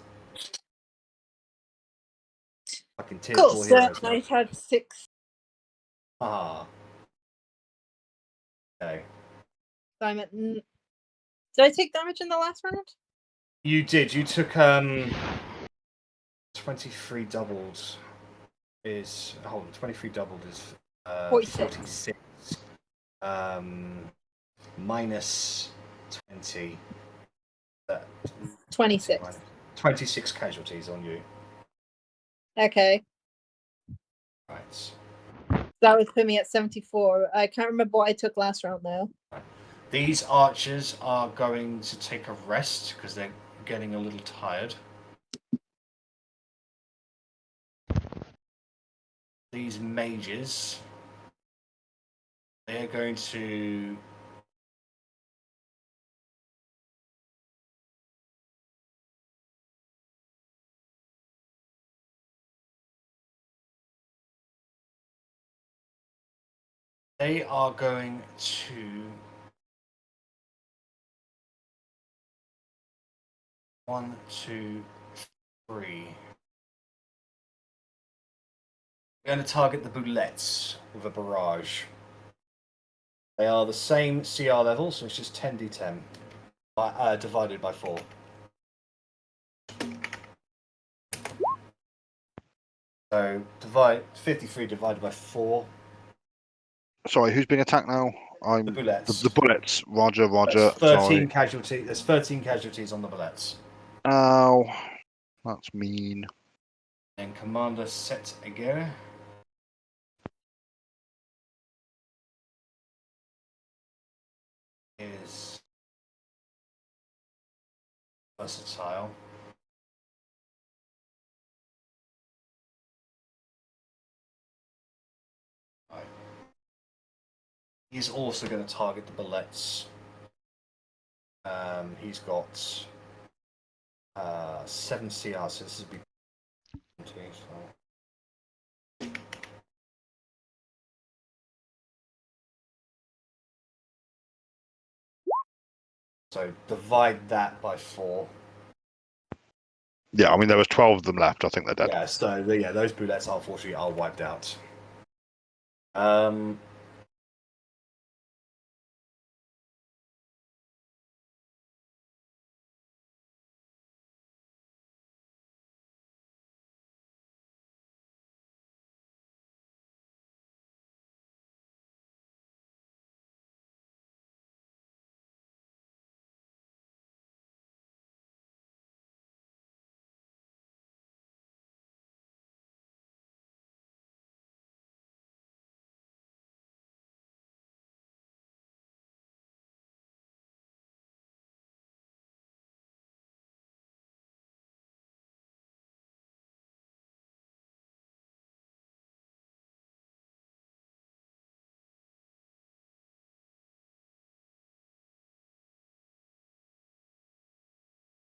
Fucking tier Cool. 4 So heroes. I had 6. Ah. Okay. So I'm at. Did I take damage in the last round? You did. You took 23 doubled is 23 doubled is 46. Minus 20. 26. 26 casualties on you. Okay. Right. That would put me at 74. I can't remember what I took last round though. These archers are going to take a rest because they're getting a little tired. These mages, they're going to one, two, three. We're going to target the boulettes with a barrage. They are the same CR level, so it's just 10d10 divided by 4. So 53 divided by 4. Sorry, who's being attacked now? The bullets. The bullets. Roger. That's 13 Sorry. casualties. There's 13 casualties on the bullets. Ow. That's mean. And Commander Set Aguirre. Is versatile. Right. He's also going to target the bullets. He's got 7 CR, so this would be 20, so. So divide that by 4. Yeah, I mean there was 12 of them left. I think they're dead. Yeah, so those bullets unfortunately are wiped out.